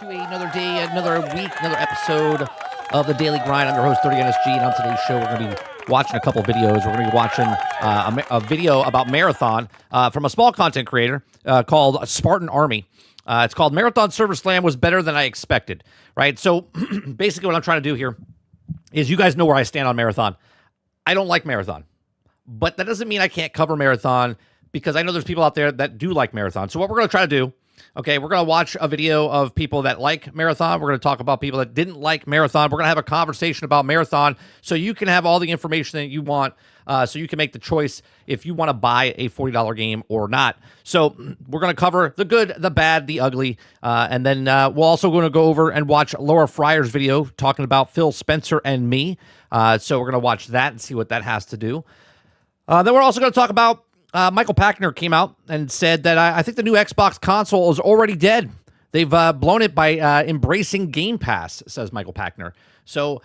to another day, another week, another episode of the Daily Grind. I'm your host, 30NSG, and on today's show, we're going to be watching a couple videos. We're going to be watching a video about Marathon from a small content creator called SpartinArmy. It's called Marathon Server Slam was better than I expected, right? So basically what I'm trying to do here is you guys know where I stand on Marathon. I don't like Marathon, but that doesn't mean I can't cover Marathon because I know there's people out there that do like Marathon. So what we're going to try to do, okay, we're going to watch a video of people that like Marathon. We're going to talk about people that didn't like Marathon. We're going to have a conversation about Marathon so you can have all the information that you want so you can make the choice if you want to buy a $40 game or not. So we're going to cover the good, the bad, the ugly, and then we're also going to go over and watch Laura Fryer's video talking about Phil Spencer and me. So we're going to watch that and see what that has to do. Then we're also going to talk about Michael Packner came out and said that I think the new Xbox console is already dead. They've blown it by embracing Game Pass, says Michael Packner. So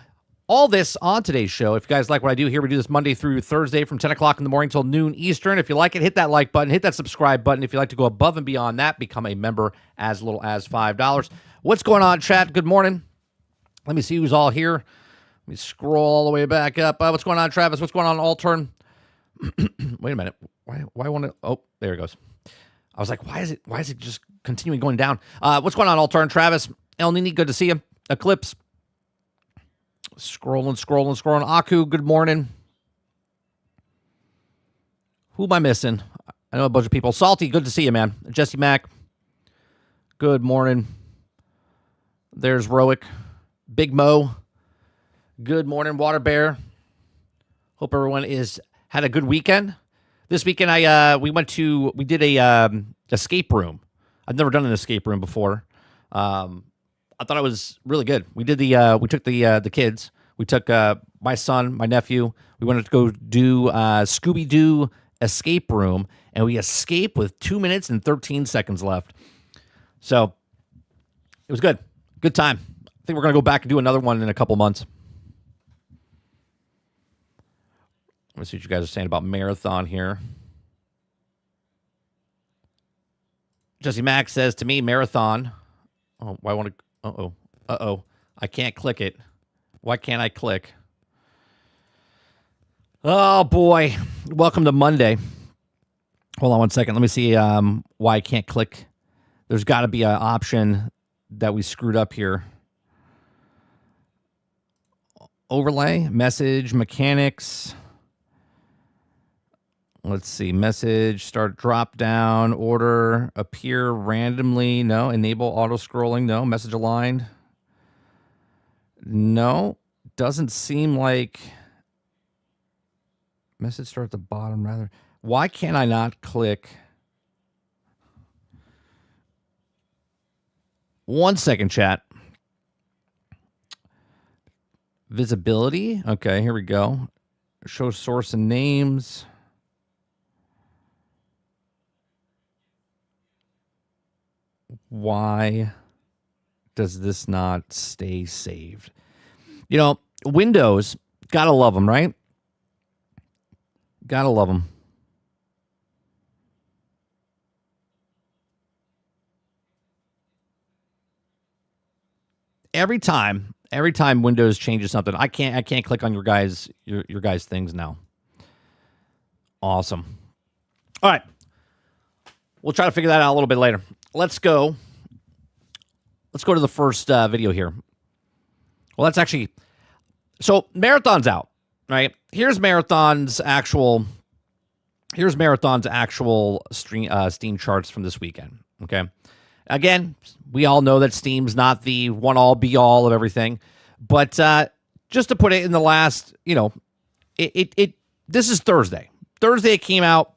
all this on today's show. If you guys like what I do here, we do this Monday through Thursday from 10 o'clock in the morning till noon Eastern. If you like it, hit that like button, hit that subscribe button. If you'd like to go above and beyond that, become a member as little as $5. What's going on, chat? Good morning. Let me see who's all here. Let me scroll all the way back up. What's going on, Travis? What's going on, Altern? Wait a minute. Why want to? Oh, there it goes. I was like, why is it just continuing going down? What's going on, Altern? Travis, El Nini, good to see you. Eclipse, scrolling. Aku, good morning. Who am I missing? I know a bunch of people. Salty, good to see you, man. Jesse Mack, good morning. There's Roic, Big Mo, good morning. Water Bear. Hope everyone had a good weekend. This weekend, we did a escape room. I've never done an escape room before. I thought it was really good. We took the kids. We took my son, my nephew. We wanted to go do Scooby-Doo escape room, and we escaped with 2 minutes and 13 seconds left. So it was good. Good time. I think we're gonna go back and do another one in a couple months. Let's see what you guys are saying about Marathon here. Jesse Mack says to me, Marathon. Oh, why want to? I can't click it. Why can't I click? Oh boy! Welcome to Monday. Hold on one second. Let me see why I can't click. There's got to be an option that we screwed up here. Overlay, message, mechanics. Let's see. Message, start drop down, order, appear randomly. No. Enable auto scrolling. No. Message aligned. No. Doesn't seem like. Message start at the bottom rather. Why can't I not click? 1 second, chat. Visibility. Okay, here we go. Show source and names. Why does this not stay saved? You know, Windows, gotta love them, right? Gotta love them. Every time Windows changes something, I can't click on your guys' things now. Awesome. All right. We'll try to figure that out a little bit later. Let's go to the first video here. Well, that's actually... So, Marathon's out, right? Here's Marathon's actual Steam charts from this weekend, okay? Again, we all know that Steam's not the one-all, be-all of everything. But just to put it in the last, this is Thursday. Thursday it came out.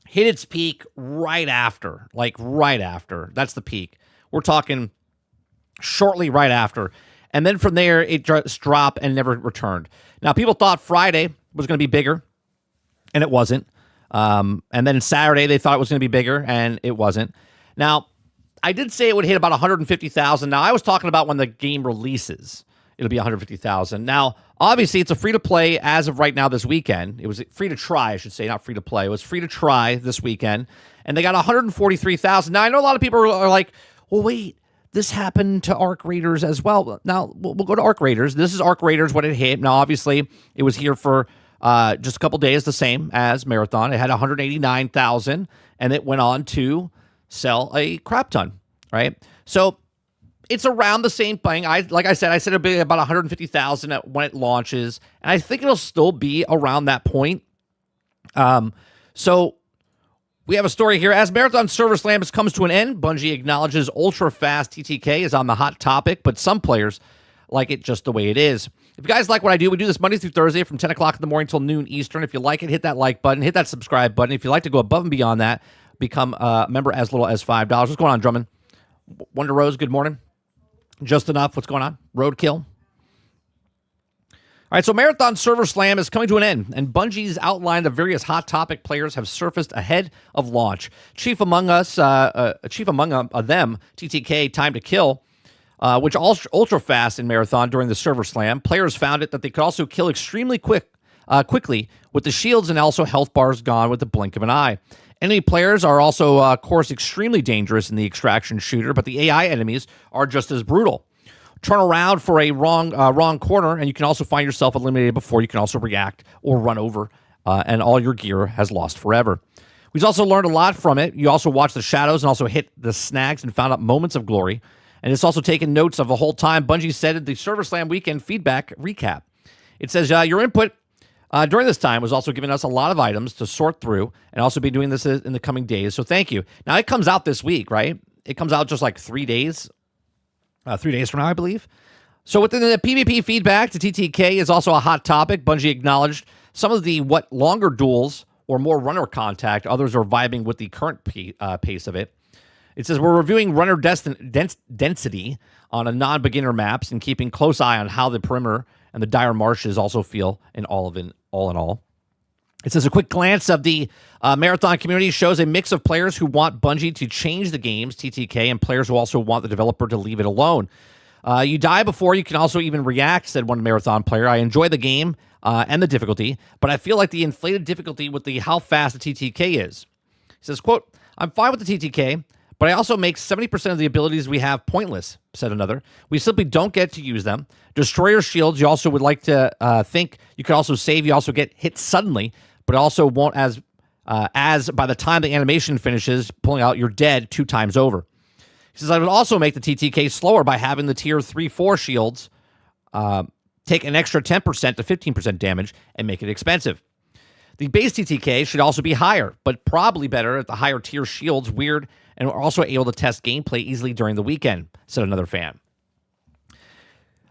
Hit its peak right after. That's the peak. We're talking shortly right after. And then from there, it just dropped and never returned. Now, people thought Friday was going to be bigger, and it wasn't. And then Saturday, they thought it was going to be bigger, and it wasn't. Now, I did say it would hit about 150,000. Now, I was talking about when the game releases. It'll be 150,000. Now, obviously, it's a free-to-play as of right now this weekend. It was free to try, I should say, not free to play. It was free to try this weekend, and they got 143,000. Now, I know a lot of people are like, well, wait, this happened to Arc Raiders as well. Now, we'll go to Arc Raiders. This is Arc Raiders when it hit. Now, obviously, it was here for just a couple days, the same as Marathon. It had 189,000, and it went on to sell a crap ton, right? So it's around the same thing. Like I said it'll be about 150,000 when it launches, and I think it'll still be around that point. So we have a story here. As Marathon Server Slams comes to an end, Bungie acknowledges ultra-fast TTK is on the hot topic, but some players like it just the way it is. If you guys like what I do, we do this Monday through Thursday from 10 o'clock in the morning till noon Eastern. If you like it, hit that like button, hit that subscribe button. If you'd like to go above and beyond that, become a member as little as $5. What's going on, Drummond? Wonder Rose, good morning. Just enough. What's going on? Roadkill. All right, so Marathon Server Slam is coming to an end, and Bungie's outlined the various hot topic players have surfaced ahead of launch. Chief among them, TTK Time to Kill, which ultra fast in Marathon during the Server Slam. Players found it that they could also kill extremely quickly with the shields and also health bars gone with the blink of an eye. Enemy players are also, of course, extremely dangerous in the extraction shooter, but the AI enemies are just as brutal. Turn around for a wrong corner, and you can also find yourself eliminated before you can also react or run over, and all your gear has lost forever. We've also learned a lot from it. You also watched the shadows and also hit the snags and found out moments of glory. And it's also taken notes of the whole time. Bungie said at the Server Slam weekend feedback recap. It says, your input during this time was also giving us a lot of items to sort through, and also be doing this in the coming days. So thank you. Now, it comes out this week, right? It comes out just like 3 days. 3 days from now, I believe. So within the PvP feedback to TTK is also a hot topic. Bungie acknowledged some of the longer duels or more runner contact. Others are vibing with the current pace of it. It says, we're reviewing runner density on a non-beginner maps and keeping close eye on how the perimeter and the dire marshes also feel in all in all. It says a quick glance of the Marathon community shows a mix of players who want Bungie to change the game's TTK and players who also want the developer to leave it alone. You die before you can also even react, said one Marathon player. I enjoy the game and the difficulty, but I feel like the inflated difficulty with how fast the TTK is. He says, quote, I'm fine with the TTK, but I also make 70% of the abilities we have pointless, said another. We simply don't get to use them. Destroyer shields, you also would like to think you could also save. You also get hit suddenly, but also won't as by the time the animation finishes, pulling out, you're dead 2 times over. He says, I would also make the TTK slower by having the tier 3-4 shields take an extra 10% to 15% damage and make it expensive. The base TTK should also be higher, but probably better at the higher tier shields, weird, and are also able to test gameplay easily during the weekend, said another fan.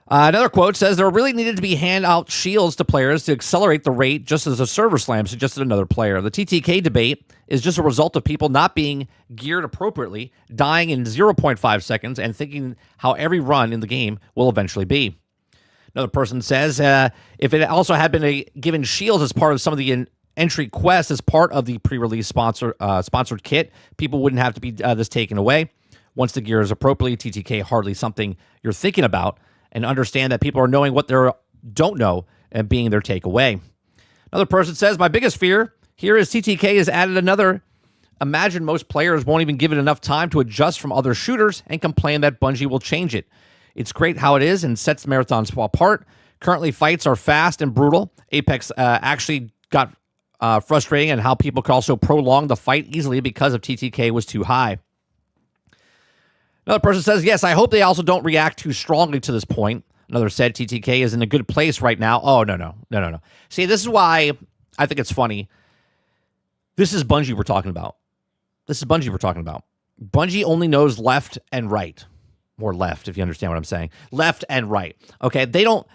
Another quote says, there really needed to be hand out shields to players to accelerate the rate, just as a server slam suggested another player. The TTK debate is just a result of people not being geared appropriately, dying in 0.5 seconds, and thinking how every run in the game will eventually be. Another person says, if it also had been given shields as part of some of the entry quests as part of the pre-release sponsored kit, people wouldn't have to be this taken away. Once the gear is appropriately, TTK hardly something you're thinking about, and understand that people are knowing what they don't know and being their takeaway. Another person says, my biggest fear here is TTK has added another. Imagine most players won't even give it enough time to adjust from other shooters and complain that Bungie will change it. It's great how it is and sets marathons apart. Currently, fights are fast and brutal. Apex actually got frustrating, and how people could also prolong the fight easily because of TTK was too high. Another person says, yes, I hope they also don't react too strongly to this point. Another said, TTK is in a good place right now. Oh, no. See, this is why I think it's funny. This is Bungie we're talking about. Bungie only knows left and right. Or left, if you understand what I'm saying. Left and right. Okay, they don't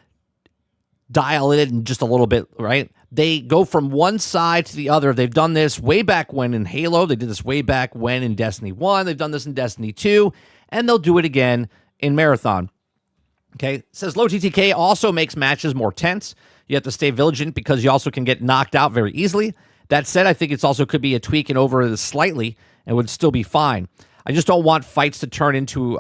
dial it in just a little bit, right? They go from one side to the other. They've done this way back when in Halo. They did this way back when in Destiny 1. They've done this in Destiny 2. And they'll do it again in Marathon. Okay, it says low TTK also makes matches more tense. You have to stay vigilant because you also can get knocked out very easily. That said, I think it's also could be a tweak and over this slightly and would still be fine. I just don't want fights to turn into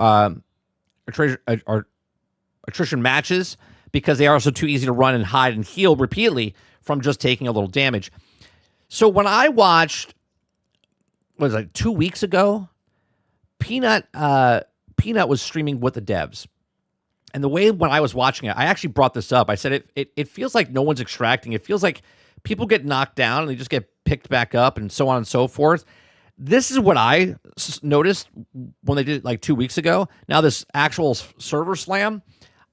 attrition matches because they are also too easy to run and hide and heal repeatedly from just taking a little damage. So when I watched, 2 weeks ago, Peanut Peanut was streaming with the devs. And the way when I was watching it, I actually brought this up. I said it feels like no one's extracting. It feels like people get knocked down and they just get picked back up and so on and so forth. This is what I noticed when they did it like 2 weeks ago. Now, this actual server slam,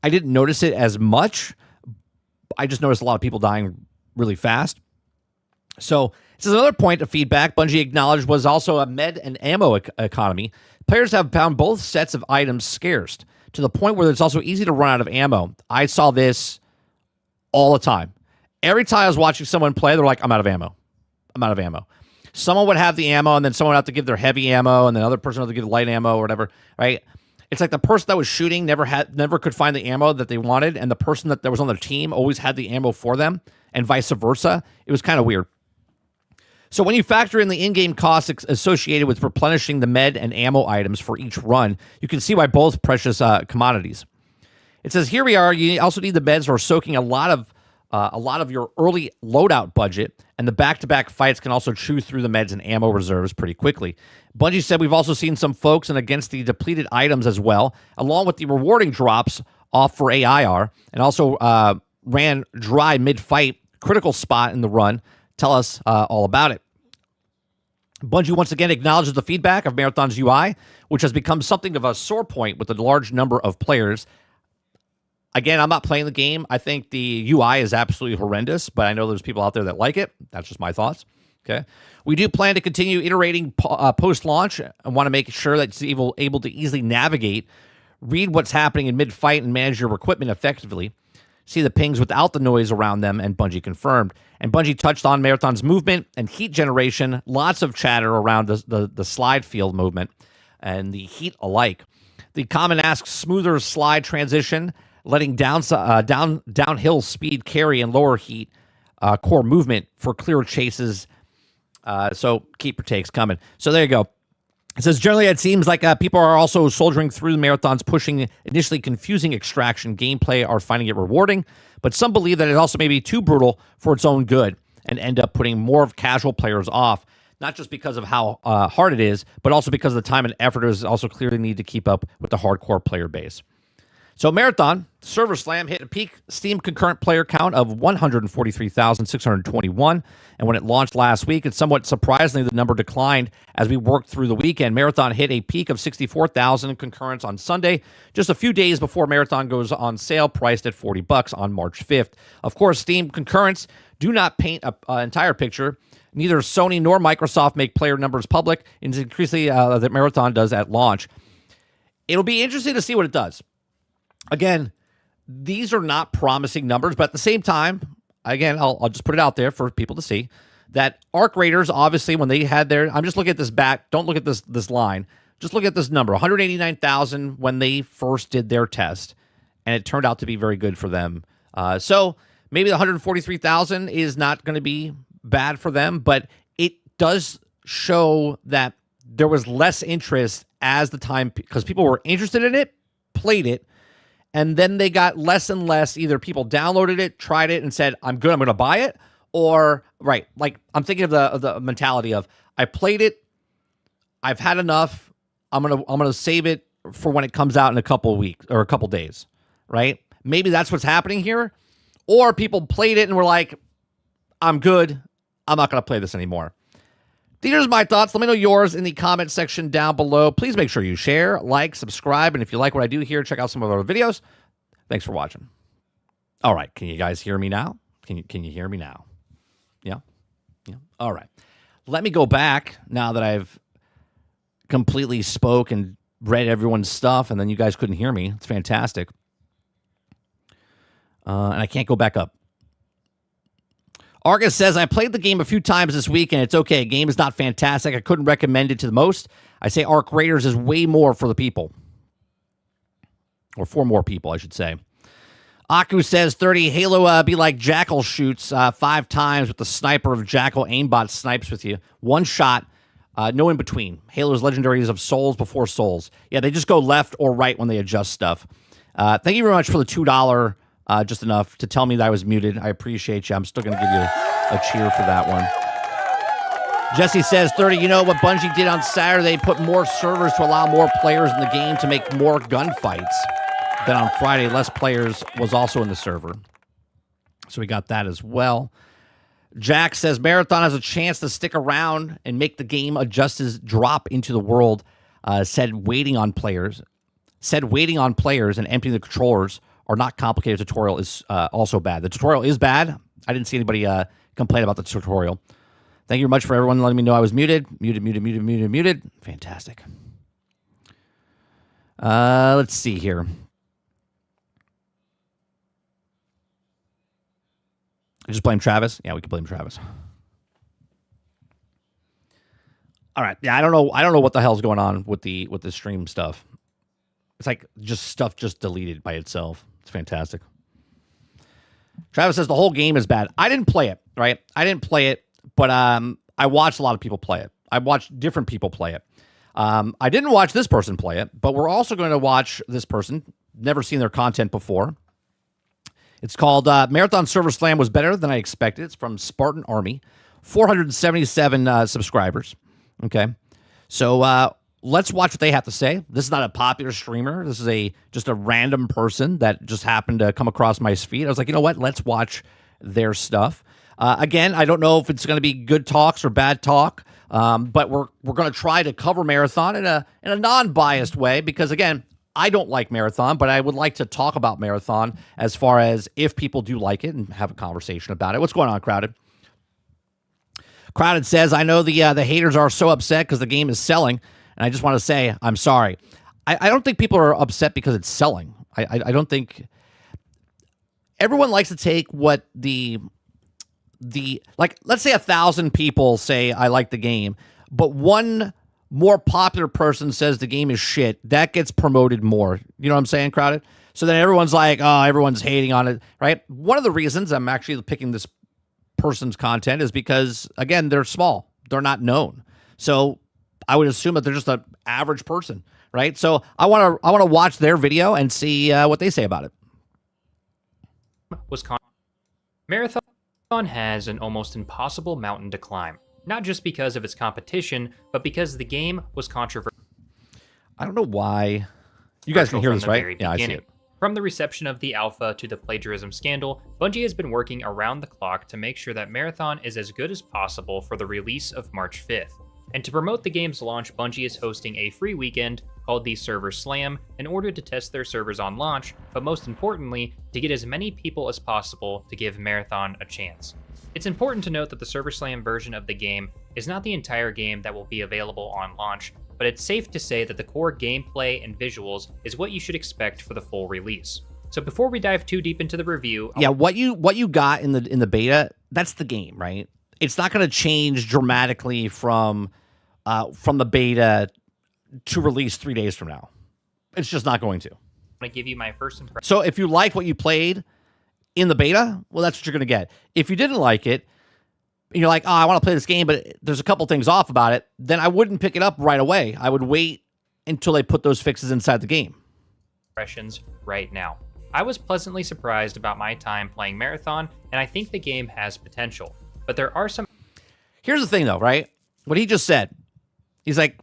I didn't notice it as much. I just noticed a lot of people dying really fast. So this is another point of feedback Bungie acknowledged was also a med and ammo economy. Players have found both sets of items scarce to the point where it's also easy to run out of ammo. I saw this all the time. Every time I was watching someone play, they're like, I'm out of ammo. I'm out of ammo. Someone would have the ammo, and then someone would have to give their heavy ammo, and then another person would have to give light ammo or whatever, right? It's like the person that was shooting never could find the ammo that they wanted, and the person that was on their team always had the ammo for them, and vice versa. It was kind of weird. So when you factor in the in-game costs associated with replenishing the med and ammo items for each run, you can see why both precious commodities. It says, here we are, you also need the meds for soaking a lot of your early loadout budget, and the back-to-back fights can also chew through the meds and ammo reserves pretty quickly. Bungie said we've also seen some folks and against the depleted items as well, along with the rewarding drops off for AIR, and also ran dry mid-fight, critical spot in the run. Tell us all about it. Bungie once again acknowledges the feedback of Marathon's UI, which has become something of a sore point with a large number of players. Again, I'm not playing the game. I think the UI is absolutely horrendous, but I know there's people out there that like it. That's just my thoughts. Okay. We do plan to continue iterating post-launch and want to make sure that it's able to easily navigate, read what's happening in mid-fight, and manage your equipment effectively. See the pings without the noise around them, and Bungie confirmed. And Bungie touched on Marathon's movement and heat generation. Lots of chatter around the slide field movement and the heat alike. The comment asks smoother slide transition, letting downhill speed carry and lower heat core movement for clearer chases. So keep your takes coming. So there you go. It says, generally, it seems like people are also soldiering through the marathons, pushing initially confusing extraction gameplay, are finding it rewarding, but some believe that it also may be too brutal for its own good and end up putting more of casual players off, not just because of how hard it is, but also because of the time and effort is also clearly need to keep up with the hardcore player base. So Marathon, Server Slam, hit a peak Steam concurrent player count of 143,621. And when it launched last week, it's somewhat surprisingly, the number declined as we worked through the weekend. Marathon hit a peak of 64,000 concurrents on Sunday, just a few days before Marathon goes on sale, priced at $40 on March 5th. Of course, Steam concurrents do not paint an entire picture. Neither Sony nor Microsoft make player numbers public, and increasingly that Marathon does at launch. It'll be interesting to see what it does. Again, these are not promising numbers, but at the same time, again, I'll just put it out there for people to see that Arc Raiders, obviously, when they had their, I'm just looking at this back, don't look at this line, just look at this number, 189,000 when they first did their test, and it turned out to be very good for them. So maybe the 143,000 is not going to be bad for them, but it does show that there was less interest as the time, because people were interested in it, played it, and then they got less and less. Either people downloaded it, tried it, and said, I'm good, I'm going to buy it. Or, right, like I'm thinking of the mentality of, I played it, I've had enough, I'm gonna save it for when it comes out in a couple of weeks or a couple days, right? Maybe that's what's happening here. Or people played it and were like, I'm good, I'm not going to play this anymore. These are my thoughts. Let me know yours in the comment section down below. Please make sure you share, like, subscribe, and if you like what I do here, check out some of our videos. Thanks for watching. All right, can you guys hear me now? Can you hear me now? Yeah? Yeah? All right. Let me go back now that I've completely spoke and read everyone's stuff, and then you guys couldn't hear me. It's fantastic. And I can't go back up. Argus says, I played the game a few times this week, and it's okay. Game is not fantastic. I couldn't recommend it to the most. I say Arc Raiders is way more for the people. Or for more people, I should say. Aku says, 30, Halo be like Jackal shoots 5 times with the sniper of Jackal aimbot snipes with you. One shot, no in between. Halo's legendaries of souls before souls. Yeah, they just go left or right when they adjust stuff. Thank you very much for the $2. Just enough to tell me that I was muted. I appreciate you. I'm still going to give you a cheer for that one. Jesse says, 30, you know what Bungie did on Saturday? Put more servers to allow more players in the game to make more gunfights. Then on Friday, less players was also in the server. So we got that as well. Jack says, Marathon has a chance to stick around and make the game adjust his drop into the world. Said waiting on players and emptying the controllers are not complicated. Tutorial is also bad. The tutorial is bad. I didn't see anybody complain about the tutorial. Thank you very much for everyone letting me know I was muted. Muted. Fantastic. Let's see here. Just blame Travis? Yeah, we can blame Travis. All right. Yeah, I don't know what the hell's going on with the stream stuff. It's like stuff deleted by itself. It's fantastic. Travis says the whole game is bad. I didn't play it, right? I didn't play it, but I watched a lot of people play it. I watched different people play it. I didn't watch this person play it, but we're also going to watch this person. Never seen their content before. It's called Marathon Server Slam was better than I expected. It's from SpartinArmy. 477 subscribers. Okay. So let's watch what they have to say. This is not a popular streamer. This is just a random person that just happened to come across my feed. I was like, you know what? Let's watch their stuff. Again, I don't know if it's going to be good talks or bad talk, but we're going to try to cover Marathon in a non-biased way because, again, I don't like Marathon, but I would like to talk about Marathon as far as if people do like it and have a conversation about it. What's going on, Crowded? Crowded says, I know the haters are so upset because the game is selling, and I just want to say I'm sorry. I don't think people are upset because it's selling. I don't think everyone likes to take what like, let's say 1,000 people say I like the game, but one more popular person says the game is shit, that gets promoted more. You know what I'm saying, Crowded? So then everyone's like, oh, everyone's hating on it, right? One of the reasons I'm actually picking this person's content is because, again, they're small. They're not known. So I would assume that they're just an average person, right? So I want to watch their video and see what they say about it. Marathon has an almost impossible mountain to climb. Not just because of its competition, but because the game was controversial. I don't know why. You guys can hear this, right? Yeah, I see it. From the reception of the alpha to the plagiarism scandal, Bungie has been working around the clock to make sure that Marathon is as good as possible for the release of March 5th. And to promote the game's launch, Bungie is hosting a free weekend called the Server Slam in order to test their servers on launch, but most importantly, to get as many people as possible to give Marathon a chance. It's important to note that the Server Slam version of the game is not the entire game that will be available on launch, but it's safe to say that the core gameplay and visuals is what you should expect for the full release. So before we dive too deep into the review, yeah, what you got in the beta, that's the game, right? It's not going to change dramatically from the beta to release 3 days from now. It's just not going to. I'm going to give you my first impression. So if you like what you played in the beta, well, that's what you're going to get. If you didn't like it, and you're like, oh, I want to play this game, but there's a couple things off about it, then I wouldn't pick it up right away. I would wait until they put those fixes inside the game. Impressions right now. I was pleasantly surprised about my time playing Marathon, and I think the game has potential. But there are some... Here's the thing, though, right? What he just said. He's like,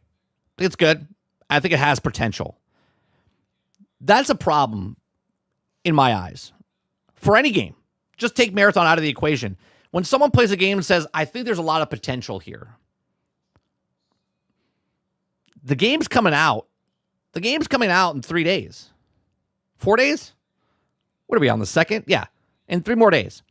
it's good. I think it has potential. That's a problem in my eyes. For any game. Just take Marathon out of the equation. When someone plays a game and says, I think there's a lot of potential here. The game's coming out. The game's coming out in 3 days. 4 days? What are we on, the 2nd? Yeah, in 3 more days.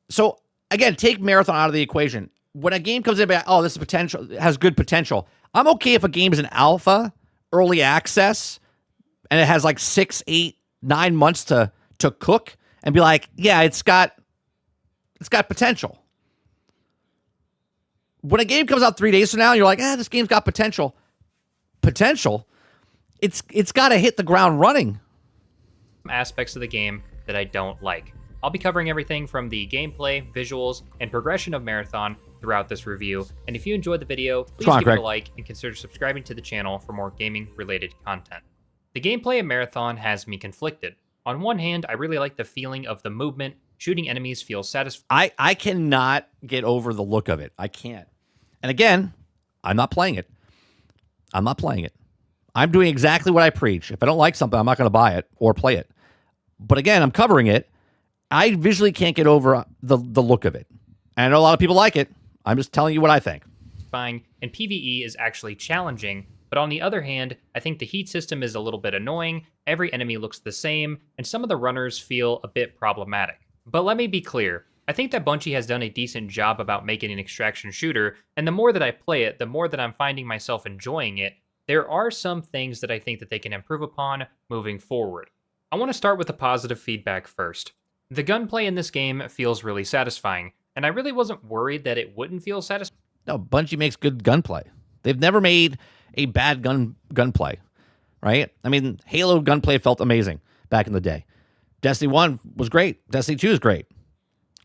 So, again, take Marathon out of the equation. When a game comes in, oh, this is potential, has good potential. I'm okay if a game is an alpha, early access, and it has like 6, 8, 9 months to cook and be like, yeah, it's got potential. When a game comes out 3 days from now, you're like, this game's got potential. Potential? It's got to hit the ground running. Aspects of the game that I don't like. I'll be covering everything from the gameplay, visuals, and progression of Marathon throughout this review. And if you enjoyed the video, please give it a like and consider subscribing to the channel for more gaming-related content. The gameplay of Marathon has me conflicted. On one hand, I really like the feeling of the movement, shooting enemies feels satisfying. I cannot get over the look of it. I can't. And again, I'm not playing it. I'm not playing it. I'm doing exactly what I preach. If I don't like something, I'm not going to buy it or play it. But again, I'm covering it. I visually can't get over the look of it. And I know a lot of people like it. I'm just telling you what I think. And PvE is actually challenging, but on the other hand, I think the heat system is a little bit annoying, every enemy looks the same, and some of the runners feel a bit problematic. But let me be clear, I think that Bungie has done a decent job about making an extraction shooter, and the more that I play it, the more that I'm finding myself enjoying it. There are some things that I think that they can improve upon moving forward. I want to start with the positive feedback first. The gunplay in this game feels really satisfying, and I really wasn't worried that it wouldn't feel satisfying. No, Bungie makes good gunplay. They've never made a bad gunplay, right? I mean, Halo gunplay felt amazing back in the day. Destiny 1 was great. Destiny 2 is great.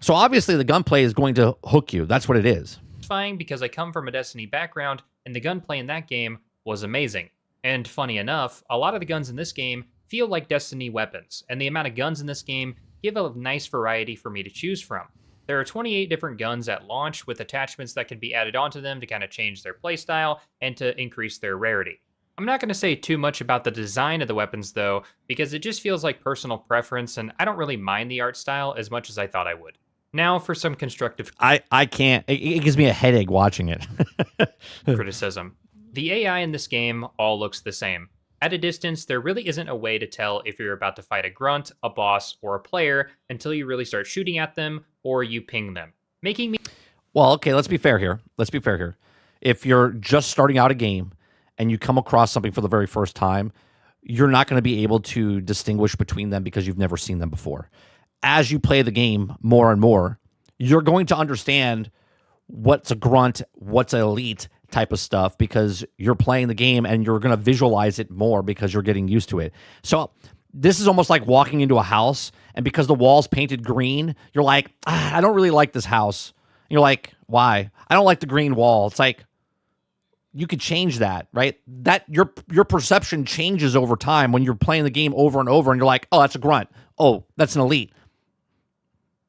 So obviously the gunplay is going to hook you. That's what it is. Satisfying because I come from a Destiny background, and the gunplay in that game was amazing. And funny enough, a lot of the guns in this game feel like Destiny weapons, and the amount of guns in this game give a nice variety for me to choose from. There are 28 different guns at launch with attachments that can be added onto them to kind of change their playstyle and to increase their rarity. I'm not going to say too much about the design of the weapons though, because it just feels like personal preference and I don't really mind the art style as much as I thought I would. Now for some constructive I can't. It gives me a headache watching it. criticism. The AI in this game all looks the same. At a distance, there really isn't a way to tell if you're about to fight a grunt, a boss, or a player until you really start shooting at them or you ping them. Making me... Well, okay, let's be fair here. If you're just starting out a game and you come across something for the very first time, you're not going to be able to distinguish between them because you've never seen them before. As you play the game more and more, you're going to understand what's a grunt, what's an elite type of stuff because you're playing the game and you're going to visualize it more because you're getting used to it. So this is almost like walking into a house and because the wall's painted green, you're like, I don't really like this house. And you're like, why? I don't like the green wall. It's like, you could change that, right? That your perception changes over time when you're playing the game over and over and you're like, oh, that's a grunt. Oh, that's an elite.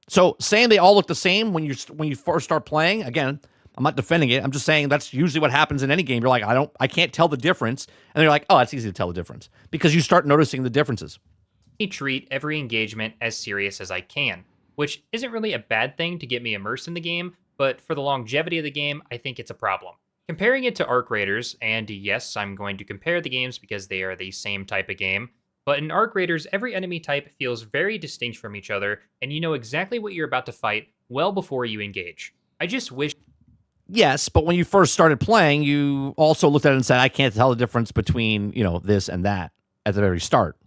So saying they all look the same when you first start playing, again, I'm not defending it. I'm just saying that's usually what happens in any game. You're like, I can't tell the difference. And you're like, oh, it's easy to tell the difference because you start noticing the differences. I treat every engagement as serious as I can, which isn't really a bad thing to get me immersed in the game, but for the longevity of the game, I think it's a problem. Comparing it to Arc Raiders, and yes, I'm going to compare the games because they are the same type of game, but in Arc Raiders, every enemy type feels very distinct from each other, and you know exactly what you're about to fight well before you engage. I just wish... Yes, but when you first started playing, you also looked at it and said, I can't tell the difference between, this and that at the very start.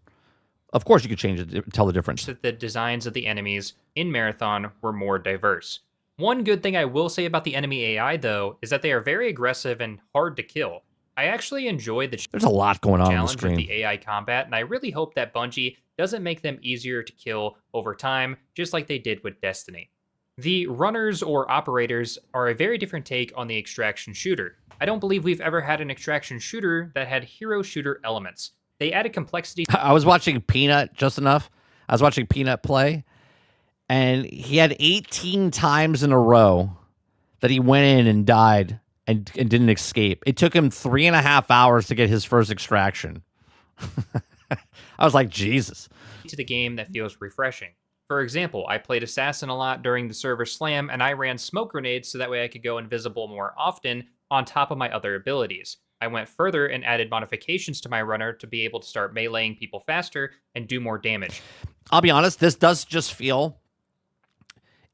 Of course you could change it, tell the difference. That the designs of the enemies in Marathon were more diverse. One good thing I will say about the enemy AI, though, is that they are very aggressive and hard to kill. I actually enjoy the There's a lot going on the challenge screen of the AI combat, and I really hope that Bungie doesn't make them easier to kill over time, just like they did with Destiny. The runners or operators are a very different take on the extraction shooter. I don't believe we've ever had an extraction shooter that had hero shooter elements. They added complexity. I was watching Peanut just enough. I was watching Peanut play, and he had 18 times in a row that he went in and died and didn't escape. It took him 3.5 hours to get his first extraction. I was like, Jesus. To the game that feels refreshing. For example, I played Assassin a lot during the server slam, and I ran smoke grenades so that way I could go invisible more often on top of my other abilities. I went further and added modifications to my runner to be able to start meleeing people faster and do more damage. I'll be honest, this does just feel...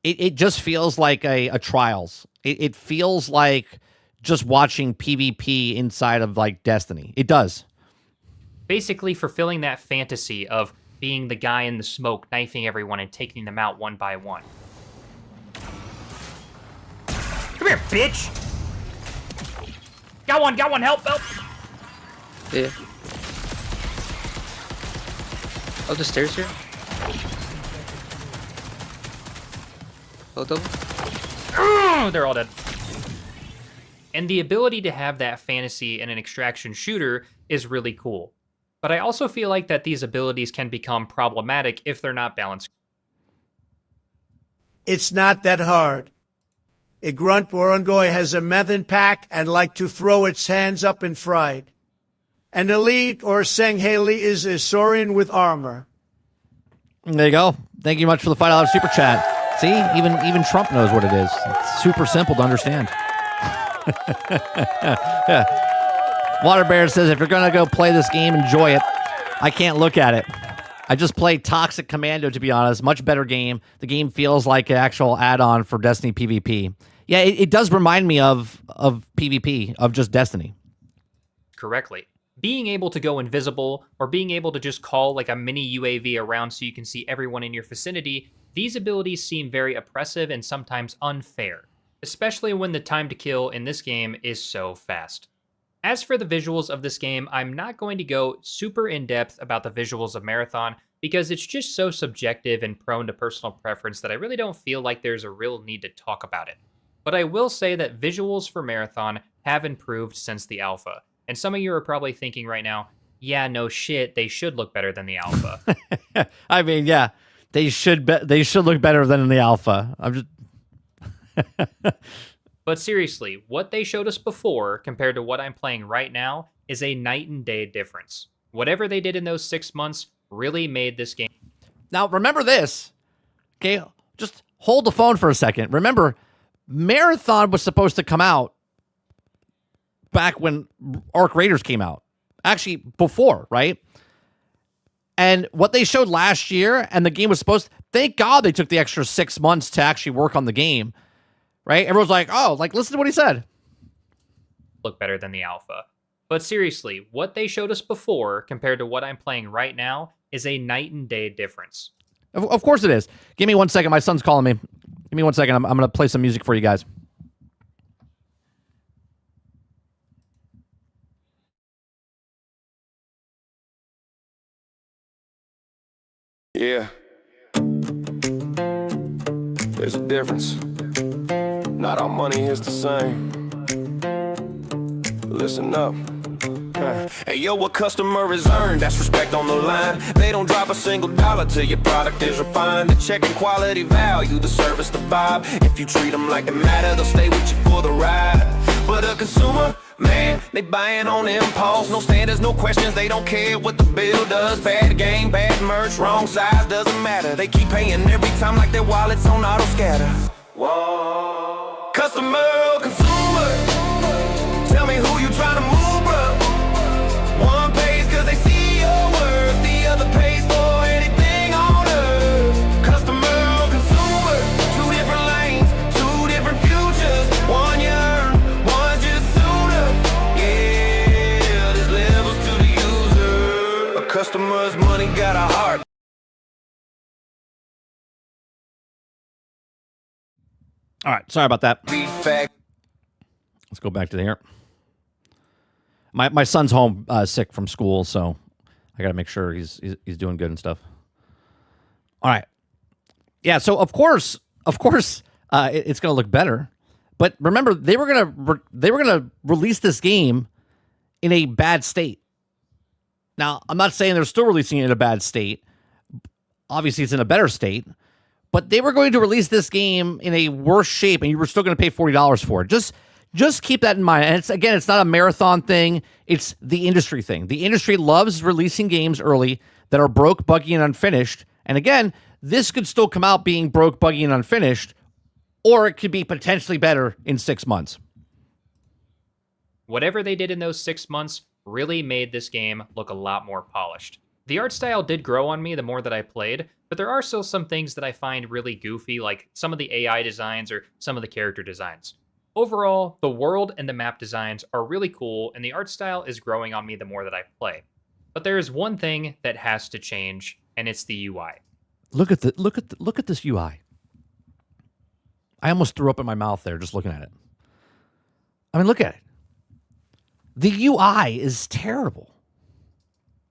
It just feels like a Trials. It feels like just watching PvP inside of, like, Destiny. It does. Basically fulfilling that fantasy of being the guy in the smoke, knifing everyone and taking them out one by one. Come here, bitch! Got one, help! Yeah. Oh, the stairs here? Both of them? They're all dead. And the ability to have that fantasy in an extraction shooter is really cool. But I also feel like that these abilities can become problematic if they're not balanced. It's not that hard. A grunt Borongoy has a method pack and like to throw its hands up in fried. An elite or Senghaley is a Saurian with armor. There you go. Thank you much for the $5 super chat. See, even Trump knows what it is. It's super simple to understand. Yeah. Water Bear says, if you're going to go play this game, enjoy it. I can't look at it. I just played Toxic Commando, to be honest. Much better game. The game feels like an actual add-on for Destiny PvP. Yeah, it does remind me of PvP, of just Destiny. Correctly. Being able to go invisible, or being able to just call like a mini UAV around so you can see everyone in your vicinity, these abilities seem very oppressive and sometimes unfair, especially when the time to kill in this game is so fast. As for the visuals of this game, I'm not going to go super in-depth about the visuals of Marathon because it's just so subjective and prone to personal preference that I really don't feel like there's a real need to talk about it. But I will say that visuals for Marathon have improved since the alpha. And some of you are probably thinking right now, yeah, no shit, they should look better than the alpha. I mean, yeah, they should look better than in the alpha. I'm just But seriously, what they showed us before compared to what I'm playing right now is a night and day difference. Whatever they did in those 6 months really made this game. Now, remember this. Okay, just hold the phone for a second. Remember, Marathon was supposed to come out back when Arc Raiders came out. Actually, before, right? And what they showed last year, and the game was supposed to, thank God they took the extra 6 months to actually work on the game. Right? Everyone's like, oh, like, listen to what he said. Look better than the alpha. But seriously, what they showed us before compared to what I'm playing right now is a night and day difference. Of course it is. Give me 1 second. My son's calling me. Give me 1 second. I'm going to play some music for you guys. Yeah. There's a difference. Not all money is the same. Listen up. Hey, yo, what customer is earned, that's respect on the line. They don't drop a single dollar till your product is refined. They're checking quality, value, the service, the vibe. If you treat them like it matter, they'll stay with you for the ride. But a consumer, man, they buying on impulse. No standards, no questions, they don't care what the bill does. Bad game, bad merch, wrong size, doesn't matter. They keep paying every time like their wallets on auto scatter. Whoa. Customer or consumer, tell me who you trying to move, bro. One pays cause they see your worth, the other pays for anything on earth. Customer or consumer, two different lanes, two different futures. One you earn, one just sooner. Yeah, there's levels to the user. A customer's money got a heart. All right, sorry about that. Let's go back to here. My son's home sick from school, so I got to make sure he's doing good and stuff. All right, yeah. So of course, it's going to look better. But remember, they were gonna release this game in a bad state. Now, I'm not saying they're still releasing it in a bad state. Obviously, it's in a better state. But they were going to release this game in a worse shape, and you were still going to pay $40 for it. Just keep that in mind. And it's not a Marathon thing. It's the industry thing. The industry loves releasing games early that are broke, buggy, and unfinished. And again, this could still come out being broke, buggy, and unfinished, or it could be potentially better in 6 months. Whatever they did in those 6 months really made this game look a lot more polished. The art style did grow on me the more that I played, but there are still some things that I find really goofy, like some of the AI designs or some of the character designs. Overall, the world and the map designs are really cool, and the art style is growing on me the more that I play. But there is one thing that has to change, and it's the UI. Look at this UI. I almost threw up in my mouth there just looking at it. I mean, look at it. The UI is terrible.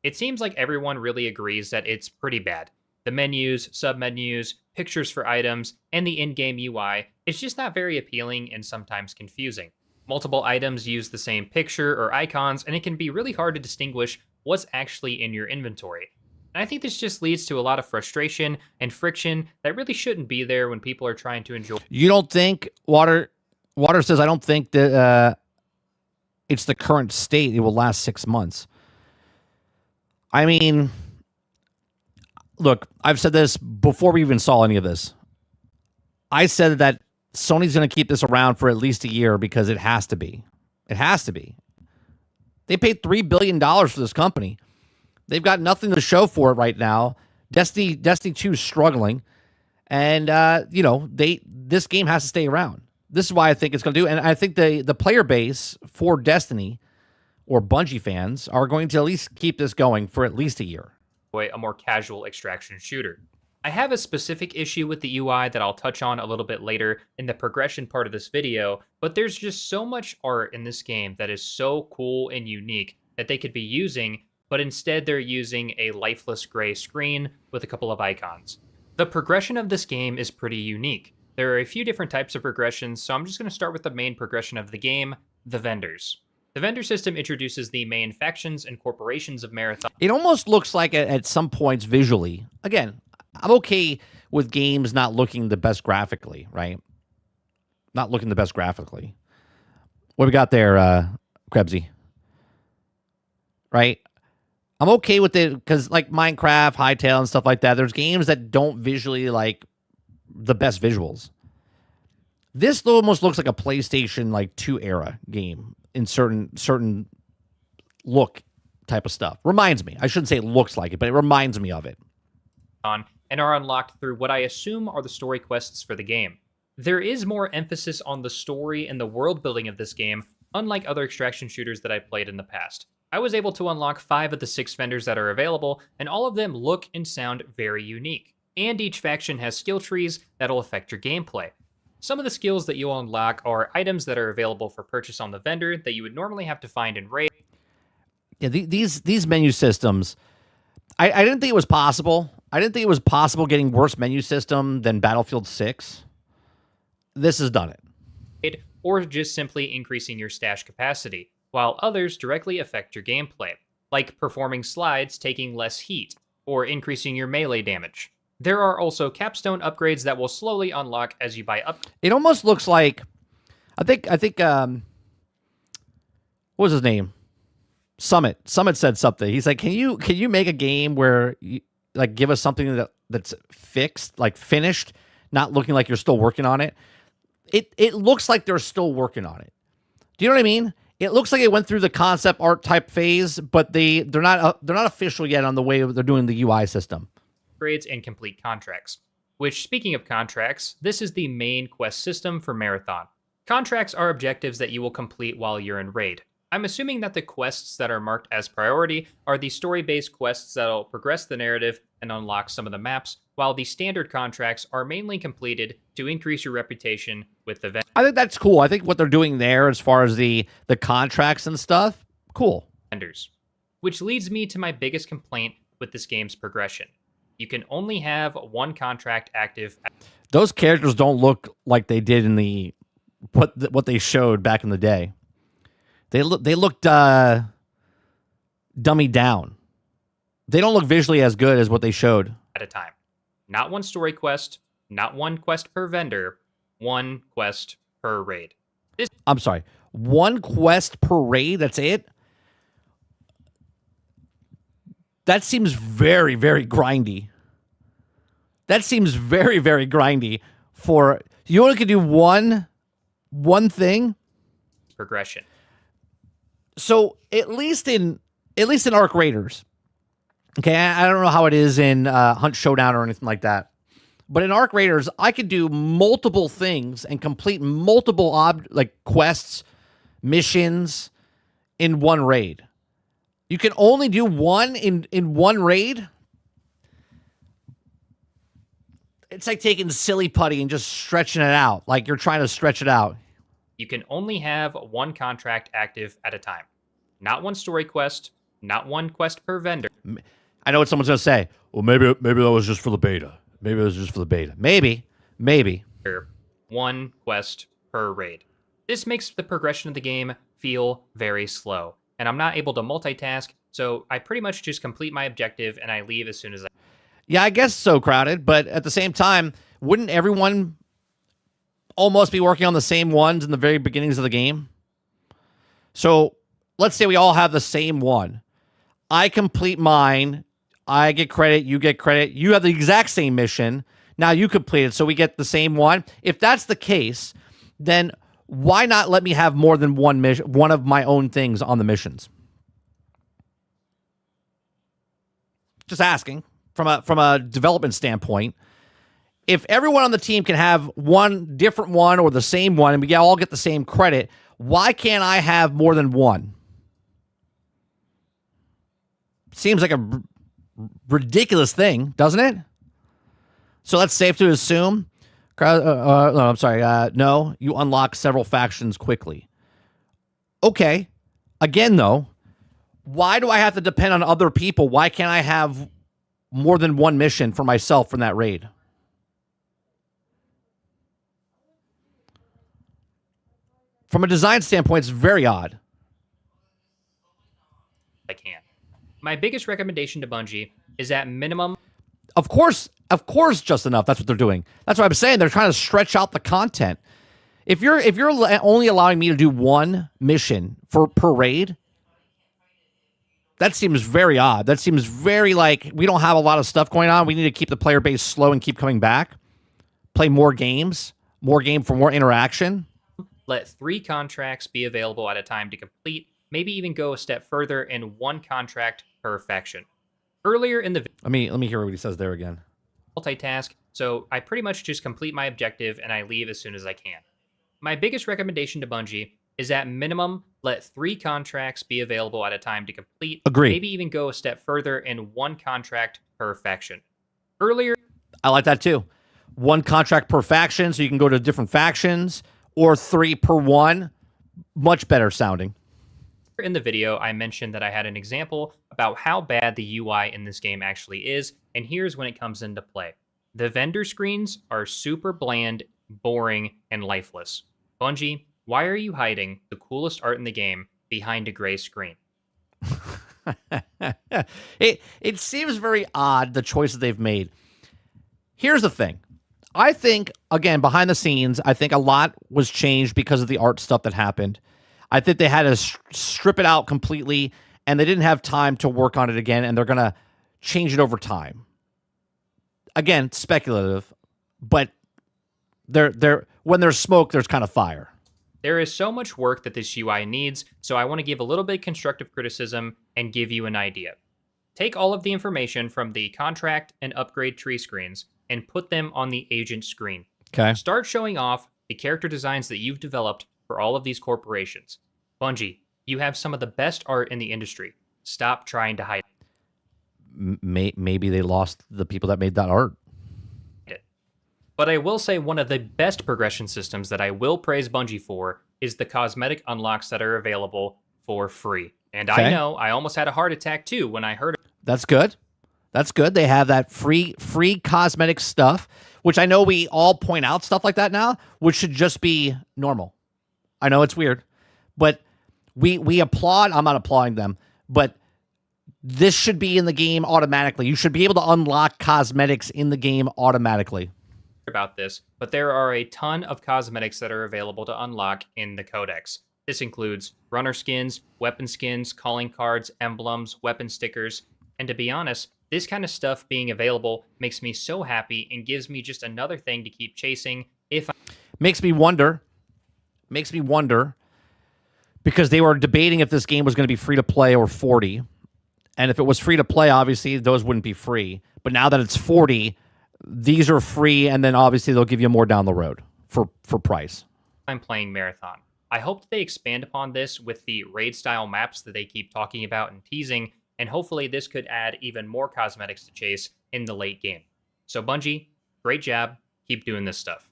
It seems like everyone really agrees that it's pretty bad. The menus, submenus, pictures for items, and the in-game UI is just not very appealing and sometimes confusing. Multiple items use the same picture or icons, and it can be really hard to distinguish what's actually in your inventory. And I think this just leads to a lot of frustration and friction that really shouldn't be there when people are trying to enjoy. You don't think Water says, I don't think that it's the current state. It will last 6 months. I mean, look, I've said this before we even saw any of this. I said that Sony's going to keep this around for at least a year because it has to be. It has to be. They paid $3 billion for this company. They've got nothing to show for it right now. Destiny 2 is struggling. And, this game has to stay around. This is why I think it's going to do. And I think the player base for Destiny or Bungie fans are going to at least keep this going for at least a year. A more casual extraction shooter. I have a specific issue with the UI that I'll touch on a little bit later in the progression part of this video, but there's just so much art in this game that is so cool and unique that they could be using, but instead they're using a lifeless gray screen with a couple of icons. The progression of this game is pretty unique. There are a few different types of progressions, so I'm just going to start with the main progression of the game, the vendors. The vendor system introduces the main factions and corporations of Marathon. It almost looks like at some points visually, again, I'm okay with games not looking the best graphically, right? Not looking the best graphically. What we got there, Krebsy? Right? I'm okay with it because like Minecraft, Hytale, and stuff like that, there's games that don't visually like the best visuals. This almost looks like a PlayStation like 2 era game in certain look type of stuff. Reminds me. I shouldn't say it looks like it, but it reminds me of it. And are unlocked through what I assume are the story quests for the game. There is more emphasis on the story and the world building of this game, unlike other extraction shooters that I've played in the past. I was able to unlock 5 of the 6 vendors that are available, and all of them look and sound very unique. And each faction has skill trees that'll affect your gameplay. Some of the skills that you'll unlock are items that are available for purchase on the vendor that you would normally have to find in raid. Yeah, these menu systems, I didn't think it was possible. I didn't think it was possible getting worse menu system than Battlefield 6. This has done it. Or just simply increasing your stash capacity, while others directly affect your gameplay, like performing slides taking less heat, or increasing your melee damage. There are also capstone upgrades that will slowly unlock as you buy up. It almost looks like, I think, what was his name? Summit said something. He's like, can you make a game where you, like, give us something that's fixed, like finished, not looking like you're still working on it? It looks like they're still working on it. Do you know what I mean? It looks like it went through the concept art type phase, but they're not official yet on the way they're doing the UI system. Upgrades and complete contracts. Which, speaking of contracts, this is the main quest system for Marathon. Contracts are objectives that you will complete while you're in raid. I'm assuming that the quests that are marked as priority are the story-based quests that'll progress the narrative and unlock some of the maps, while the standard contracts are mainly completed to increase your reputation with the vendors. I think that's cool. I think what they're doing there as far as the contracts and stuff, cool. Which leads me to my biggest complaint with this game's progression. You can only have one contract active. Those characters don't look like they did in the what they showed back in the day. They looked dummied down. They don't look visually as good as what they showed. At a time. Not one story quest, not one quest per vendor, one quest per raid. I'm sorry. One quest per raid, that's it? That seems very, very grindy. That seems very, very grindy for you only can do one thing. Progression. So at least in Arc Raiders, okay, I don't know how it is in Hunt Showdown or anything like that, but in Arc Raiders, I could do multiple things and complete multiple quests, missions in one raid. You can only do one in one raid. It's like taking silly putty and just stretching it out, like you're trying to stretch it out. You can only have one contract active at a time. Not one story quest, not one quest per vendor. I know what someone's going to say. Well, maybe that was just for the beta. Maybe it was just for the beta. Maybe. One quest per raid. This makes the progression of the game feel very slow, and I'm not able to multitask So I pretty much just complete my objective and I leave as soon as I. Yeah, I guess so, Crowded. But at the same time, wouldn't everyone almost be working on the same ones in the very beginnings of the game? So let's say we all have the same one. I complete mine. I get credit. You get credit. You have the exact same mission. Now you complete it, so we get the same one. If that's the case, then why not let me have more than one mission, one of my own things on the missions? Just asking from a development standpoint. If everyone on the team can have one different one or the same one, and we all get the same credit, why can't I have more than one? Seems like a ridiculous thing, doesn't it? So that's safe to assume. No, I'm sorry. No, you unlock several factions quickly. Okay. Again, though, why do I have to depend on other people? Why can't I have more than one mission for myself from that raid? From a design standpoint, it's very odd. I can. My biggest recommendation to Bungie is at minimum. Of course, just enough. That's what they're doing. That's what I'm saying. They're trying to stretch out the content. If you're only allowing me to do one mission per raid, that seems very odd. That seems very like we don't have a lot of stuff going on. We need to keep the player base slow and keep coming back. Play more games, for more interaction. Let 3 contracts be available at a time to complete. Maybe even go a step further in 1 contract per faction. Earlier in the let me hear what he says there again. Multitask, so I pretty much just complete my objective and I leave as soon as I can. My biggest recommendation to Bungie is at minimum let 3 contracts be available at a time to complete. Agreed. Maybe even go a step further in 1 contract per faction. Earlier, I like that too. 1 contract per faction, so you can go to different factions, or 3 per one. Much better sounding. in the video, I mentioned that I had an example about how bad the UI in this game actually is, and here's when it comes into play. The vendor screens are super bland, boring, and lifeless. Bungie, why are you hiding the coolest art in the game behind a gray screen? It seems very odd, the choices they've made. Here's the thing. I think, again, behind the scenes, I think a lot was changed because of the art stuff that happened. I think they had to strip it out completely, and they didn't have time to work on it again, and they're going to change it over time. Again, speculative, but when there's smoke, there's kind of fire. There is so much work that this UI needs, so I want to give a little bit of constructive criticism and give you an idea. Take all of the information from the contract and upgrade tree screens and put them on the agent screen. Okay. Start showing off the character designs that you've developed for all of these corporations. Bungie, you have some of the best art in the industry. Stop trying to hide Maybe they lost the people that made that art. it. But I will say one of the best progression systems that I will praise Bungie for is the cosmetic unlocks that are available for free. And Okay. I know I almost had a heart attack too when I heard it. That's good. That's good. They have that free cosmetic stuff, which I know we all point out stuff like that now, which should just be normal. I know it's weird, but we applaud. I'm not applauding them, but this should be in the game automatically. You should be able to unlock cosmetics in the game automatically. About this, but there are a ton of cosmetics that are available to unlock in the codex. This includes runner skins, weapon skins, calling cards, emblems, weapon stickers, and to be honest, this kind of stuff being available makes me so happy and gives me just another thing to keep chasing if I Makes me wonder because they were debating if this game was going to be free to play or 40. And if it was free to play, obviously those wouldn't be free. But now that it's 40, these are free, and then obviously they'll give you more down the road for price. I'm playing Marathon. I hope that they expand upon this with the raid-style maps that they keep talking about and teasing, and hopefully this could add even more cosmetics to chase in the late game. So Bungie, great job. Keep doing this stuff.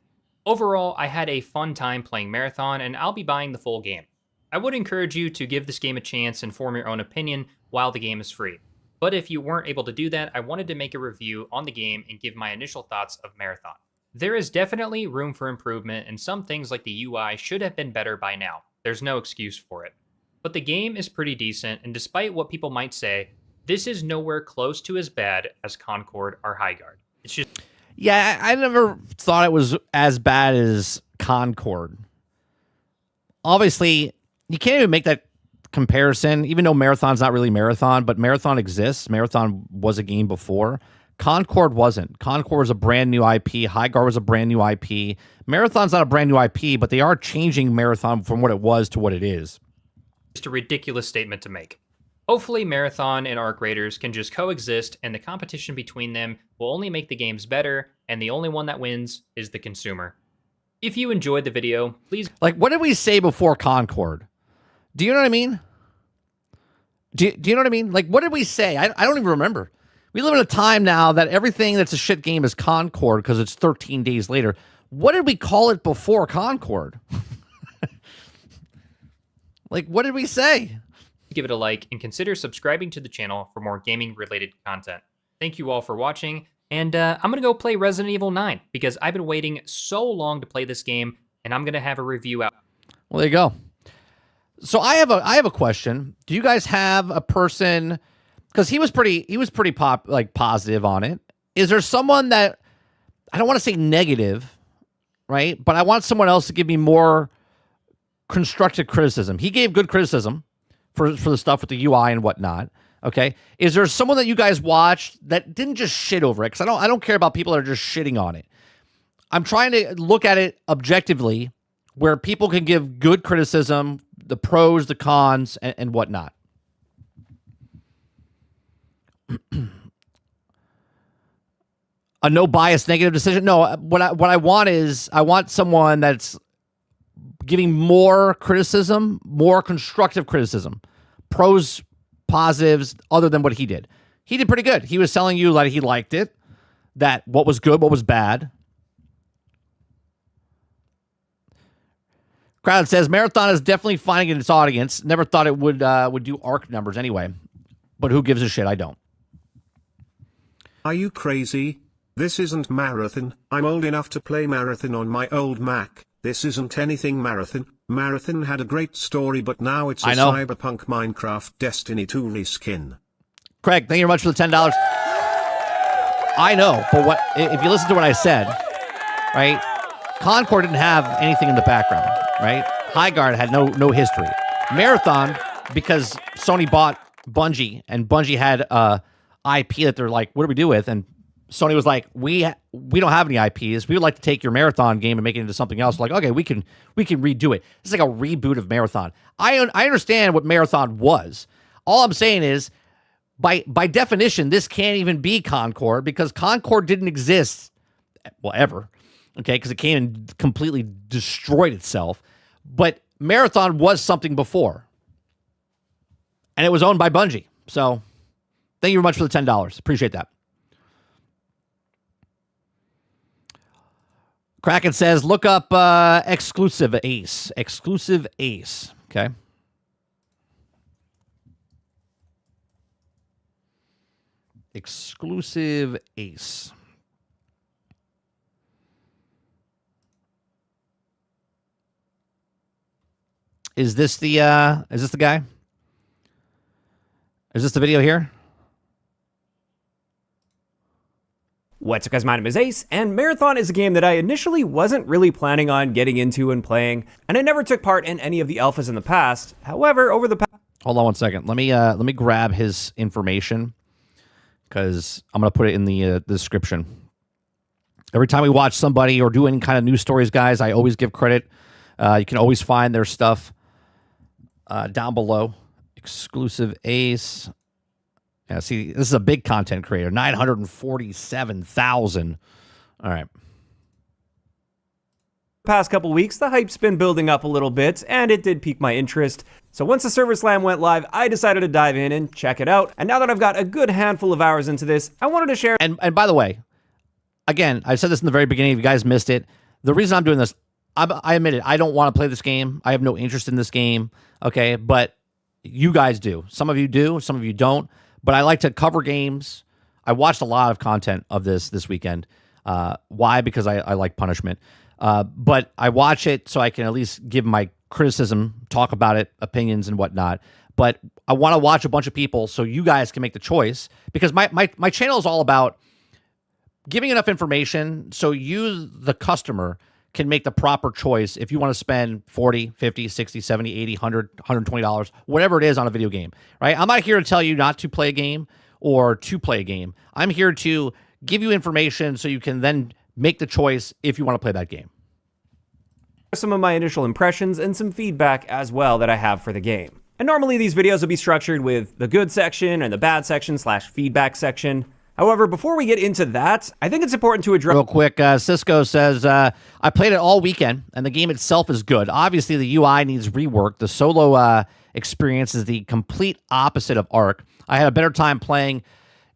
Overall, I had a fun time playing Marathon, and I'll be buying the full game. I would encourage you to give this game a chance and form your own opinion while the game is free. But if you weren't able to do that, I wanted to make a review on the game and give my initial thoughts of Marathon. There is definitely room for improvement, and some things like the UI should have been better by now. There's no excuse for it. but the game is pretty decent, and despite what people might say, this is nowhere close to as bad as Concord or Highguard. It's just... Yeah, I never thought it was as bad as Concord. Obviously, you can't even make that comparison, even though Marathon's not really Marathon, but Marathon exists. Marathon was a game before. Concord wasn't. Concord was a brand new IP. Highguard was a brand new IP. Marathon's not a brand new IP, but they are changing Marathon from what it was to what it is. Just a ridiculous statement to make. Hopefully, Marathon and Arc Raiders can just coexist, and the competition between them will only make the games better, and the only one that wins is the consumer. If you enjoyed the video, please... Like, what did we say before Concord? Do you know what I mean? Do you know what I mean? Like, what did we say? I don't even remember. We live in a time now that everything that's a shit game is Concord because it's 13 days later. What did we call it before Concord? Like, what did we say? Give it a like and consider subscribing to the channel for more gaming-related content. Thank you all for watching, and I'm going to go play Resident Evil 9 because I've been waiting so long to play this game, and I'm going to have a review out. Well, there you go. So I have a question. Do you guys have a person, because he was pretty positive on it. Is there someone that, I don't want to say negative, right? But I want someone else to give me more constructive criticism. He gave good criticism for the stuff with the UI and whatnot. Okay. Is there someone that you guys watched that didn't just shit over it? Because I don't care about people that are just shitting on it. I'm trying to look at it objectively where people can give good criticism, the pros, the cons, and whatnot. A no bias negative decision. No, what I want is I want someone that's giving more criticism, more constructive criticism, pros, positives, other than what he did. He did pretty good. He was telling you that he liked it, that what was good, what was bad. Crowd says Marathon is definitely finding its audience. Never thought it would do ARC numbers anyway, but who gives a shit? I don't. Are you crazy? This isn't Marathon. I'm old enough to play Marathon on my old Mac. This isn't anything Marathon. Marathon had a great story, but now it's a cyberpunk Minecraft Destiny 2 reskin. Craig, thank you very much for the $10. I know, but what if you listen to what I said, right? Concord didn't have anything in the background, right? Highguard had no history. Marathon, because Sony bought Bungie, and Bungie had IP that they're like, what do we do with? And Sony was like, we don't have any IPs. We would like to take your Marathon game and make it into something else. Like, okay, we can redo it. It's like a reboot of Marathon. I understand what Marathon was. All I'm saying is, by definition, this can't even be Concord because Concord didn't exist, well, ever. Okay, because it came and completely destroyed itself. But Marathon was something before, and it was owned by Bungie. So, thank you very much for the $10. Appreciate that. Kraken says, look up Exclusive Ace. Exclusive Ace. Okay. Exclusive Ace. Is this the guy? Is this the video here? What's up, guys? My name is Ace, and Marathon is a game that I initially wasn't really planning on getting into and playing, and I never took part in any of the alphas in the past. However, over the past... Hold on one second. Let me grab his information, because I'm going to put it in the description. Every time we watch somebody or do any kind of news stories, guys, I always give credit. You can always find their stuff down below. Exclusive Ace. Yeah, see, this is a big content creator. 947,000. All right. Past couple weeks, the hype's been building up a little bit, and it did pique my interest. So once the server slam went live, I decided to dive in and check it out. And now that I've got a good handful of hours into this, I wanted to share... And by the way, again, I said this in the very beginning, if you guys missed it, the reason I'm doing this, I admit it, I don't want to play this game. I have no interest in this game, okay? But you guys do. Some of you do, some of you don't. But I like to cover games. I watched a lot of content of this weekend. Why? Because I like punishment. But I watch it so I can at least give my criticism, talk about it, opinions and whatnot. But I want to watch a bunch of people so you guys can make the choice, because my channel is all about giving enough information so you, the customer, can make the proper choice if you want to spend 40, 50, 60, 70, 80, 100, $120, whatever it is on a video game, right? I'm not here to tell you not to play a game or to play a game. I'm here to give you information so you can then make the choice if you want to play that game. Some of my initial impressions and some feedback as well that I have for the game. And normally these videos will be structured with the good section and the bad section / feedback section. However, before we get into that, I think it's important to address... Real quick, Cisco says, I played it all weekend, and the game itself is good. Obviously, the UI needs rework. The solo experience is the complete opposite of Ark. I had a better time playing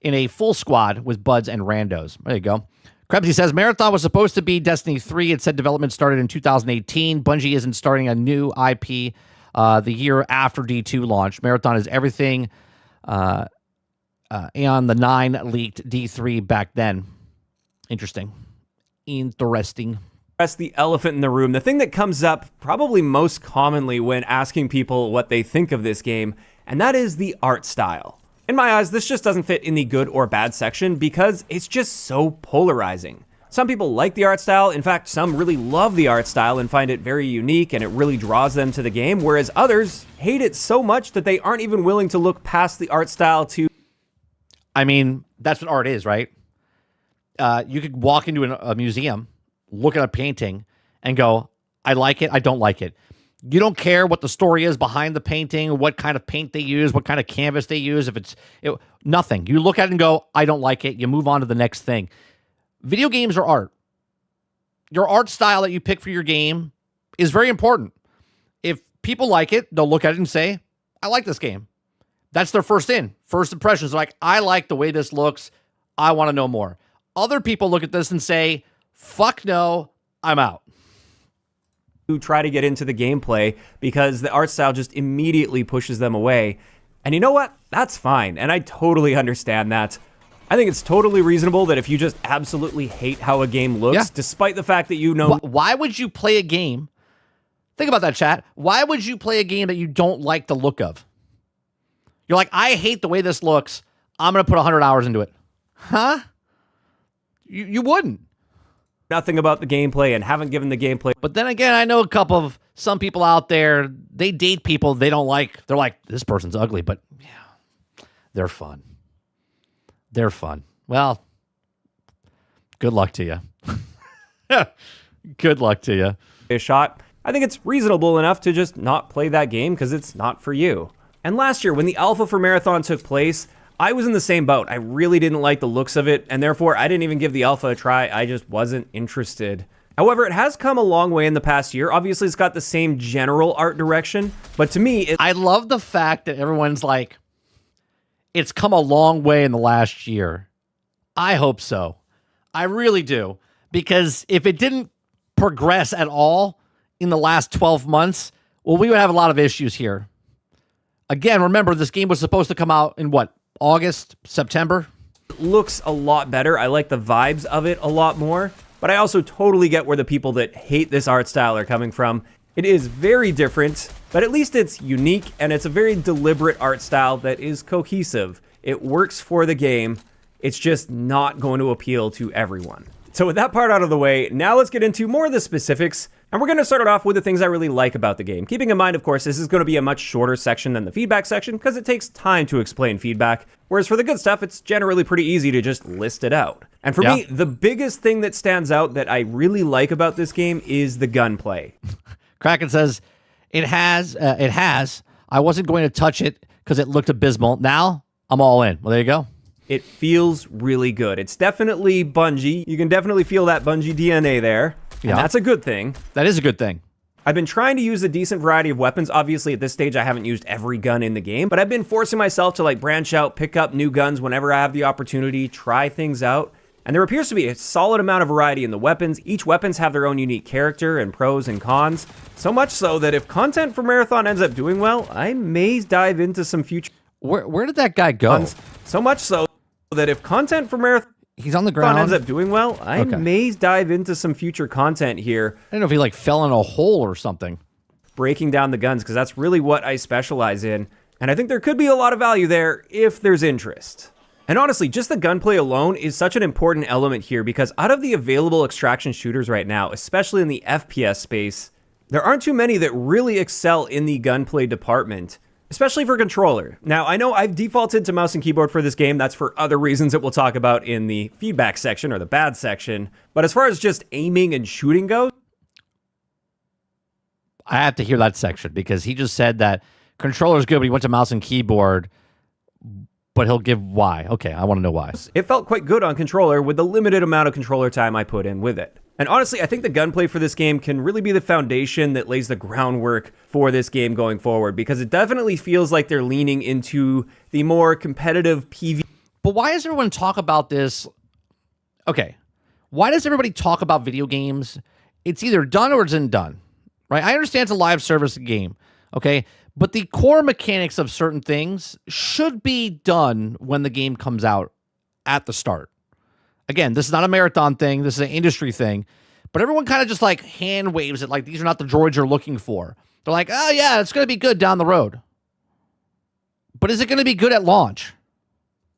in a full squad with buds and randos. There you go. Krebsy says, Marathon was supposed to be Destiny 3. It said development started in 2018. Bungie isn't starting a new IP the year after D2 launch. Marathon is everything... and the 9 leaked D3 back then. Interesting. That's the elephant in the room. The thing that comes up probably most commonly when asking people what they think of this game, and that is the art style. In my eyes, this just doesn't fit in the good or bad section because it's just so polarizing. Some people like the art style. In fact, some really love the art style and find it very unique and it really draws them to the game, whereas others hate it so much that they aren't even willing to look past the art style to... I mean, that's what art is, right? You could walk into a museum, look at a painting, and go, I like it, I don't like it. You don't care what the story is behind the painting, what kind of paint they use, what kind of canvas they use, nothing. You look at it and go, I don't like it. You move on to the next thing. Video games are art. Your art style that you pick for your game is very important. If people like it, they'll look at it and say, I like this game. That's their first impressions. Like, I like the way this looks. I want to know more. Other people look at this and say, fuck no, I'm out. Who try to get into the gameplay because the art style just immediately pushes them away. And you know what? That's fine. And I totally understand that. I think it's totally reasonable that if you just absolutely hate how a game looks, despite the fact that you know... Why would you play a game? Think about that, chat. Why would you play a game that you don't like the look of? You're like, I hate the way this looks. I'm going to put 100 hours into it. Huh? You wouldn't. Nothing about the gameplay and haven't given the gameplay. But then again, I know some people out there, they date people they don't like. They're like, this person's ugly, but yeah, they're fun. They're fun. Well, good luck to you. Good luck to you. A shot. I think it's reasonable enough to just not play that game because it's not for you. And last year, when the alpha for Marathon took place, I was in the same boat. I really didn't like the looks of it, and therefore I didn't even give the alpha a try. I just wasn't interested. However, it has come a long way in the past year. Obviously, it's got the same general art direction, but to me... I love the fact that everyone's like, it's come a long way in the last year. I hope so. I really do. Because if it didn't progress at all in the last 12 months, well, we would have a lot of issues here. Again, remember, this game was supposed to come out in what? August, September? It looks a lot better. I like the vibes of it a lot more, but I also totally get where the people that hate this art style are coming from. It is very different, but at least it's unique, and it's a very deliberate art style that is cohesive. It works for the game. It's just not going to appeal to everyone. So with that part out of the way, now let's get into more of the specifics. And we're going to start it off with the things I really like about the game. Keeping in mind, of course, this is going to be a much shorter section than the feedback section because it takes time to explain feedback. Whereas for the good stuff, it's generally pretty easy to just list it out. And for me, the biggest thing that stands out that I really like about this game is the gunplay. Kraken says, it has. I wasn't going to touch it because it looked abysmal. Now, I'm all in. Well, there you go. It feels really good. It's definitely Bungie. You can definitely feel that Bungie DNA there. Yeah. And that's a good thing. That is a good thing. I've been trying to use a decent variety of weapons. Obviously, at this stage, I haven't used every gun in the game, but I've been forcing myself to branch out, pick up new guns whenever I have the opportunity, try things out. And there appears to be a solid amount of variety in the weapons. Each weapons have their own unique character and pros and cons. So much so that if content for Marathon ends up doing well, I may dive into some future... Where did that guy go? So much so that if content for Marathon... He's on the Marathon ground. ends up doing well, I may dive into some future content here. I don't know if he like fell in a hole or something. Breaking down the guns, because that's really what I specialize in. And I think there could be a lot of value there if there's interest. And honestly, just the gunplay alone is such an important element here, because out of the available extraction shooters right now, especially in the FPS space, there aren't too many that really excel in the gunplay department, especially for controller. Now, I know I've defaulted to mouse and keyboard for this game. That's for other reasons that we'll talk about in the feedback section or the bad section. But as far as just aiming and shooting goes, I have to hear that section, because he just said that controller's good, but he went to mouse and keyboard, but he'll give why. Okay, I want to know why. It felt quite good on controller with the limited amount of controller time I put in with it. And honestly, I think the gunplay for this game can really be the foundation that lays the groundwork for this game going forward, because it definitely feels like they're leaning into the more competitive PvP. But why does everyone talk about this? Okay, why does everybody talk about video games? It's either done or it's isn't done, right? I understand it's a live service game, okay? But the core mechanics of certain things should be done when the game comes out at the start. Again, this is not a marathon thing. This is an industry thing. But everyone kind of just like hand waves it like these are not the droids you're looking for. They're like, oh yeah, it's going to be good down the road. But is it going to be good at launch?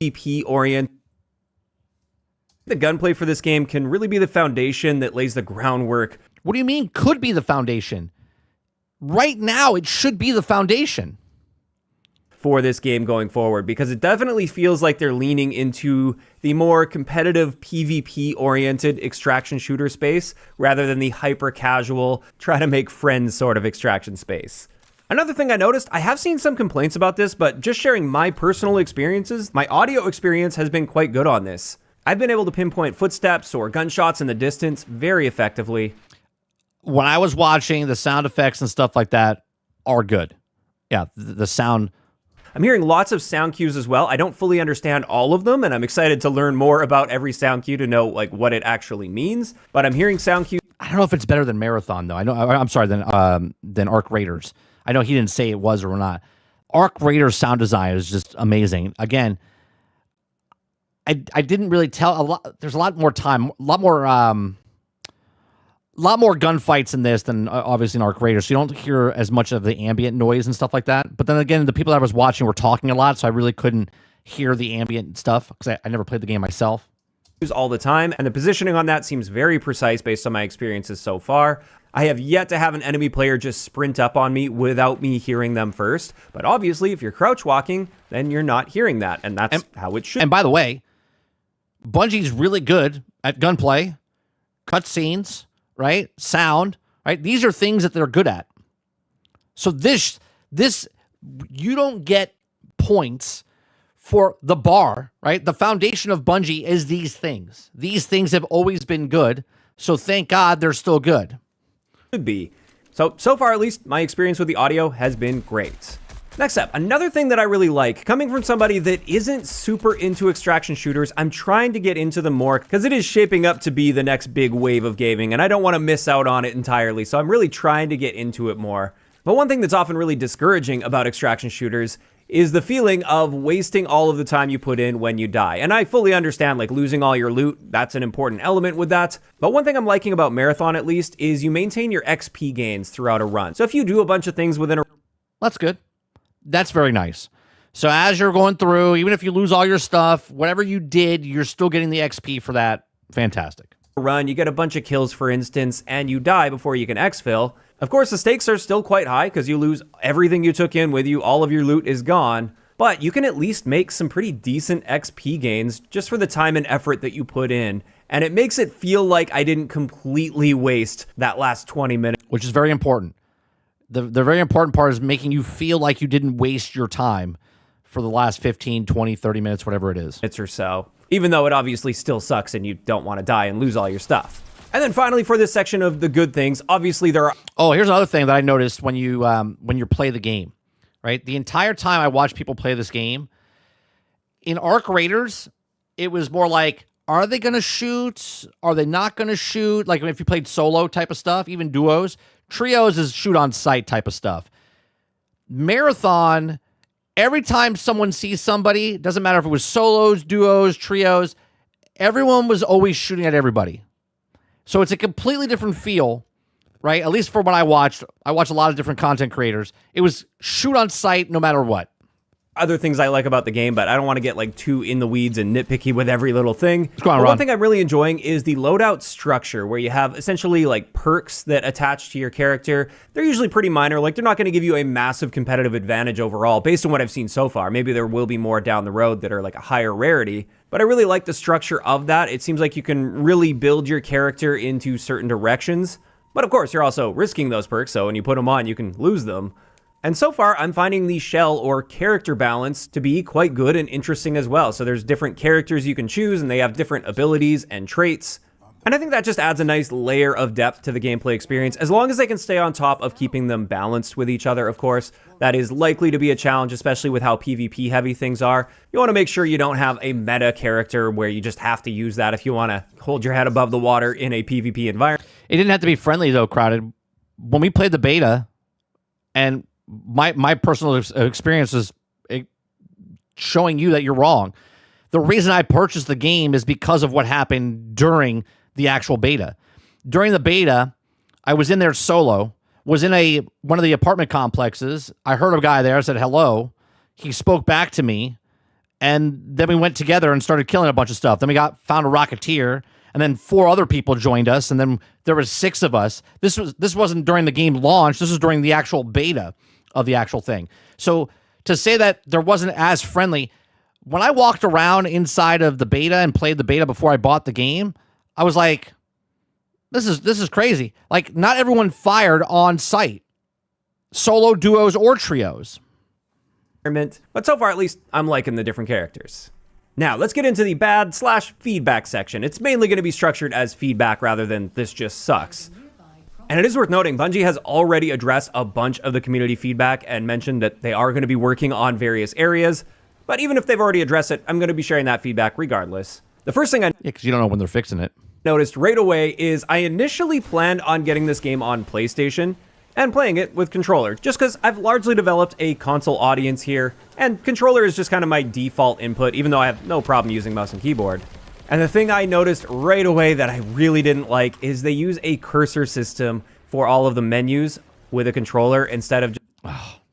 PvP oriented. The gunplay for this game can really be the foundation that lays the groundwork. What do you mean could be the foundation? Right now, it should be the foundation for this game going forward, because it definitely feels like they're leaning into the more competitive PvP-oriented extraction shooter space rather than the hyper-casual, try to make friends sort of extraction space. Another thing I noticed, I have seen some complaints about this, but just sharing my personal experiences, my audio experience has been quite good on this. I've been able to pinpoint footsteps or gunshots in the distance very effectively. When I was watching, the sound effects and stuff like that are good. Yeah, the sound. I'm hearing lots of sound cues as well. I don't fully understand all of them, and I'm excited to learn more about every sound cue to know like what it actually means. But I'm hearing sound cues. I don't know if it's better than Marathon though. I'm sorry, than Arc Raiders. I know he didn't say it was or not. Arc Raiders sound design is just amazing. Again, I didn't really tell a lot. There's a lot more time, a lot more gunfights in this than obviously in Arc Raiders, so you don't hear as much of the ambient noise and stuff like that. But then again, the people that I was watching were talking a lot, so I really couldn't hear the ambient stuff because I never played the game myself. All the time, and the positioning on that seems very precise based on my experiences so far. I have yet to have an enemy player just sprint up on me without me hearing them first. But obviously, if you're crouch walking, then you're not hearing that, and that's how it should. And by the way, Bungie's really good at gunplay, cutscenes, right? Sound, right? These are things that they're good at. So this you don't get points for the bar, right? The foundation of Bungie is these things. These things have always been good, so thank God they're still good. Could be. So far at least, my experience with the audio has been great. Next up, another thing that I really like, coming from somebody that isn't super into extraction shooters, I'm trying to get into them more because it is shaping up to be the next big wave of gaming, and I don't want to miss out on it entirely, so I'm really trying to get into it more. But one thing that's often really discouraging about extraction shooters is the feeling of wasting all of the time you put in when you die. And I fully understand, like, losing all your loot, that's an important element with that. But one thing I'm liking about Marathon, at least, is you maintain your XP gains throughout a run. So if you do a bunch of things within a... That's good. That's very nice. So as you're going through, even if you lose all your stuff, whatever you did, you're still getting the XP for that. Fantastic. Run, you get a bunch of kills, for instance, and you die before you can exfil. Of course, the stakes are still quite high because you lose everything you took in with you, all of your loot is gone, but you can at least make some pretty decent XP gains just for the time and effort that you put in, and it makes it feel like I didn't completely waste that last 20 minutes. Which is very important. The very important part is making you feel like you didn't waste your time for the last 15, 20, 30 minutes, whatever it is. Or so, even though it obviously still sucks and you don't want to die and lose all your stuff. And then finally, for this section of the good things, obviously there are... Oh, here's another thing that I noticed when you play the game, right? The entire time I watched people play this game, in Arc Raiders, it was more like, are they going to shoot? Are they not going to shoot? Like if you played solo type of stuff, even duos. Trios is shoot on sight type of stuff. Marathon, every time someone sees somebody, doesn't matter if it was solos, duos, trios, everyone was always shooting at everybody. So it's a completely different feel, right? At least for what I watched a lot of different content creators. It was shoot on sight no matter what. Other things I like about the game, but I don't want to get like too in the weeds and nitpicky with every little thing. Go on, But Ron. one thing I'm really enjoying is the loadout structure, where you have essentially like perks that attach to your character. They're usually pretty minor, like they're not going to give you a massive competitive advantage overall based on what I've seen so far. Maybe there will be more down the road that are like a higher rarity, but I really like the structure of that. It seems like you can really build your character into certain directions, but of course you're also risking those perks, so when you put them on, you can lose them. And so far, I'm finding the shell or character balance to be quite good and interesting as well. So there's different characters you can choose, and they have different abilities and traits. And I think that just adds a nice layer of depth to the gameplay experience, as long as they can stay on top of keeping them balanced with each other, of course. That is likely to be a challenge, especially with how PvP heavy things are. You want to make sure you don't have a meta character where you just have to use that if you want to hold your head above the water in a PvP environment. It didn't have to be friendly, though, Crowded. When we played the beta, and my personal experience is showing you that you're wrong. The reason I purchased the game is because of what happened during the actual beta. During the beta, I was in there solo, was in one of the apartment complexes. I heard a guy there, I said hello. He spoke back to me, and then we went together and started killing a bunch of stuff. Then we found a rocketeer, and then 4 other people joined us, and then there was 6 of us. This wasn't during the game launch. This was during the actual beta of the actual thing. So to say that there wasn't as friendly, when I walked around inside of the beta and played the beta before I bought the game, I was like, this is crazy. Like, not everyone fired on sight. Solo, duos, or trios. But so far, at least, I'm liking the different characters. Now, let's get into the bad/feedback section. It's mainly going to be structured as feedback rather than this just sucks. And it is worth noting, Bungie has already addressed a bunch of the community feedback and mentioned that they are going to be working on various areas. But even if they've already addressed it, I'm going to be sharing that feedback regardless. The first thing I because you don't know when they're fixing it. Noticed right away is I initially planned on getting this game on PlayStation and playing it with controller, just because I've largely developed a console audience here, and controller is just kind of my default input, even though I have no problem using mouse and keyboard. And the thing I noticed right away that I really didn't like is they use a cursor system for all of the menus with a controller instead of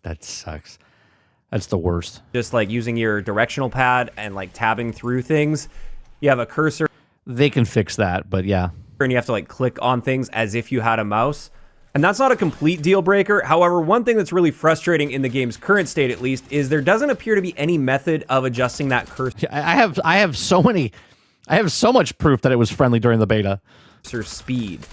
That sucks. That's the worst. just like using your directional pad and like tabbing through things. You have a cursor They can fix that, but yeah. and you have to like click on things as if you had a mouse. And that's not a complete deal breaker. However, one thing that's really frustrating in the game's current state, at least, is there doesn't appear to be any method of adjusting that cursor I have so much proof that it was friendly during the beta. speed.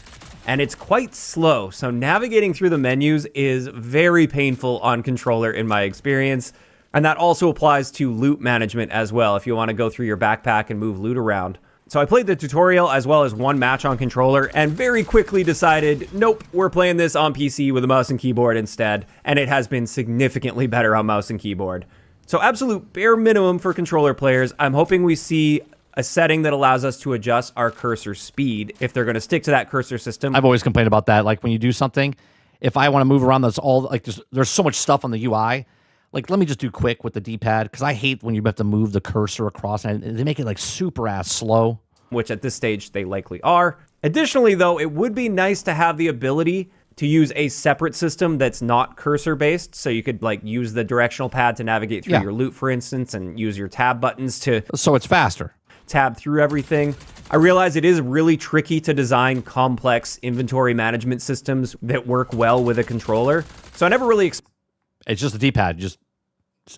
And it's quite slow, so navigating through the menus is very painful on controller in my experience. And that also applies to loot management as well, if you want to go through your backpack and move loot around. So I played the tutorial as well as one match on controller and very quickly decided, nope, we're playing this on PC with a mouse and keyboard instead, and it has been significantly better on mouse and keyboard. So absolute bare minimum for controller players. I'm hoping we see a setting that allows us to adjust our cursor speed if they're going to stick to that cursor system. I've always complained about that. Like when you do something, if I want to move around, that's all like there's so much stuff on the UI. Like, let me just do quick with the D-pad, because I hate when you have to move the cursor across, and they make it like super ass slow. Which at this stage they likely are. Additionally, though, it would be nice to have the ability to use a separate system that's not cursor based, so you could like use the directional pad to navigate through your loot, for instance, and use your tab buttons to So it's faster. tab through everything. I realize it is really tricky to design complex inventory management systems that work well with a controller, so I never really It's just the D-pad.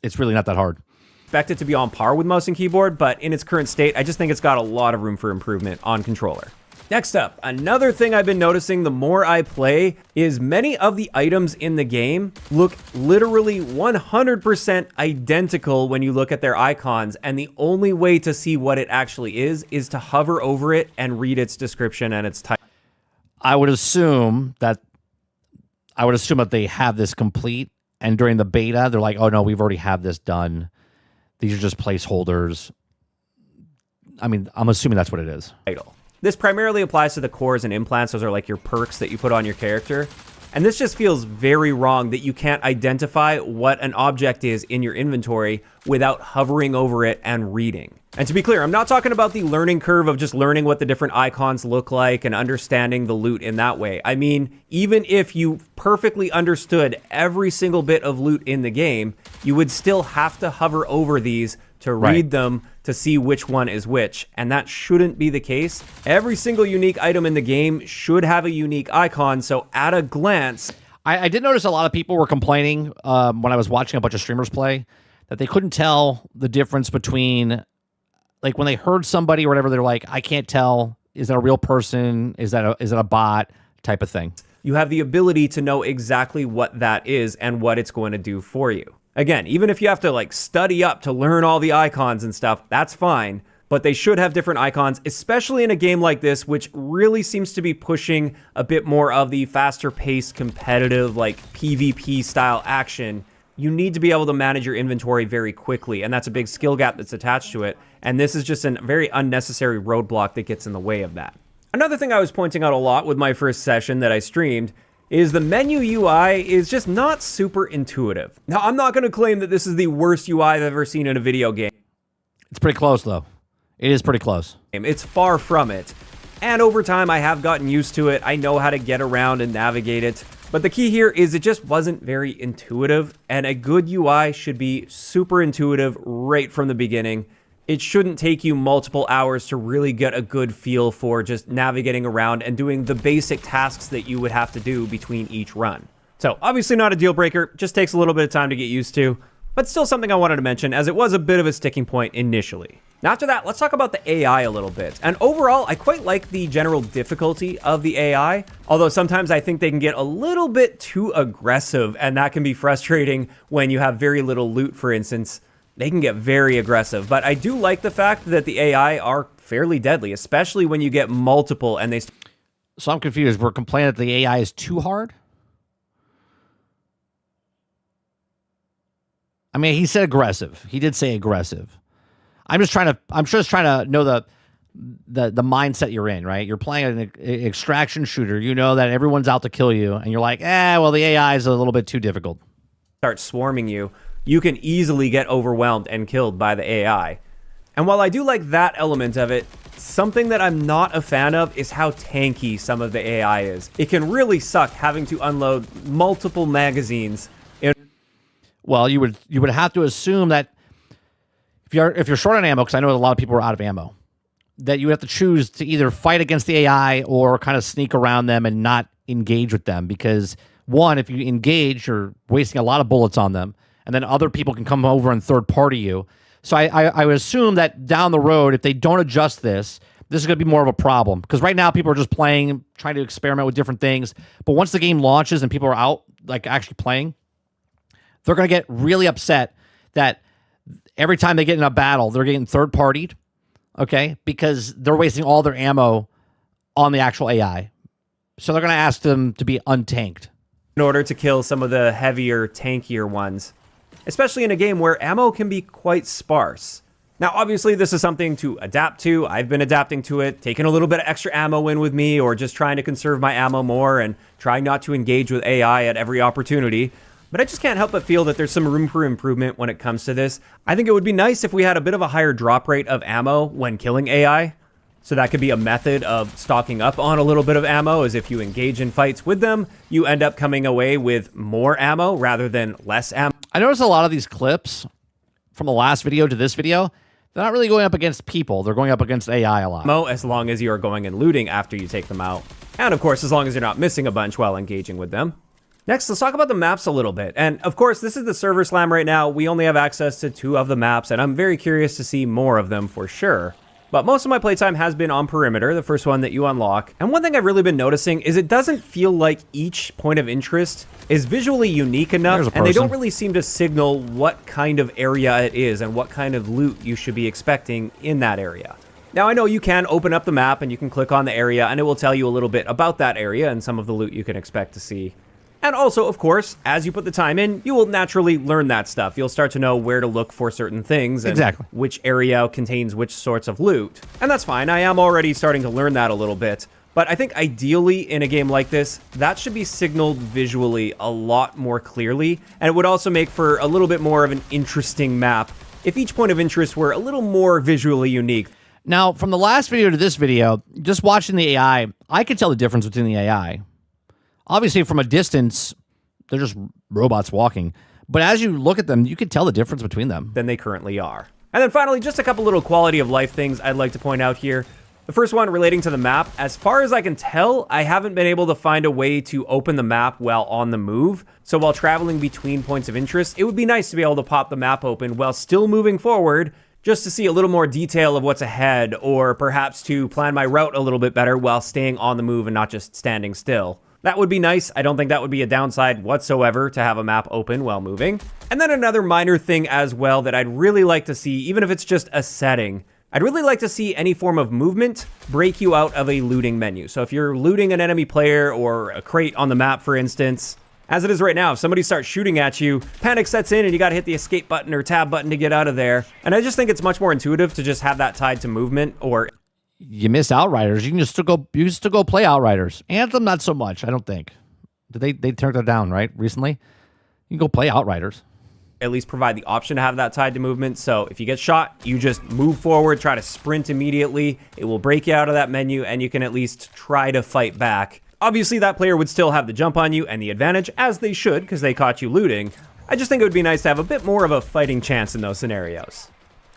It's really not that hard. expect it to be on par with mouse and keyboard, but in its current state, I just think it's got a lot of room for improvement on controller. Next up, another thing I've been noticing the more I play is many of the items in the game look literally 100% identical when you look at their icons, and the only way to see what it actually is to hover over it and read its description and its type. I would assume that they have this complete, and during the beta, they're like, oh no, we've already have this done. These are just placeholders. I mean, I'm assuming that's what it is. This primarily applies to the cores and implants. Those are like your perks that you put on your character. And this just feels very wrong that you can't identify what an object is in your inventory without hovering over it and reading. And to be clear, I'm not talking about the learning curve of just learning what the different icons look like and understanding the loot in that way. I mean, even if you perfectly understood every single bit of loot in the game, you would still have to hover over these to read them to see which one is which. And that shouldn't be the case. Every single unique item in the game should have a unique icon. So at a glance, I did notice a lot of people were complaining when I was watching a bunch of streamers play that they couldn't tell the difference between, like, when they heard somebody or whatever, they're like, I can't tell, is that a real person? Is that a bot type of thing? you have the ability to know exactly what that is and what it's going to do for you. Again, even if you have to like study up to learn all the icons and stuff, that's fine. But they should have different icons, especially in a game like this, which really seems to be pushing a bit more of the faster paced, competitive, like PvP style action. You need to be able to manage your inventory very quickly, and that's a big skill gap that's attached to it. And this is just a very unnecessary roadblock that gets in the way of that. Another thing I was pointing out a lot with my first session that I streamed is the menu UI is just not super intuitive. Now, I'm not going to claim that this is the worst UI I've ever seen in a video game. It's pretty close, though. It is pretty close. It's far from it. And over time, I have gotten used to it. I know how to get around and navigate it. But the key here is it just wasn't very intuitive. And a good UI should be super intuitive right from the beginning. It shouldn't take you multiple hours to really get a good feel for just navigating around and doing the basic tasks that you would have to do between each run. So obviously not a deal breaker, just takes a little bit of time to get used to, but still something I wanted to mention as it was a bit of a sticking point initially. Now after that, let's talk about the AI a little bit. And overall, I quite like the general difficulty of the AI, although sometimes I think they can get a little bit too aggressive, and that can be frustrating when you have very little loot, for instance. They can get very aggressive, but I do like the fact that the AI are fairly deadly, especially when you get multiple and they... So I'm confused. We're complaining that the AI is too hard? I mean, he said aggressive. He did say aggressive. I'm just trying to know the mindset you're in, right? You're playing an extraction shooter. You know that everyone's out to kill you, and you're like, well, the AI is a little bit too difficult. Start swarming you. You can easily get overwhelmed and killed by the AI. And while I do like that element of it, something that I'm not a fan of is how tanky some of the AI is. It can really suck having to unload multiple magazines. Well, you would have to assume that if you're short on ammo, because I know a lot of people are out of ammo, that you have to choose to either fight against the AI or kind of sneak around them and not engage with them. Because one, if you engage, you're wasting a lot of bullets on them. And then other people can come over and third party you. So I would assume that down the road, if they don't adjust this is going to be more of a problem. Because right now, people are just playing, trying to experiment with different things. But once the game launches and people are out, like actually playing, they're going to get really upset that every time they get in a battle, they're getting third partied, okay? Because they're wasting all their ammo on the actual AI. So they're going to ask them to be untanked in order to kill some of the heavier, tankier ones, especially in a game where ammo can be quite sparse. Now, obviously, this is something to adapt to. I've been adapting to it, taking a little bit of extra ammo in with me, or just trying to conserve my ammo more and trying not to engage with AI at every opportunity. But I just can't help but feel that there's some room for improvement when it comes to this. I think it would be nice if we had a bit of a higher drop rate of ammo when killing AI. So that could be a method of stocking up on a little bit of ammo, as if you engage in fights with them, you end up coming away with more ammo rather than less ammo. I noticed a lot of these clips from the last video to this video, they're not really going up against people. They're going up against AI a lot. As long as you are going and looting after you take them out. And of course, as long as you're not missing a bunch while engaging with them. Next, let's talk about the maps a little bit. And of course, this is the server slam right now. We only have access to 2 of the maps, and I'm very curious to see more of them for sure. But most of my playtime has been on Perimeter, the first one that you unlock. And one thing I've really been noticing is it doesn't feel like each point of interest is visually unique enough, and they don't really seem to signal what kind of area it is and what kind of loot you should be expecting in that area. Now, I know you can open up the map and you can click on the area, and it will tell you a little bit about that area and some of the loot you can expect to see. And also, of course, as you put the time in, you will naturally learn that stuff. You'll start to know where to look for certain things and which area contains which sorts of loot. And that's fine. I am already starting to learn that a little bit. But I think ideally in a game like this, that should be signaled visually a lot more clearly, and it would also make for a little bit more of an interesting map if each point of interest were a little more visually unique. Now, from the last video to this video, just watching the AI, I could tell the difference between the AI. Obviously, from a distance, they're just robots walking. But as you look at them, you can tell the difference between them. Than they currently are. And then finally, just a couple little quality of life things I'd like to point out here. The first one relating to the map. As far as I can tell, I haven't been able to find a way to open the map while on the move. So while traveling between points of interest, it would be nice to be able to pop the map open while still moving forward, just to see a little more detail of what's ahead, or perhaps to plan my route a little bit better while staying on the move and not just standing still. That would be nice. I don't think that would be a downside whatsoever to have a map open while moving. And then another minor thing as well that I'd really like to see, even if it's just a setting, I'd really like to see any form of movement break you out of a looting menu. So if you're looting an enemy player or a crate on the map, for instance, as it is right now, if somebody starts shooting at you, panic sets in and you got to hit the escape button or tab button to get out of there. And I just think it's much more intuitive to just have that tied to movement. Or you missed Outriders. You can just still go play Outriders. Anthem, not so much, I don't think. They turned that down, right, recently? You can go play Outriders. At least provide the option to have that tied to movement. So if you get shot, you just move forward, try to sprint immediately. It will break you out of that menu, and you can at least try to fight back. Obviously, that player would still have the jump on you and the advantage, as they should, because they caught you looting. I just think it would be nice to have a bit more of a fighting chance in those scenarios.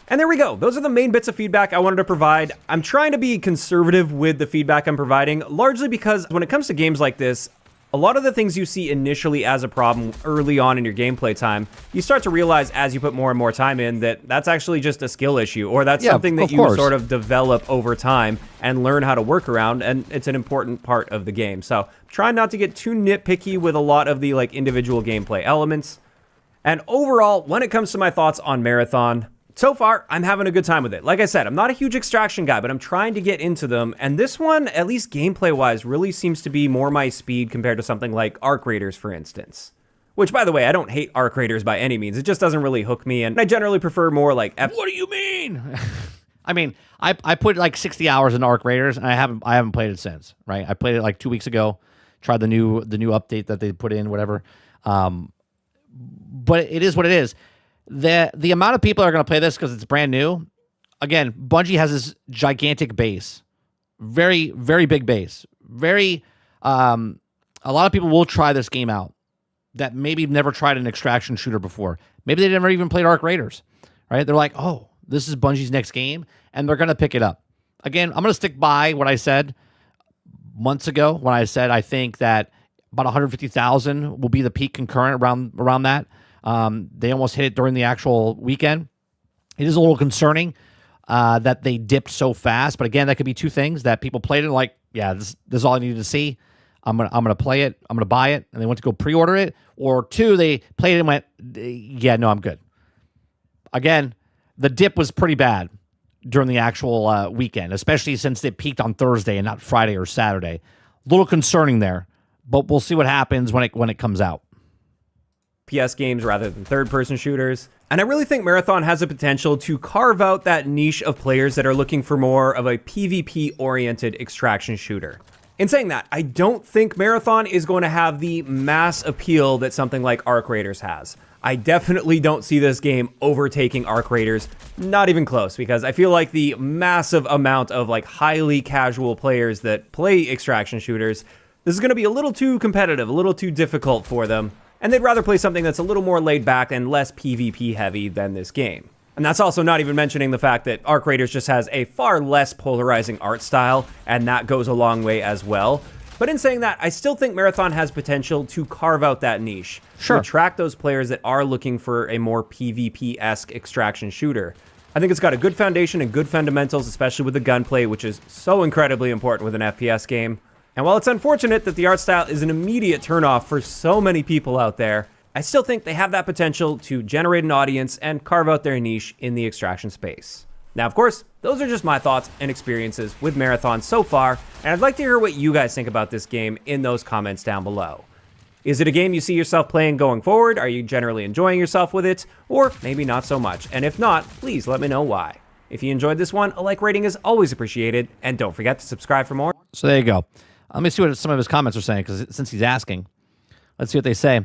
And there we go. Those are the main bits of feedback I wanted to provide. I'm trying to be conservative with the feedback I'm providing, largely because when it comes to games like this, a lot of the things you see initially as a problem early on in your gameplay time, you start to realize as you put more and more time in that that's actually just a skill issue, or that's something that you sort of develop over time and learn how to work around, and it's an important part of the game. So try not to get too nitpicky with a lot of the individual gameplay elements. And overall, when it comes to my thoughts on Marathon, so far, I'm having a good time with it. Like I said, I'm not a huge extraction guy, but I'm trying to get into them. And this one, at least gameplay-wise, really seems to be more my speed compared to something like Arc Raiders, for instance. Which, by the way, I don't hate Arc Raiders by any means. It just doesn't really hook me, and I generally prefer more like... What do you mean? I mean, I put 60 hours in Arc Raiders, and I haven't played it since, right? I played it 2 weeks ago, tried the new update that they put in, whatever. But it is what it is. The amount of people that are going to play this because it's brand new, again, Bungie has this gigantic base, very, very big base. A lot of people will try this game out that maybe never tried an extraction shooter before. Maybe they never even played Arc Raiders, right? They're like, oh, this is Bungie's next game, and they're going to pick it up. Again, I'm going to stick by what I said months ago when I said I think that about 150,000 will be the peak concurrent around that. They almost hit it during the actual weekend. It is a little concerning that they dipped so fast, but again, that could be two things: that people played it yeah, this is all I needed to see. I'm gonna play it. I'm gonna buy it, and they went to go pre-order it. Or two, they played it and went, yeah, no, I'm good. Again, the dip was pretty bad during the actual weekend, especially since it peaked on Thursday and not Friday or Saturday. A little concerning there, but we'll see what happens when it comes out. FPS games rather than third-person shooters. And I really think Marathon has the potential to carve out that niche of players that are looking for more of a PvP-oriented extraction shooter. In saying that, I don't think Marathon is going to have the mass appeal that something like Arc Raiders has. I definitely don't see this game overtaking Arc Raiders, not even close, because I feel like the massive amount of highly casual players that play extraction shooters, this is going to be a little too competitive, a little too difficult for them. And they'd rather play something that's a little more laid back and less PvP heavy than this game. And that's also not even mentioning the fact that Arc Raiders just has a far less polarizing art style, and that goes a long way as well. But in saying that, I still think Marathon has potential to carve out that niche. Sure. To attract those players that are looking for a more PvP-esque extraction shooter. I think it's got a good foundation and good fundamentals, especially with the gunplay, which is so incredibly important with an FPS game. And while it's unfortunate that the art style is an immediate turnoff for so many people out there, I still think they have that potential to generate an audience and carve out their niche in the extraction space. Now, of course, those are just my thoughts and experiences with Marathon so far, and I'd like to hear what you guys think about this game in those comments down below. Is it a game you see yourself playing going forward? Are you generally enjoying yourself with it? Or maybe not so much? And if not, please let me know why. If you enjoyed this one, a like rating is always appreciated, and don't forget to subscribe for more. So there you go. Let me see what some of his comments are saying, because since he's asking, let's see what they say.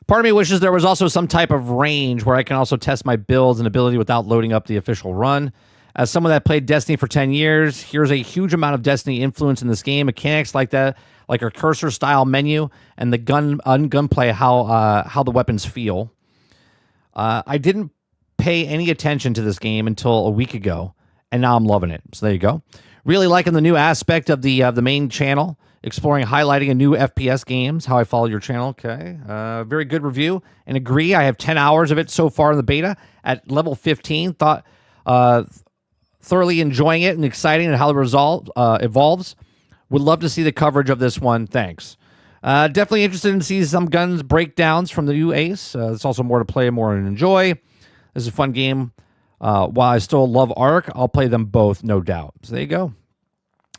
Part of me wishes there was also some type of range where I can also test my builds and ability without loading up the official run. As someone that played Destiny for 10 years, here's a huge amount of Destiny influence in this game. Mechanics like that, like our cursor-style menu and the gunplay, how the weapons feel. I didn't pay any attention to this game until a week ago, and now I'm loving it. So there you go. Really liking the new aspect of the main channel, exploring, highlighting a new FPS games, how I follow your channel. Okay. Very good review, and agree. I have 10 hours of it so far in the beta at level 15. Thought thoroughly enjoying it and exciting and how the result evolves. Would love to see the coverage of this one. Thanks. Definitely interested in seeing some guns breakdowns from the new Ace. There's also more to play, more and enjoy. This is a fun game. While I still love Ark, I'll play them both, no doubt. So there you go.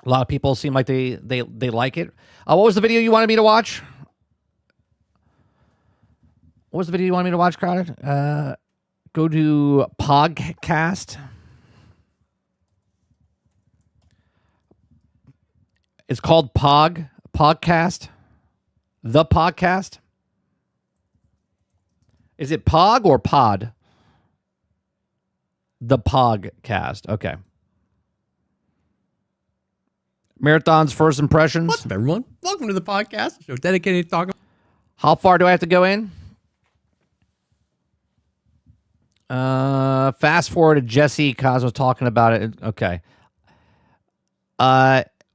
A lot of people seem like they like it. What was the video you wanted me to watch? What was the video you wanted me to watch, Crowded? Go to Podcast. It's called Podcast. The Podcast. Is it Pog or Pod? The Podcast. Okay. Marathon's first impressions. What's up, everyone? Welcome to the podcast show dedicated to talking. How far do I have to go in? Fast forward to Jesse Cosmo talking about it. Okay.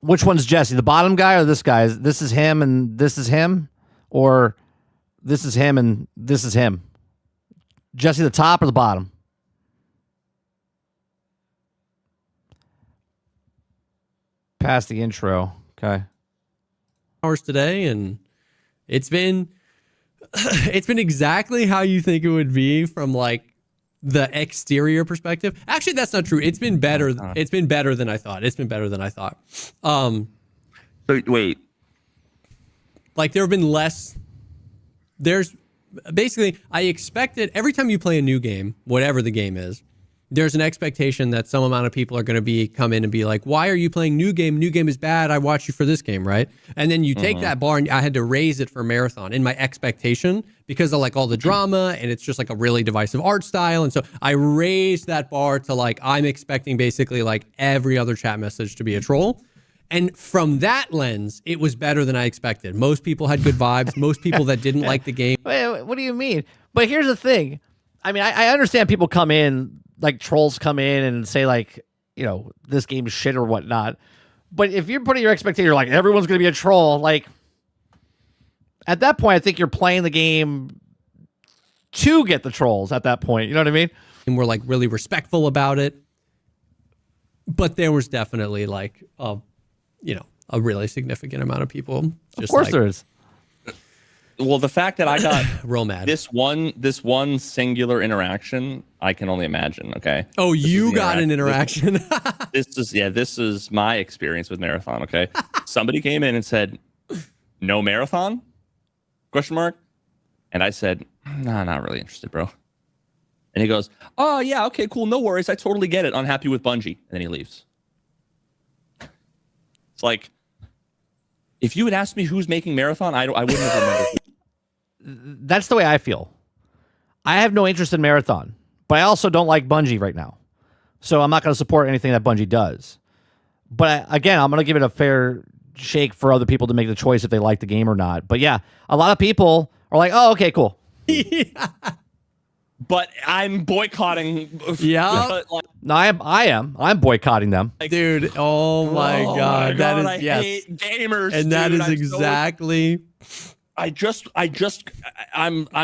Which one's Jesse? The bottom guy or this guy? This is him and this is him? Or this is him and this is him? Jesse the top or the bottom? Past the intro. Okay. Hours today, and it's been exactly how you think it would be from like the exterior perspective. Actually, that's not true. It's been better. It's been better than I thought. So wait. Like there have been less. There's basically, I expected every time you play a new game, whatever the game is, there's an expectation that some amount of people are going to come in and be like, why are you playing new game? New game is bad. I watched you for this game, right? And then you take that bar, and I had to raise it for Marathon in my expectation because of like all the drama, and it's just like a really divisive art style. And so I raised that bar to like, I'm expecting basically like every other chat message to be a troll. And from that lens, it was better than I expected. Most people had good vibes. Most people that didn't like the game. Wait, what do you mean? But here's the thing. I mean, I understand people come in, like trolls come in and say like, you know, this game is shit or whatnot. But if you're putting your expectation, you're like, everyone's going to be a troll. Like, at that point, I think you're playing the game to get the trolls at that point. You know what I mean? And we're like really respectful about it. But there was definitely like, a really significant amount of people. Just of course like, there is. Well, the fact that I got real mad. this one singular interaction, I can only imagine. Okay. Oh, you got an interaction. This is my experience with Marathon. Okay. Somebody came in and said, "No Marathon?" ? And I said, "Nah, not really interested, bro." And he goes, "Oh yeah, okay, cool, no worries. I totally get it. Unhappy with Bungie." And then he leaves. It's like, if you had asked me who's making Marathon, I wouldn't have remembered. That's the way I feel. I have no interest in Marathon, but I also don't like Bungie right now. So I'm not going to support anything that Bungie does. But again, I'm going to give it a fair shake for other people to make the choice if they like the game or not. But yeah, a lot of people are like, oh, okay, cool. But I'm boycotting. Yeah. No, I am. I'm boycotting them. Dude, oh my God. That is, I hate gamers. And that is I'm exactly. I'm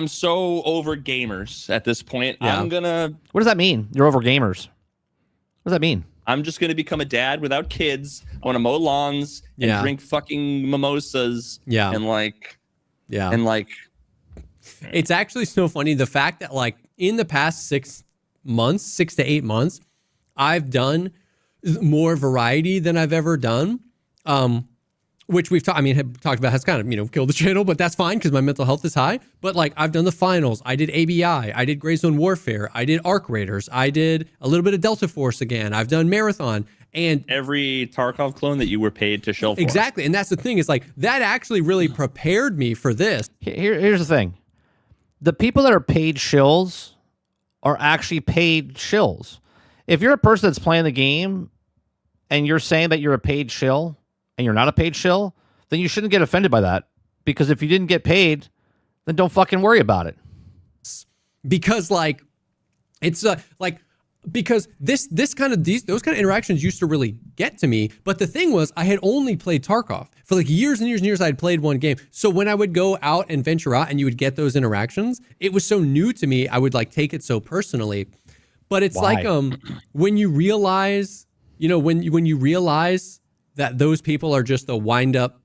so over gamers at this point. Yeah. What does that mean? You're over gamers. What does that mean? I'm just gonna become a dad without kids. I want to mow lawns and drink fucking mimosas. Yeah. And like. It's actually so funny. The fact that like in the past 6 to 8 months, I've done more variety than I've ever done. which we've talked, I mean, have talked about has kind of, killed the channel, but that's fine because my mental health is high. But like, I've done the finals, I did ABI, I did Gray Zone Warfare, I did Arc Raiders, I did a little bit of Delta Force again, I've done Marathon, and Every Tarkov clone that you were paid to shill for. exactly. And that's the thing, is like, that actually really prepared me for this. Here's the thing. The people that are paid shills are actually paid shills. If you're a person that's playing the game and you're saying that you're a paid shill and you're not a paid shill, then you shouldn't get offended by that. Because if you didn't get paid, then don't fucking worry about it. Because like, it's like, because those kind of interactions used to really get to me. But the thing was, I had only played Tarkov for like years and years and years. I'd played one game. So when I would go out and venture out and you would get those interactions, it was so new to me. I would like take it so personally. But it's Why? like, when you realize, when you realize that those people are just the wind up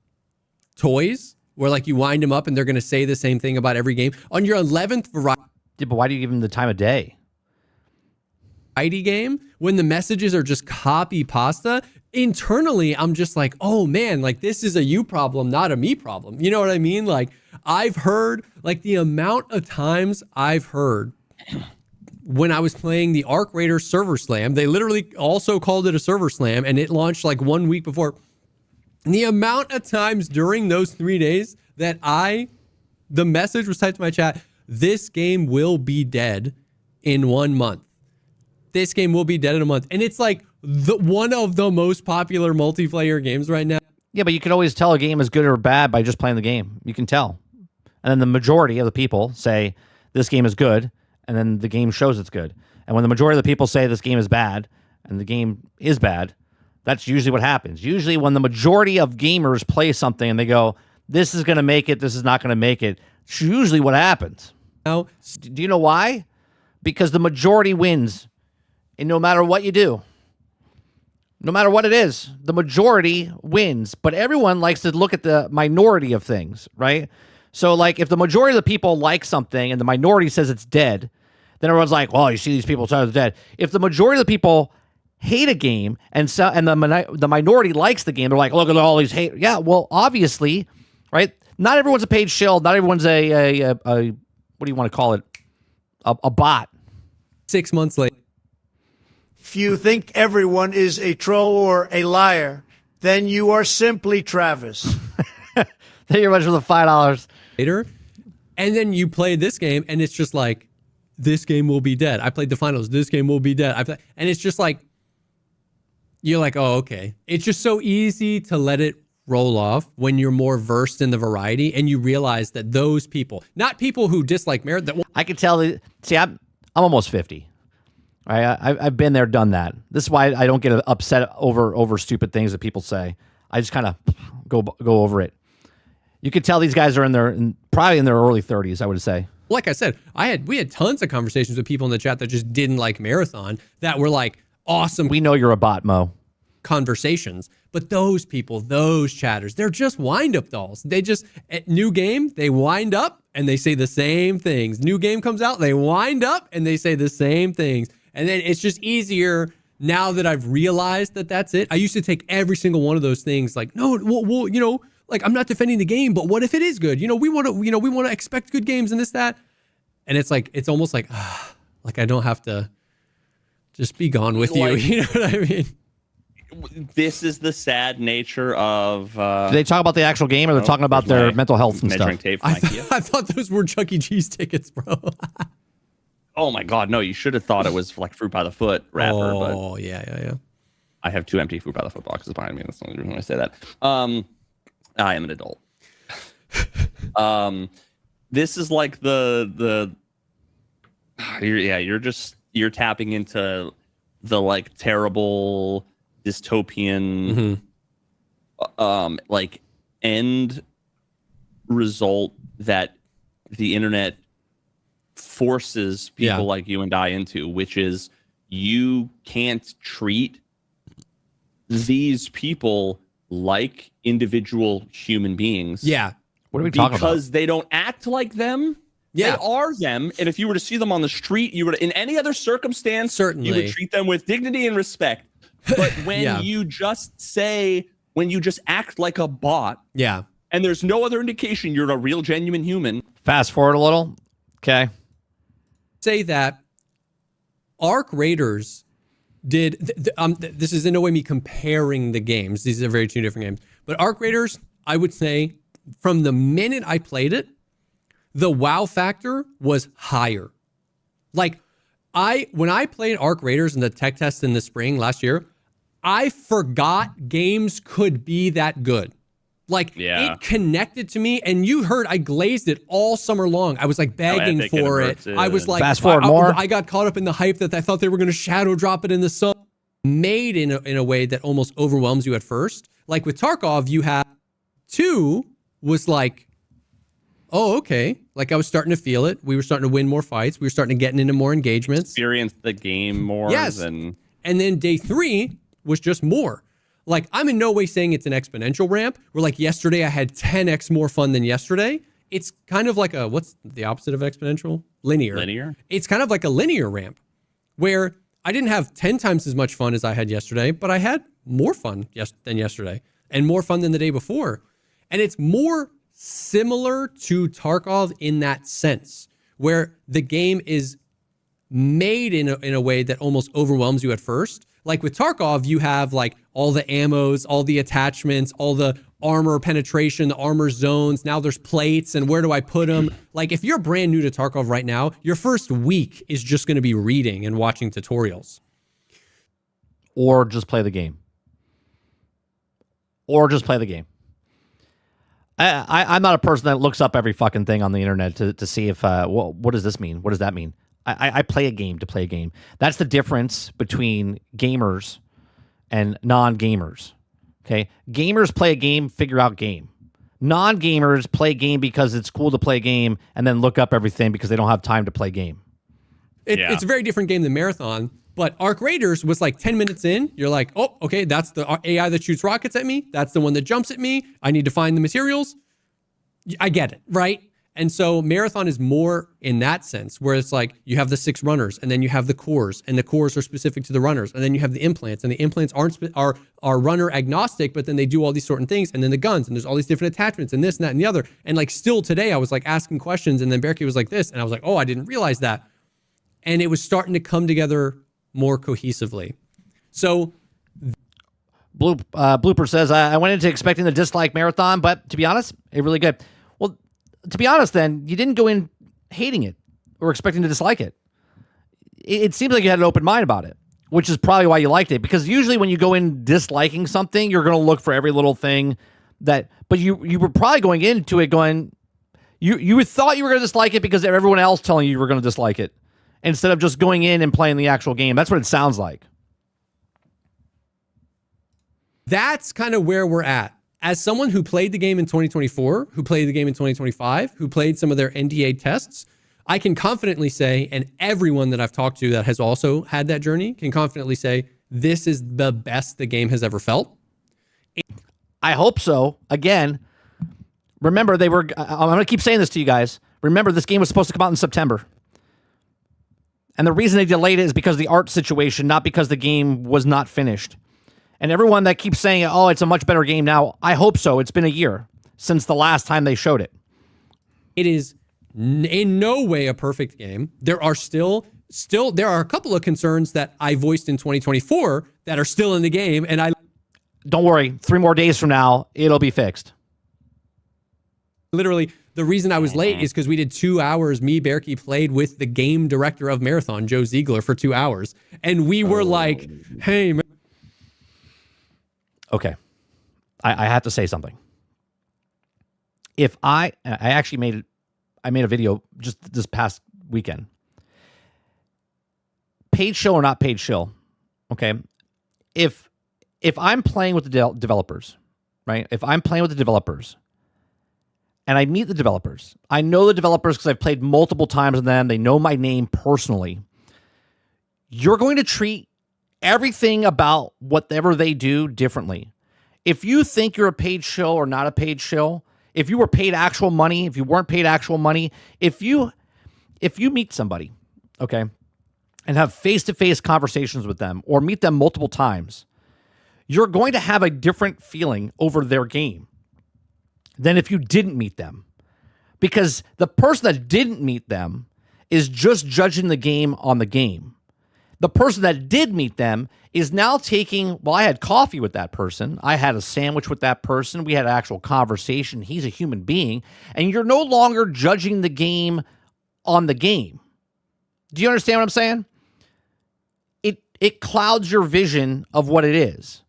toys, where like you wind them up and they're going to say the same thing about every game on your 11th variety. Yeah, but why do you give them the time of day? Game, when the messages are just copy pasta, internally I'm just like, oh man, like this is a you problem, not a me problem. You know what I mean? Like, I've heard, like, the amount of times I've heard when I was playing the Arc Raider server slam, they literally also called it a server slam, and it launched like 1 week before. And the amount of times during those 3 days that the message was typed to my chat, this game will be dead in 1 month. This game will be dead in a month. And it's like one of the most popular multiplayer games right now. Yeah, but you can always tell a game is good or bad by just playing the game. You can tell. And then the majority of the people say this game is good, and then the game shows it's good. And when the majority of the people say this game is bad, and the game is bad, that's usually what happens. Usually when the majority of gamers play something and they go, this is going to make it, this is not going to make it, it's usually what happens. Now, Do you know why? Because the majority wins. And no matter what you do, no matter what it is, the majority wins. But everyone likes to look at the minority of things, right? So, like, if the majority of the people like something and the minority says it's dead, then everyone's like, well, you see these people say it's dead. If the majority of the people hate a game and the minority likes the game, they're like, look at all these hate. Yeah, well, obviously, right? Not everyone's a paid shill. Not everyone's a what do you want to call it? A bot. 6 months later. If you think everyone is a troll or a liar, then you are simply Travis. Thank you very much for the $5. And then you play this game and it's just like, this game will be dead. I played the finals. This game will be dead. And it's just like, you're like, oh, okay. It's just so easy to let it roll off when you're more versed in the variety and you realize that those people, not people who dislike merit, that I can tell. See, I'm almost 50. Right? I've been there, done that. This is why I don't get upset over stupid things that people say. I just kind of go over it. You could tell these guys are probably in their early 30s, I would say. Like I said, we had tons of conversations with people in the chat that just didn't like Marathon that were like awesome. We know you're a bot, Mo. Conversations, but those people, those chatters, they're just wind up dolls. They just, at new game, they wind up and they say the same things. New game comes out, they wind up and they say the same things. And then it's just easier now that I've realized that that's it. I used to take every single one of those things like, no, well, like, I'm not defending the game, but what if it is good? We want to expect good games and this, that. And it's like, it's almost like, like I don't have to just be gone with you. You know what I mean? This is the sad nature of. Do they talk about the actual game, or they're talking about their mental health and stuff? Tape I thought those were Chuck E. Cheese tickets, bro. Oh my God, no! You should have thought it was like Fruit by the Foot wrapper. Oh, yeah. I have 2 empty Fruit by the Foot boxes behind me. That's the only reason I say that. I am an adult. This is like you're tapping into the like terrible dystopian like end result that the internet forces people like you and I into, which is you can't treat these people like individual human beings. Yeah. What are we talking about? Because they don't act like them. Yeah. They are them. And if you were to see them on the street, you would, in any other circumstance, certainly, you would treat them with dignity and respect. But when you just say when you just act like a bot Yeah. and there's no other indication you're a real, genuine human. Fast forward a little. Okay. Say that Arc Raiders did. This is in no way me comparing the games. These are very two different games. But Arc Raiders, I would say, from the minute I played it, the wow factor was higher. Like, when I played Arc Raiders in the tech test in the spring last year, I forgot games could be that good. Like, it connected to me, and you heard I glazed it all summer long. I was like begging for it. I was like, fast forward more. I got caught up in the hype that I thought they were going to shadow drop it in the sun. Made in a way that almost overwhelms you at first. Like with Tarkov, you have 2 was like, oh, okay. Like I was starting to feel it. We were starting to win more fights. We were starting to get into more engagements. Experience the game more. Yes. And then day 3 was just more. Like, I'm in no way saying it's an exponential ramp. Where like yesterday I had 10x more fun than yesterday. It's kind of like what's the opposite of exponential? Linear. It's kind of like a linear ramp where I didn't have 10 times as much fun as I had yesterday, but I had more fun than yesterday and more fun than the day before. And it's more similar to Tarkov in that sense, where the game is made in a way that almost overwhelms you at first. Like with Tarkov, you have like all the ammos, all the attachments, all the armor penetration, the armor zones. Now there's plates, and where do I put them? Like if you're brand new to Tarkov right now, your first week is just going to be reading and watching tutorials. Or just play the game. I'm not a person that looks up every fucking thing on the internet to see if, what does this mean? What does that mean? I play a game to play a game. That's the difference between gamers and non-gamers. Okay? Gamers play a game, figure out game. Non-gamers play a game because it's cool to play a game and then look up everything because they don't have time to play game. It's a very different game than Marathon, but Arc Raiders was like 10 minutes in. You're like, oh, okay, that's the AI that shoots rockets at me. That's the one that jumps at me. I need to find the materials. I get it, right? And so Marathon is more in that sense, where it's like you have the 6 runners, and then you have the cores, and the cores are specific to the runners, and then you have the implants, and the implants are runner agnostic, but then they do all these certain things, and then the guns, and there's all these different attachments, and this and that and the other. And like still today, I was like asking questions, and then Berkey was like this, and I was like, oh, I didn't realize that. And it was starting to come together more cohesively. So Blooper says, I went into expecting to dislike Marathon, but to be honest, it really good. Well, to be honest, then, you didn't go in hating it or expecting to dislike it. It seems like you had an open mind about it, which is probably why you liked it. Because usually when you go in disliking something, you're going to look for every little thing but you were probably going into it going, you thought you were going to dislike it because of everyone else telling you were going to dislike it, instead of just going in and playing the actual game. That's what it sounds like. That's kind of where we're at. As someone who played the game in 2024, who played the game in 2025, who played some of their NDA tests, I can confidently say, and everyone that I've talked to that has also had that journey can confidently say, this is the best the game has ever felt. I hope so. Again, remember I'm going to keep saying this to you guys. Remember, this game was supposed to come out in September. And the reason they delayed it is because of the art situation, not because the game was not finished. And everyone that keeps saying, oh, it's a much better game now, I hope so. It's been a year since the last time they showed it. It is in no way a perfect game. There are still there are a couple of concerns that I voiced in 2024 that are still in the game. And don't worry, 3 more days from now, it'll be fixed. Literally, the reason I was late is because we did 2 hours. Me, Berkey, played with the game director of Marathon, Joe Ziegler, for 2 hours. And we were like, hey, man. Okay. I have to say something. If I actually made a video just this past weekend. Paid shill or not paid shill. Okay. If I'm playing with the developers, right? If I'm playing with the developers and I meet the developers, I know the developers because I've played multiple times with them. They know my name personally. You're going to treat everything about whatever they do differently. If you think you're a paid shill or not a paid shill, if you were paid actual money, if you weren't paid actual money, if you meet somebody, okay, and have face-to-face conversations with them or meet them multiple times, you're going to have a different feeling over their game than if you didn't meet them. Because the person that didn't meet them is just judging the game on the game. The person that did meet them is now taking, well, I had coffee with that person. I had a sandwich with that person. We had an actual conversation. He's a human being. And you're no longer judging the game on the game. Do you understand what I'm saying? It clouds your vision of what it is.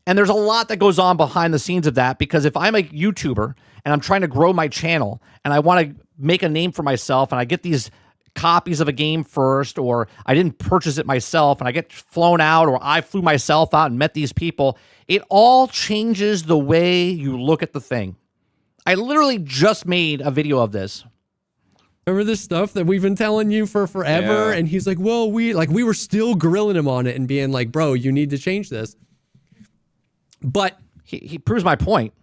And there's a lot that goes on behind the scenes of that, because if I'm a YouTuber and I'm trying to grow my channel and I want to make a name for myself and I get these copies of a game first, or I didn't purchase it myself and I get flown out, or I flew myself out and met these people, it all changes the way you look at the thing. I literally just made a video of this. Remember this stuff that we've been telling you for forever? Yeah. And he's like, well, we were still grilling him on it and being like, bro, you need to change this. But he proves my point,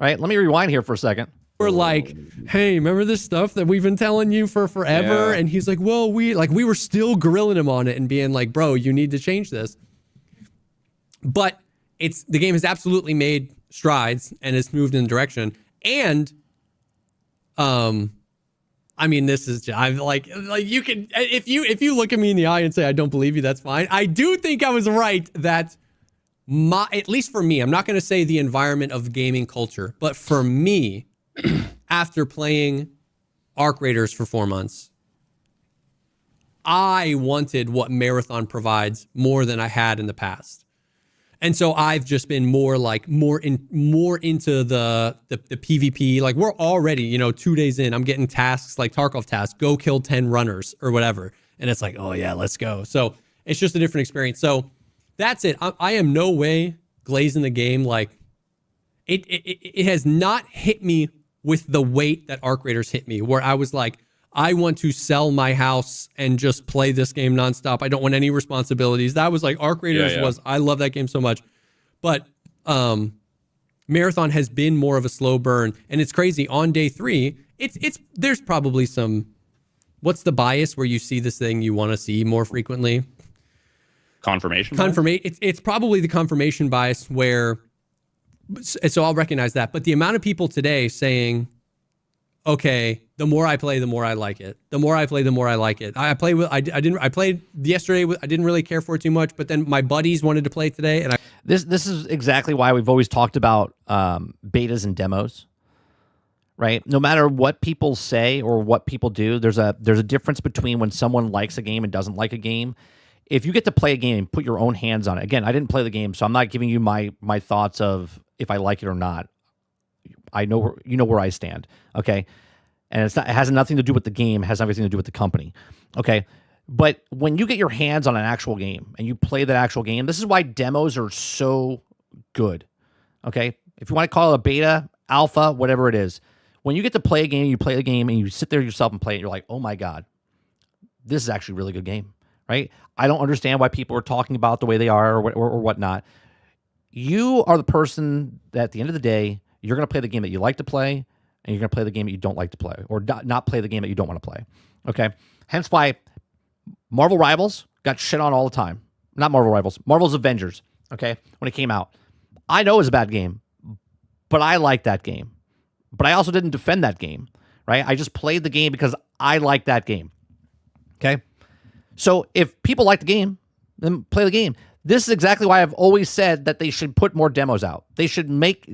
right? Let me rewind here for a second. we're like, hey, remember this stuff that we've been telling you for forever? Yeah. And he's like, well, we were still grilling him on it and being like, bro, you need to change this. But the game has absolutely made strides and it's moved in a direction. And I mean, this is, I'm like you can, if you look at me in the eye and say I don't believe you, that's fine. I do think I was right that at least for me, I'm not going to say the environment of gaming culture, but for me, after playing Arc Raiders for 4 months, I wanted what Marathon provides more than I had in the past. And so I've just been more into the PvP. Like, we're already, 2 days in, I'm getting tasks like Tarkov tasks, go kill 10 runners or whatever. And it's like, oh yeah, let's go. So it's just a different experience. So that's it. I am no way glazing the game. Like it has not hit me with the weight that Arc Raiders hit me, where I was like, I want to sell my house and just play this game nonstop. I don't want any responsibilities. That was like Arc Raiders was, I love that game so much. But Marathon has been more of a slow burn. And it's crazy. On day 3, there's probably some, what's the bias where you see this thing you want to see more frequently? Confirmation. It's probably the confirmation bias where, so I'll recognize that. But the amount of people today saying, okay, the more I play, the more I like it. The more I play, the more I like it. I played yesterday. I didn't really care for it too much, but then my buddies wanted to play today, and This is exactly why we've always talked about betas and demos, right? No matter what people say or what people do, there's a difference between when someone likes a game and doesn't like a game. If you get to play a game and put your own hands on it, again, I didn't play the game, so I'm not giving you my thoughts of if I like it or not. I know where I stand, okay? And it has nothing to do with the game, it has everything to do with the company, okay? But when you get your hands on an actual game and you play that actual game, this is why demos are so good, okay? If you want to call it a beta, alpha, whatever it is, when you get to play a game, you play the game and you sit there yourself and play it, you're like, oh my God, this is actually a really good game, right? I don't understand why people are talking about the way they are or whatnot. You are the person that at the end of the day, you're going to play the game that you like to play, and you're going to play the game that you don't like to play, or not play the game that you don't want to play. Okay? Hence why Marvel Rivals got shit on all the time. Not Marvel Rivals, Marvel's Avengers, okay, when it came out. I know it was a bad game, but I liked that game. But I also didn't defend that game, right? I just played the game because I liked that game. Okay? So if people like the game, then play the game. This is exactly why I've always said that they should put more demos out. They should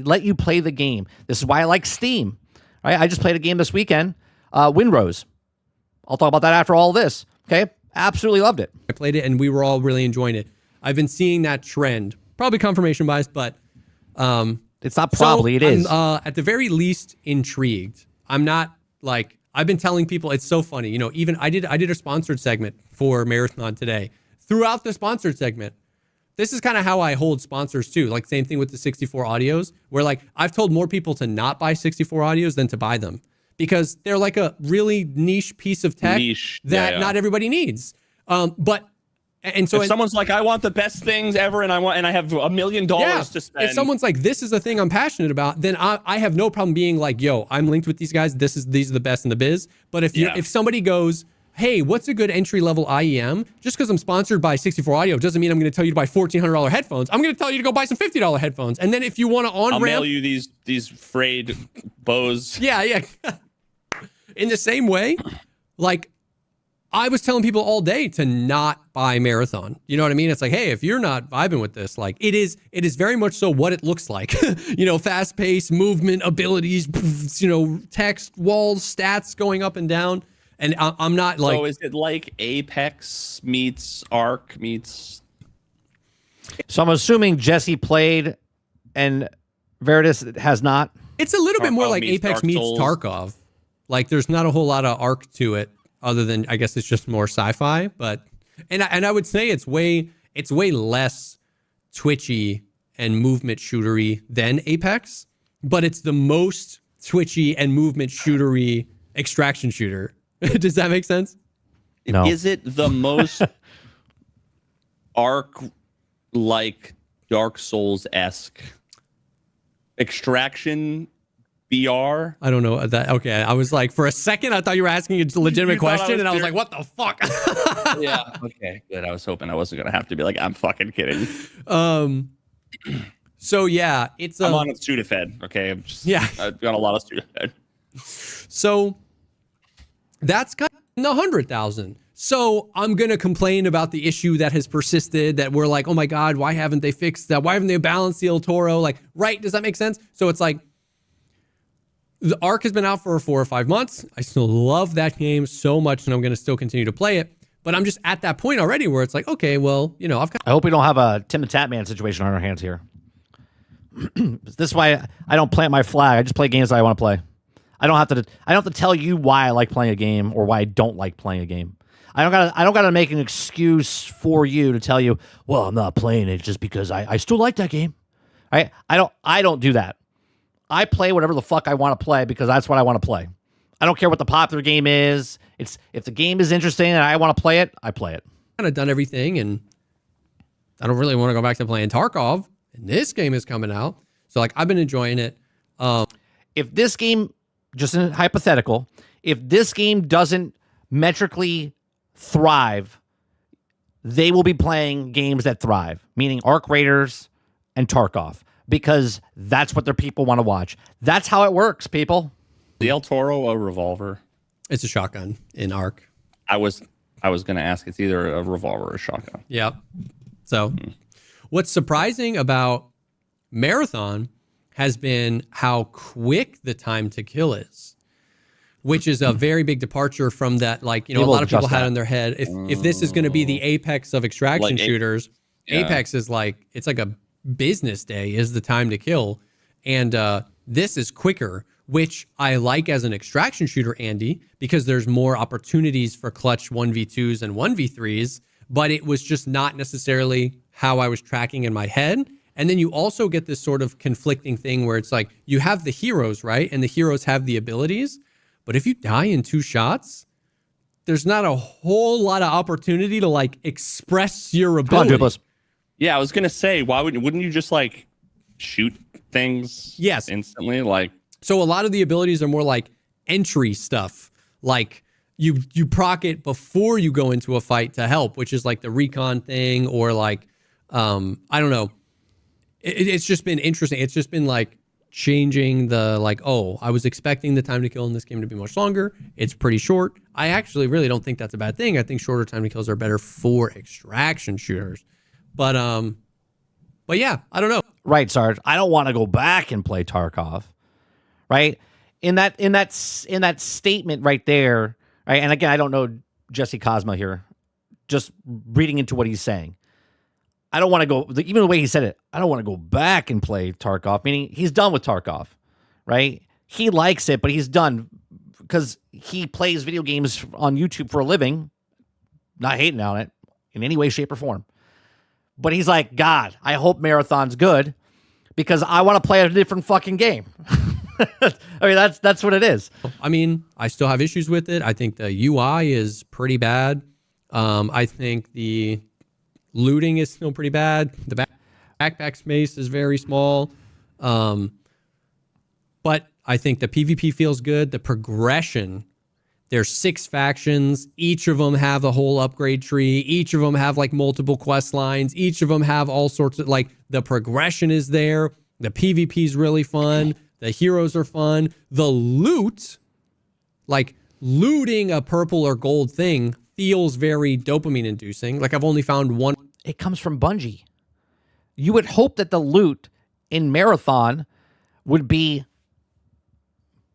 let you play the game. This is why I like Steam. Right? I just played a game this weekend, Windrose. I'll talk about that after all this. Okay? Absolutely loved it. I played it and we were all really enjoying it. I've been seeing that trend. Probably confirmation bias, but it's not probably, it is. I'm at the very least intrigued. I'm not like, I've been telling people, it's so funny. Even I did a sponsored segment for Marathon today. Throughout the sponsored segment, this is kind of how I hold sponsors too. Like, same thing with the 64 audios, where like I've told more people to not buy 64 audios than to buy them, because they're like a really niche piece of tech that not everybody needs. And so if someone's like, I want the best things ever, and I have $1 million to spend. If someone's like, this is the thing I'm passionate about, then I have no problem being like, yo, I'm linked with these guys. These are the best in the biz. But if somebody goes, hey, what's a good entry-level IEM? Just because I'm sponsored by 64 Audio doesn't mean I'm going to tell you to buy $1,400 headphones. I'm going to tell you to go buy some $50 headphones. And then if you want to on-ramp... I'll mail you these frayed Bose. Yeah. In the same way, like, I was telling people all day to not buy Marathon. You know what I mean? It's like, hey, if you're not vibing with this, like, it is very much so what it looks like. Fast pace, movement, abilities, text, walls, stats going up and down. And I'm not like... So is it like Apex meets Arc meets... So I'm assuming Jesse played and Veritas has not? It's a little bit more Tarkov like meets Apex Dark meets Souls. Tarkov. Like, there's not a whole lot of arc to it, other than, I guess, it's just more sci-fi. But and I would say it's way less twitchy and movement shootery than Apex, but it's the most twitchy and movement shootery extraction shooter. Does that make sense? No. Is it the most Arc like Dark Souls-esque extraction BR? I don't know that. Okay, I was like, for a second, I thought you were asking a legitimate You thought I question, was and I was serious? like, what the fuck? Yeah. Okay, good. I was hoping I wasn't gonna have to be like, I'm fucking kidding. So yeah, it's I'm on a Sudafed. Okay, I've got a lot of Sudafed. So that's kind of the 100,000. So I'm going to complain about the issue that has persisted, that we're like, oh my God, why haven't they fixed that? Why haven't they balanced the El Toro? Like, right? Does that make sense? So it's like, the Ark has been out for 4 or 5 months. I still love that game so much, and I'm going to still continue to play it. But I'm just at that point already where it's like, okay, well, I've got... I hope we don't have a Tim the Tatman situation on our hands here. This is why I don't plant my flag. I just play games that I want to play. I don't have to tell you why I like playing a game or why I don't like playing a game. I don't gotta make an excuse for you to tell you, well, I'm not playing it just because I still like that game. Right? I don't do that. I play whatever the fuck I want to play because that's what I want to play. I don't care what the popular game is. If the game is interesting and I want to play it, I play it. kind of done everything, and I don't really want to go back to playing Tarkov. And this game is coming out, so like I've been enjoying it. If this game, just in hypothetical, if this game doesn't metrically thrive, they will be playing games that thrive, meaning Arc Raiders and Tarkov, because that's what their people want to watch. That's how it works, people. The El Toro a revolver? It's a shotgun in Arc. I was gonna ask. It's either a revolver or a shotgun. Yeah. So what's surprising about Marathon has been how quick the time to kill is, which is a very big departure from that. Like, a lot of people had in their head, if this is going to be the apex of extraction shooters, Apex is like, it's like a business day is the time to kill. And this is quicker, which I like as an extraction shooter, Andy, because there's more opportunities for clutch 1v2s and 1v3s, but it was just not necessarily how I was tracking in my head. And then you also get this sort of conflicting thing where it's like, you have the heroes, right? And the heroes have the abilities, but if you die in 2 shots, there's not a whole lot of opportunity to like express your ability. Come on, Dribblers. Yeah, I was gonna say, wouldn't you just like shoot things? Yes. Instantly, like. So a lot of the abilities are more like entry stuff, like you proc it before you go into a fight to help, which is like the recon thing, or like I don't know. It's just been interesting. It's just been like changing the like, oh, I was expecting the time to kill in this game to be much longer. It's pretty short. I actually really don't think that's a bad thing. I think shorter time to kills are better for extraction shooters. But yeah, I don't know. Right, Sarge. I don't want to go back and play Tarkov. Right? In that statement right there, right? And again, I don't know Jesse Cosma here. Just reading into what he's saying. I don't want to go, even the way he said it, I don't want to go back and play Tarkov, meaning he's done with Tarkov, right? He likes it, but he's done because he plays video games on YouTube for a living, not hating on it in any way, shape, or form. But he's like, God, I hope Marathon's good because I want to play a different fucking game. I mean, that's what it is. I mean, I still have issues with it. I think the UI is pretty bad. I think the looting is still pretty bad. The backpack space is very small. But I think the PvP feels good. The progression There's 6 factions. Each of them have a whole upgrade tree. Each of them have like multiple quest lines. Each of them have all sorts of like the progression is there. The PvP is really fun. The heroes are fun. The loot, like looting a purple or gold thing, feels very dopamine inducing. Like I've only found one. It comes from Bungie. You would hope that the loot in Marathon would be,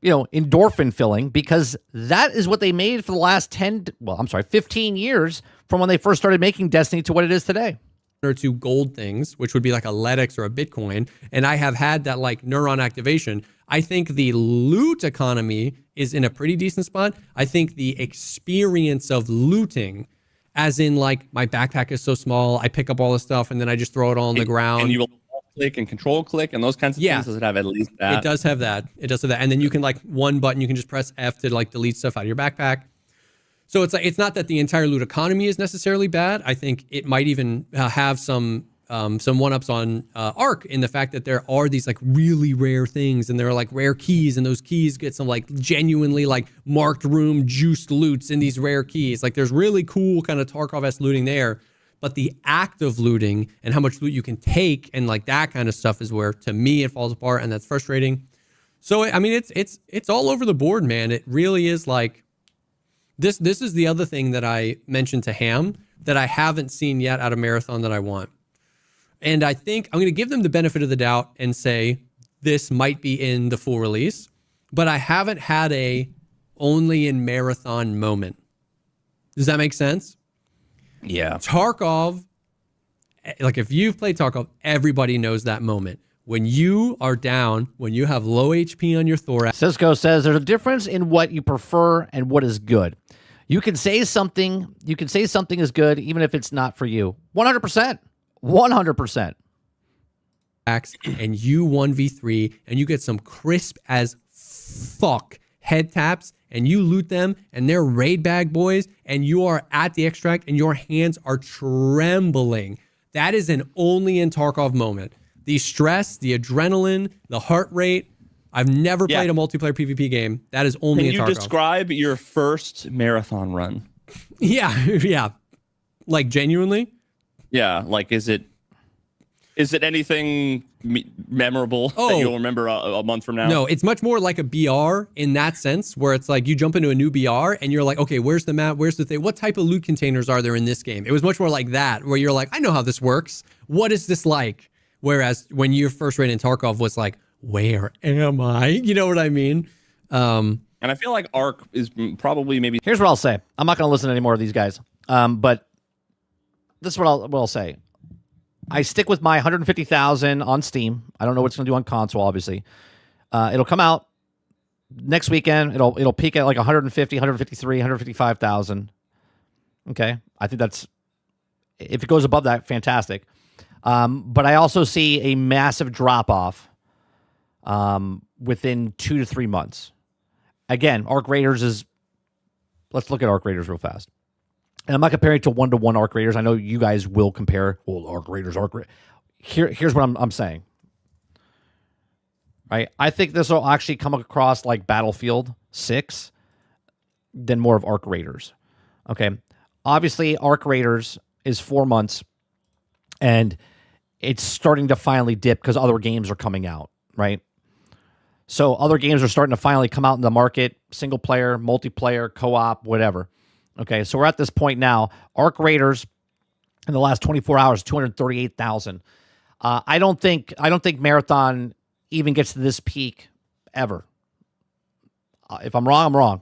endorphin filling, because that is what they made for the last 15 years from when they first started making Destiny to what it is today. Or 2 gold things, which would be like a Ledix or a Bitcoin. And I have had that like neuron activation. I think the loot economy is in a pretty decent spot. I think the experience of looting, as in like my backpack is so small, I pick up all the stuff and then I just throw it all on the ground. And you will click and control click and those kinds of things. Does it have at least that? It does have that. And then you can like one button, you can just press F to like delete stuff out of your backpack. So it's like, it's not that the entire loot economy is necessarily bad. I think it might even have some one-ups on Ark in the fact that there are these like really rare things and there are like rare keys, and those keys get some like genuinely like marked room juiced loots in these rare keys. Like there's really cool kind of Tarkov-esque looting there. But the act of looting and how much loot you can take and like that kind of stuff is where, to me, it falls apart, and that's frustrating. So I mean, it's all over the board, man. It really is like this. This is the other thing that I mentioned to Ham that I haven't seen yet out of Marathon that I want, and I think I'm going to give them the benefit of the doubt and say this might be in the full release, but I haven't had a only in Marathon moment. Does that make sense? Yeah. Tarkov, like if you've played Tarkov, everybody knows that moment. When you are down, when you have low HP on your thorax. Cisco says there's a difference in what you prefer and what is good. You can say something is good even if it's not for you. 100%. 100%. And you 1v3 and you get some crisp as fuck head taps, and you loot them, and they're raid bag boys, and you are at the extract, and your hands are trembling. That is an only in Tarkov moment. The stress, the adrenaline, the heart rate. I've never played a multiplayer PvP game. That is only in Tarkov. Can you describe your first Marathon run? Yeah. Like genuinely? Yeah, like is it anything memorable that you'll remember a month from now? No, it's much more like a BR in that sense, where it's like you jump into a new BR and you're like, okay, where's the map? Where's the thing? What type of loot containers are there in this game? It was much more like that, where you're like, I know how this works. What is this like? Whereas when you first ran in Tarkov was like, where am I? You know what I mean? And I feel like Ark is probably maybe... Here's what I'll say. I'm not going to listen to any more of these guys. But this is what I'll say. I stick with my 150,000 on Steam. I don't know what it's going to do on console, obviously. It'll come out next weekend. It'll peak at like 150, 153, 155,000. Okay. I think that's, if it goes above that, fantastic. But I also see a massive drop-off within 2 to 3 months. Again, Arc Raiders is... Let's look at Arc Raiders real fast. And I'm not comparing to one-to-one Arc Raiders. I know you guys will compare. Well, Arc Raiders. Here's what I'm saying. Right? I think this will actually come across like Battlefield 6 than more of Arc Raiders. Okay. Obviously, Arc Raiders is 4 months, and it's starting to finally dip because other games are coming out, right? So other games are starting to finally come out in the market, single player, multiplayer, co-op, whatever. Okay, so we're at this point now. Arc Raiders in the last 24 hours, 238,000. I don't think Marathon even gets to this peak ever. If I'm wrong, I'm wrong.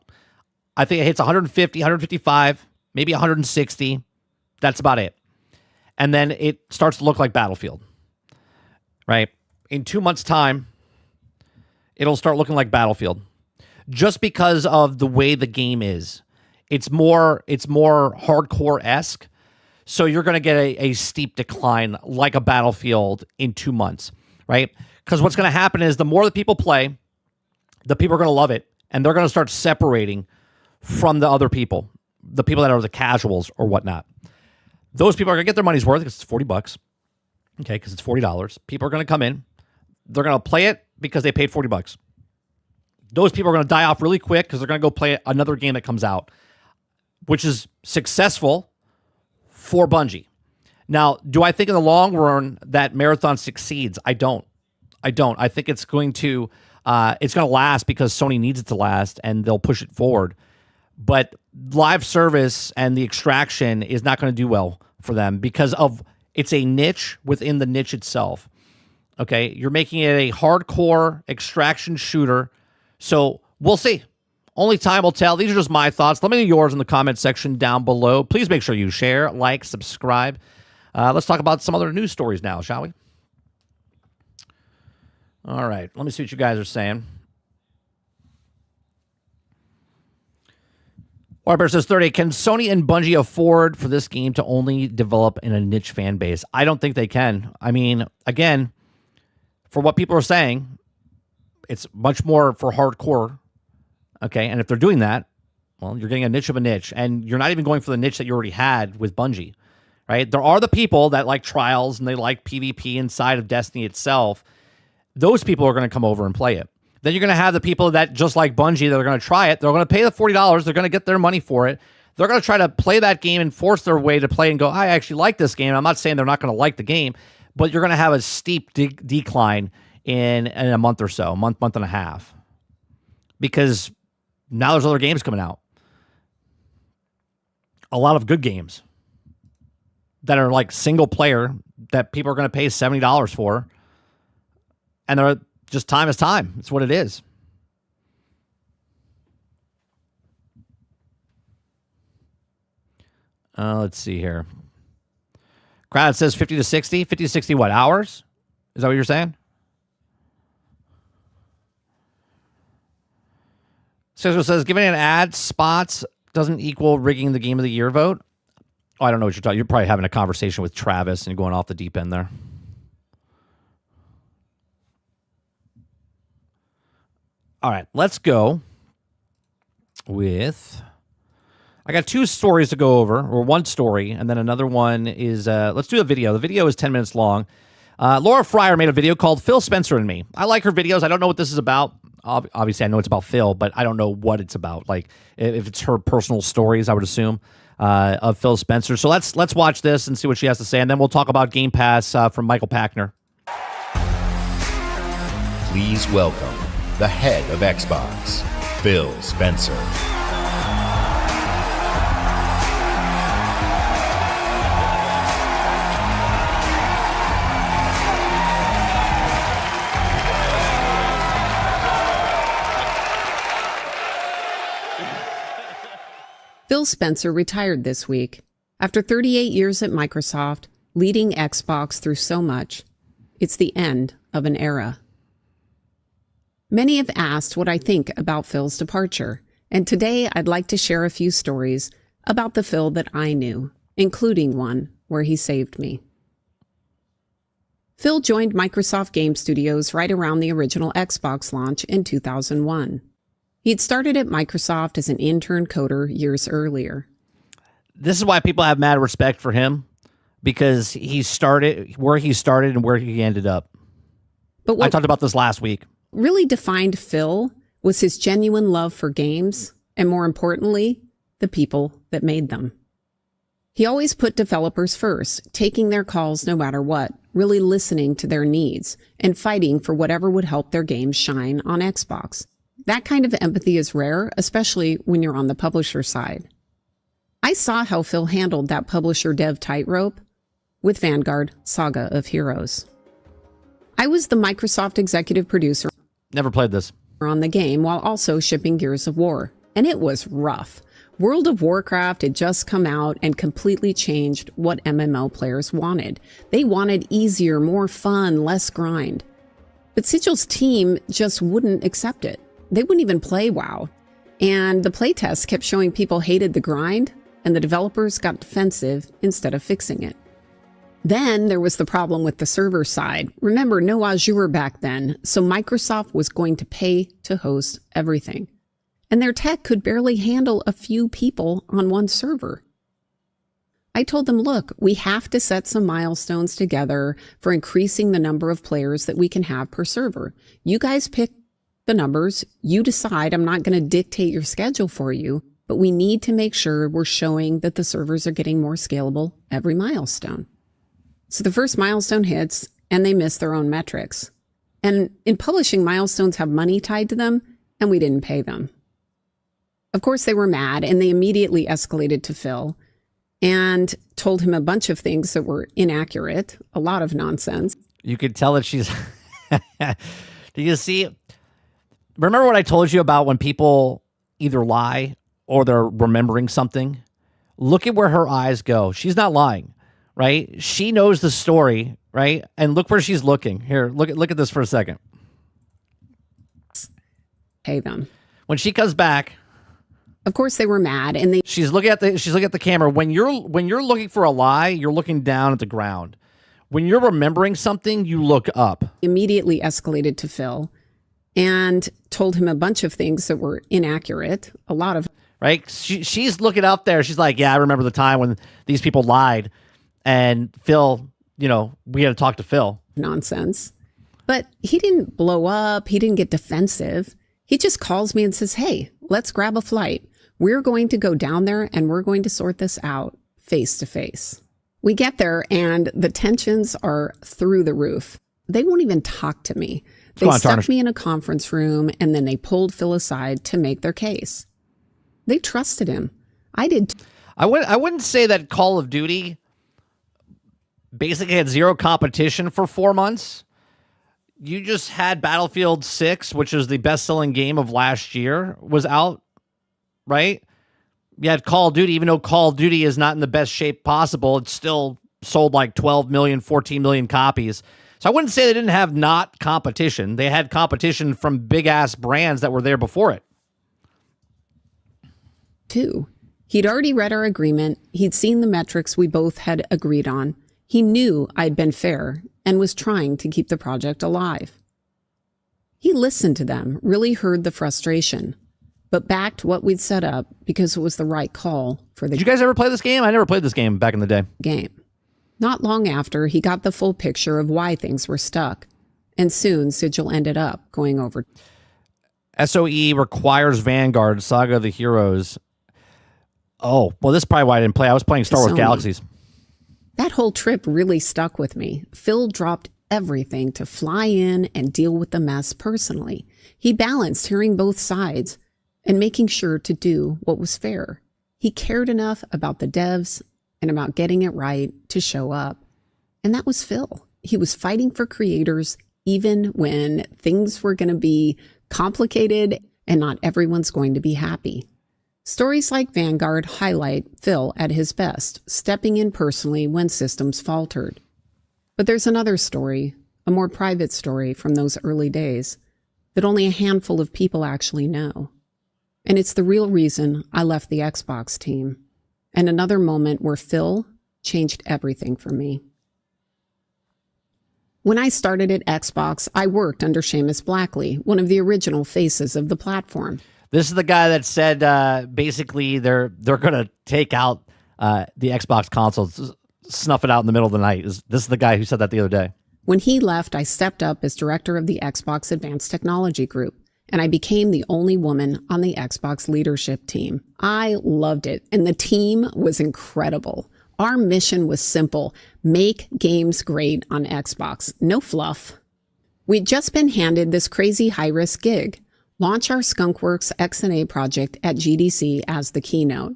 I think it hits 150, 155, maybe 160. That's about it. And then it starts to look like Battlefield, right? In 2 months' time, it'll start looking like Battlefield just because of the way the game is. It's more hardcore-esque, so you're going to get a steep decline like a Battlefield in 2 months, right? Because what's going to happen is the more that people play, the people are going to love it, and they're going to start separating from the other people, the people that are the casuals or whatnot. Those people are going to get their money's worth because it's $40, okay, because it's $40. People are going to come in. They're going to play it because they paid $40. those people are going to die off really quick because they're going to go play another game that comes out, which is successful for Bungie. Now, do I think in the long run that Marathon succeeds? I don't. I think it's going to last because Sony needs it to last, and they'll push it forward. But live service and the extraction is not going to do well for them because it's a niche within the niche itself. Okay, you're making it a hardcore extraction shooter. So we'll see. Only time will tell. These are just my thoughts. Let me know yours in the comment section down below. Please make sure you share, like, subscribe. Let's talk about some other news stories now, shall we? All right. Let me see what you guys are saying. Warbear says 30. Can Sony and Bungie afford for this game to only develop in a niche fan base? I don't think they can. I mean, again, for what people are saying, it's much more for hardcore. Okay, and if they're doing that, well, you're getting a niche of a niche, and you're not even going for the niche that you already had with Bungie, right? There are the people that like trials and they like PvP inside of Destiny itself. Those people are going to come over and play it. Then you're going to have the people that just like Bungie that are going to try it. They're going to pay the $40. They're going to get their money for it. They're going to try to play that game and force their way to play and go, I actually like this game. I'm not saying they're not going to like the game, but you're going to have a steep decline in a month or so, month and a half. Because now there's other games coming out. A lot of good games that are like single player that people are going to pay $70 for. And they're just time is time. It's what it is. Let's see here. Crowd says 50 to 60. 50 to 60 what? Hours? Is that what you're saying? Cesar says, giving an ad spots doesn't equal rigging the Game of the Year vote. Oh, I don't know what you're talking. You're probably having a conversation with Travis and going off the deep end there. All right, let's go with... I got two stories to go over, or one story, and then another one is... let's do a video. The video is 10 minutes long. Laura Fryer made a video called Phil Spencer and Me. I like her videos. I don't know what this is about. Obviously, I know it's about Phil, but I don't know what it's about. Like, if it's her personal stories, I would assume, of Phil Spencer. So let's watch this and see what she has to say, and then we'll talk about Game Pass from Michael Packner. Please welcome the head of Xbox, Phil Spencer. Phil Spencer retired this week. After 38 years at Microsoft, leading Xbox through so much, it's the end of an era. Many have asked what I think about Phil's departure, and today I'd like to share a few stories about the Phil that I knew, including one where he saved me. Phil joined Microsoft Game Studios right around the original Xbox launch in 2001. He'd started at Microsoft as an intern coder years earlier. This is why people have mad respect for him, because he started where he started and where he ended up. But I talked about this last week. Really defined Phil was his genuine love for games, and more importantly, the people that made them. He always put developers first, taking their calls no matter what, really listening to their needs, and fighting for whatever would help their games shine on Xbox. That kind of empathy is rare, especially when you're on the publisher side. I saw how Phil handled that publisher-dev tightrope with Vanguard Saga of Heroes. I was the Microsoft executive producer. Never played this. On the game while also shipping Gears of War, and it was rough. World of Warcraft had just come out and completely changed what MMO players wanted. They wanted easier, more fun, less grind. But Sigil's team just wouldn't accept it. They wouldn't even play WoW. And the playtests kept showing people hated the grind, and the developers got defensive instead of fixing it. Then there was the problem with the server side. Remember, no Azure back then, so Microsoft was going to pay to host everything. And their tech could barely handle a few people on one server. I told them, look, we have to set some milestones together for increasing the number of players that we can have per server. You guys pick the numbers. You decide. I'm not going to dictate your schedule for you, but we need to make sure we're showing that the servers are getting more scalable every milestone. So the first milestone hits and they miss their own metrics. And in publishing, milestones have money tied to them, and we didn't pay them. Of course, they were mad, and they immediately escalated to Phil and told him a bunch of things that were inaccurate, a lot of nonsense. You could tell that she's... Do you see? Remember what I told you about when people either lie or they're remembering something? Look at where her eyes go. She's not lying, right? She knows the story, right? And look where she's looking. Here, look at this for a second. Pay them. When she comes back, of course they were mad, and she's looking at the camera. When you're looking for a lie, you're looking down at the ground. When you're remembering something, you look up. Immediately escalated to Phil and told him a bunch of things that were inaccurate, a lot of... Right? She's looking up there. She's like, yeah, I remember the time when these people lied. And Phil, we had to talk to Phil. Nonsense. But he didn't blow up. He didn't get defensive. He just calls me and says, hey, let's grab a flight. We're going to go down there and we're going to sort this out face to face. We get there and the tensions are through the roof. They won't even talk to me. They stuck me in a conference room and then they pulled Phil aside to make their case. They trusted him. I did. I wouldn't say that Call of Duty basically had zero competition for 4 months. You just had Battlefield 6, which is the best-selling game of last year, was out, right? You had Call of Duty, even though Call of Duty is not in the best shape possible, it's still sold like 12 million, 14 million copies. So I wouldn't say they didn't have not competition. They had competition from big-ass brands that were there before it. Too. He'd already read our agreement. He'd seen the metrics we both had agreed on. He knew I'd been fair and was trying to keep the project alive. He listened to them, really heard the frustration, but backed what we'd set up because it was the right call for the... Did you guys ever play this game? I never played this game back in the day. Game. Not long after, he got the full picture of why things were stuck, and soon Sigil ended up going over. SOE requires Vanguard, Saga of the Heroes. Oh, well, this is probably why I didn't play. I was playing Star Wars Galaxies. That whole trip really stuck with me. Phil dropped everything to fly in and deal with the mess personally. He balanced hearing both sides and making sure to do what was fair. He cared enough about the devs and about getting it right to show up. And that was Phil. He was fighting for creators even when things were going to be complicated and not everyone's going to be happy. Stories like Vanguard highlight Phil at his best, stepping in personally when systems faltered. But there's another story, a more private story from those early days, that only a handful of people actually know. And it's the real reason I left the Xbox team, and another moment where Phil changed everything for me. When I started at Xbox, I worked under Seamus Blackley, one of the original faces of the platform. This is the guy that said basically they're going to take out the Xbox consoles, snuff it out in the middle of the night. This is the guy who said that the other day. When he left, I stepped up as director of the Xbox Advanced Technology Group, and I became the only woman on the Xbox leadership team. I loved it, and the team was incredible. Our mission was simple: make games great on Xbox. No fluff. We'd just been handed this crazy high-risk gig: launch our Skunkworks XNA project at GDC as the keynote.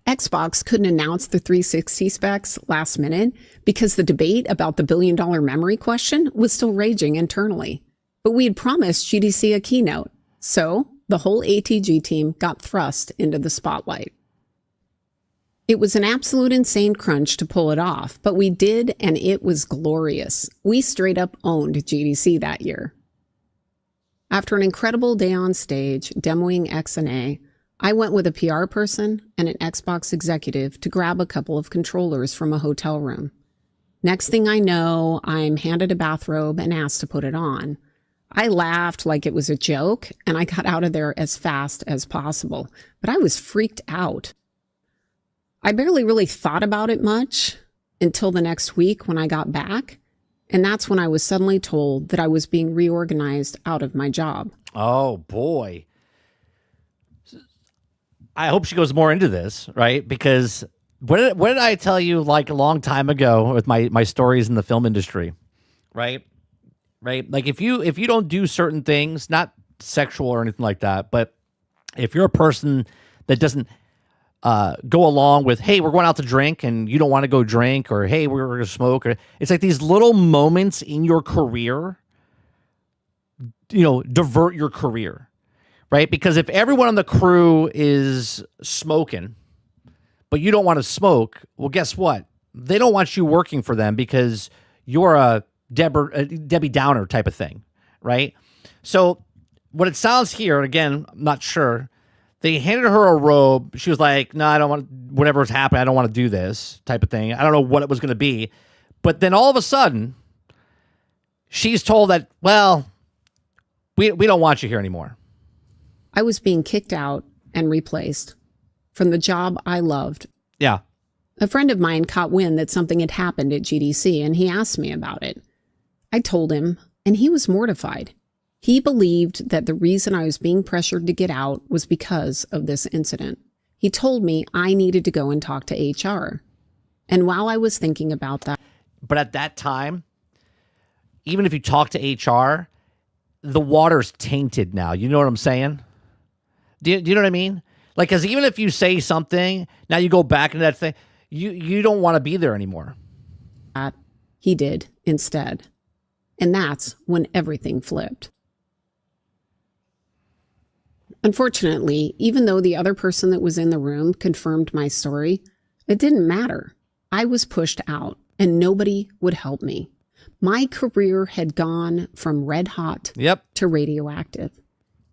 Xbox couldn't announce the 360 specs last minute because the debate about the billion-dollar memory question was still raging internally. But we had promised GDC a keynote, so the whole ATG team got thrust into the spotlight. It was an absolute insane crunch to pull it off, but we did, and it was glorious. We straight up owned GDC that year. After an incredible day on stage demoing XNA, I went with a PR person and an Xbox executive to grab a couple of controllers from a hotel room. Next thing I know, I'm handed a bathrobe and asked to put it on. I laughed like it was a joke, and I got out of there as fast as possible, but I was freaked out. I barely really thought about it much until the next week when I got back. And that's when I was suddenly told that I was being reorganized out of my job. Oh, boy. I hope she goes more into this, right? Because what did I tell you like a long time ago with my stories in the film industry, right? Right? Like if you don't do certain things, not sexual or anything like that, but if you're a person that doesn't go along with, hey, we're going out to drink and you don't want to go drink, or hey, we're going to smoke, or it's like these little moments in your career, divert your career. Right? Because if everyone on the crew is smoking, but you don't want to smoke, well, guess what? They don't want you working for them because you're a Debbie Downer type of thing, right? So what it sounds here, again, I'm not sure, they handed her a robe. She was like, no, I don't want, whatever's happening, I don't want to do this type of thing. I don't know what it was going to be. But then all of a sudden, she's told that, well, we don't want you here anymore. I was being kicked out and replaced from the job I loved. Yeah. A friend of mine caught wind that something had happened at GDC, and he asked me about it. I told him, and he was mortified. He believed that the reason I was being pressured to get out was because of this incident. He told me I needed to go and talk to HR. And while I was thinking about that... But at that time, even if you talk to HR, the water's tainted now. You know what I'm saying? Do you know what I mean? Like, because even if you say something, now you go back into that thing, you don't want to be there anymore. He did instead. And that's when everything flipped. Unfortunately, even though the other person that was in the room confirmed my story, it didn't matter. I was pushed out and nobody would help me. My career had gone from red hot to radioactive.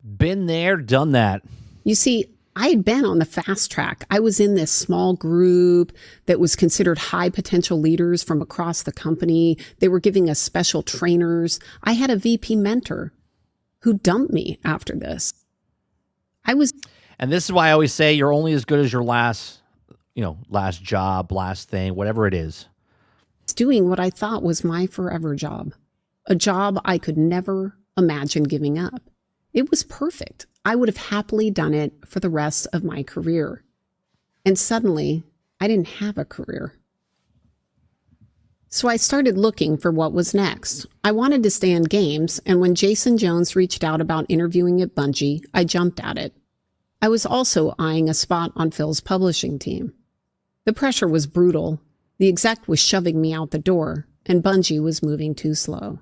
Been there, done that. You see, I had been on the fast track. I was in this small group that was considered high potential leaders from across the company. They were giving us special trainers. I had a VP mentor who dumped me after this. And this is why I always say you're only as good as your last job, last thing, whatever it is. Doing what I thought was my forever job. A job I could never imagine giving up. It was perfect. I would have happily done it for the rest of my career. And suddenly, I didn't have a career. So I started looking for what was next. I wanted to stay in games, and when Jason Jones reached out about interviewing at Bungie, I jumped at it. I was also eyeing a spot on Phil's publishing team. The pressure was brutal. The exec was shoving me out the door, and Bungie was moving too slow.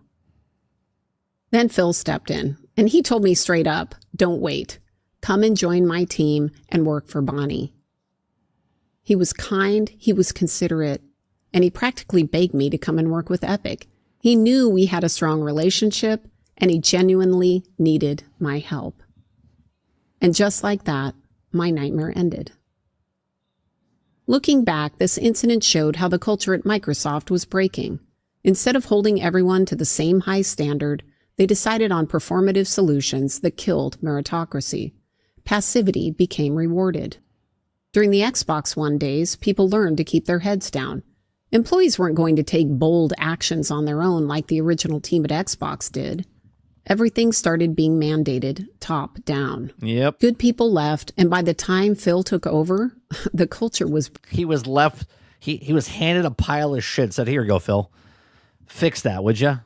Then Phil stepped in, and he told me straight up, don't wait. Come and join my team and work for Bonnie. He was kind, he was considerate, and he practically begged me to come and work with Epic. He knew we had a strong relationship, and he genuinely needed my help. And just like that, my nightmare ended. Looking back, this incident showed how the culture at Microsoft was breaking. Instead of holding everyone to the same high standard, they decided on performative solutions that killed meritocracy. Passivity became rewarded. During the Xbox One days, people learned to keep their heads down. Employees weren't going to take bold actions on their own like the original team at Xbox did. Everything started being mandated top down. Yep. Good people left, and by the time Phil took over, the culture was... He was left, he was handed a pile of shit, said, here you go, Phil. Fix that, would you?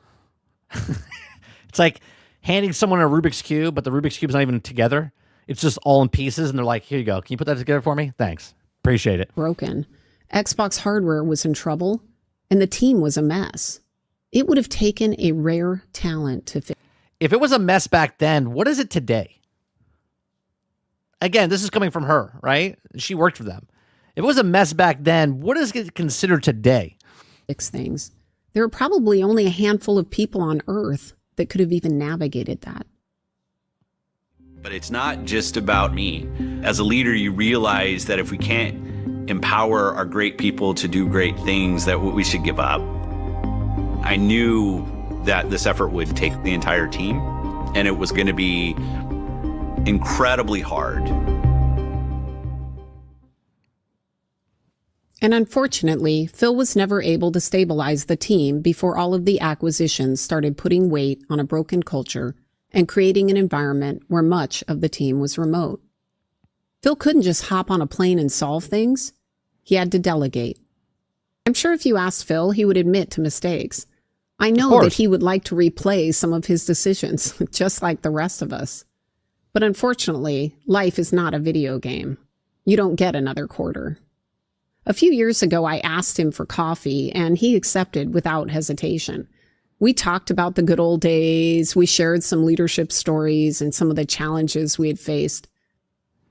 It's like handing someone a Rubik's Cube, but the Rubik's Cube's not even together. It's just all in pieces, and they're like, here you go. Can you put that together for me? Thanks. Appreciate it. Broken. Xbox hardware was in trouble, and the team was a mess. It would have taken a rare talent to fix. If it was a mess back then, what is it today? Again, this is coming from her, right? She worked for them. If it was a mess back then, what is it considered today? Fix things. There are probably only a handful of people on Earth that could have even navigated that. But it's not just about me. As a leader, you realize that if we can't empower our great people to do great things, that we should give up. I knew that this effort would take the entire team, and it was going to be incredibly hard. And unfortunately, Phil was never able to stabilize the team before all of the acquisitions started putting weight on a broken culture and creating an environment where much of the team was remote. Phil couldn't just hop on a plane and solve things. He had to delegate. I'm sure if you asked Phil, he would admit to mistakes. I know that he would like to replay some of his decisions, just like the rest of us. But unfortunately, life is not a video game. You don't get another quarter. A few years ago, I asked him for coffee, and he accepted without hesitation. We talked about the good old days, we shared some leadership stories and some of the challenges we had faced.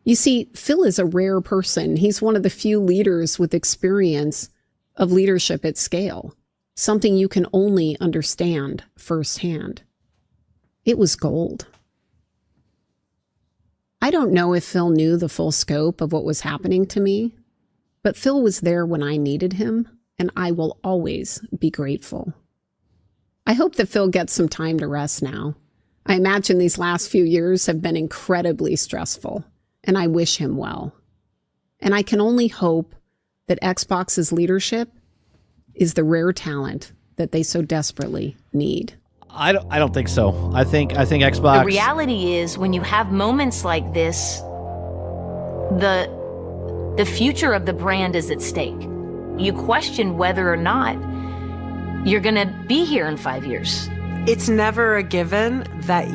You see, Phil is a rare person. He's one of the few leaders with experience of leadership at scale, something you can only understand firsthand. It was gold. I don't know if Phil knew the full scope of what was happening to me, but Phil was there when I needed him, and I will always be grateful. I hope that Phil gets some time to rest now. I imagine these last few years have been incredibly stressful, and I wish him well. And I can only hope that Xbox's leadership is the rare talent that they so desperately need. I don't think so. I think Xbox. The reality is, when you have moments like this, the future of the brand is at stake. You question whether or not you're going to be here in 5 years. It's never a given that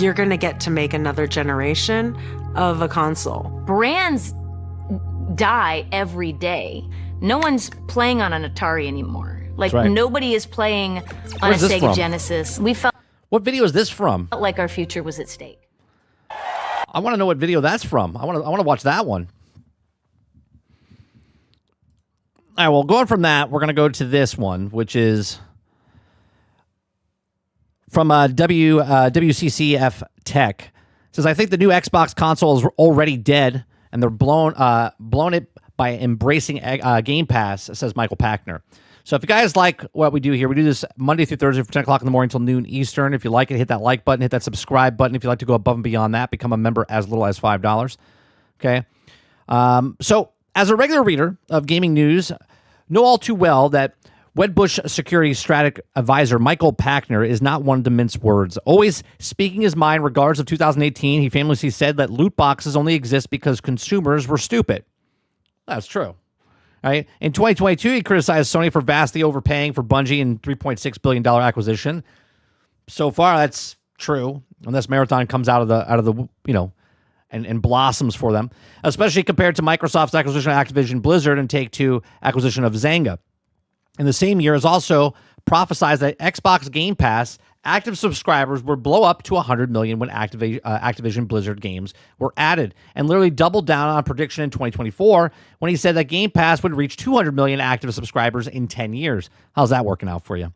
you're going to get to make another generation of a console. Brands die every day. No one's playing on an Atari anymore. Like, right. Nobody is playing on Where's a this Sega from? Genesis. We felt What video is this from? like our future was at stake. I want to know what video that's from. I want to watch that one. All right, well, going from that, we're going to go to this one, which is from WCCF Tech. It says, I think the new Xbox console is already dead, and they're blown it by embracing Game Pass, says Michael Packner. So if you guys like what we do here, we do this Monday through Thursday from 10 o'clock in the morning until noon Eastern. If you like it, hit that like button, hit that subscribe button. If you'd like to go above and beyond that, become a member as little as $5. Okay? So as a regular reader of gaming news, know all too well that Wedbush Security Strategic Advisor Michael Packner is not one to mince words. Always speaking his mind regards of 2018, he famously said that loot boxes only exist because consumers were stupid. That's true. Right? In 2022, he criticized Sony for vastly overpaying for Bungie in $3.6 billion acquisition. So far, that's true, unless Marathon comes out of the and blossoms for them, especially compared to Microsoft's acquisition of Activision Blizzard and Take-Two acquisition of Zynga. In the same year, is also prophesied that Xbox Game Pass active subscribers would blow up to 100 million when Activision Blizzard games were added, and literally doubled down on a prediction in 2024 when he said that Game Pass would reach 200 million active subscribers in 10 years. How's that working out for you?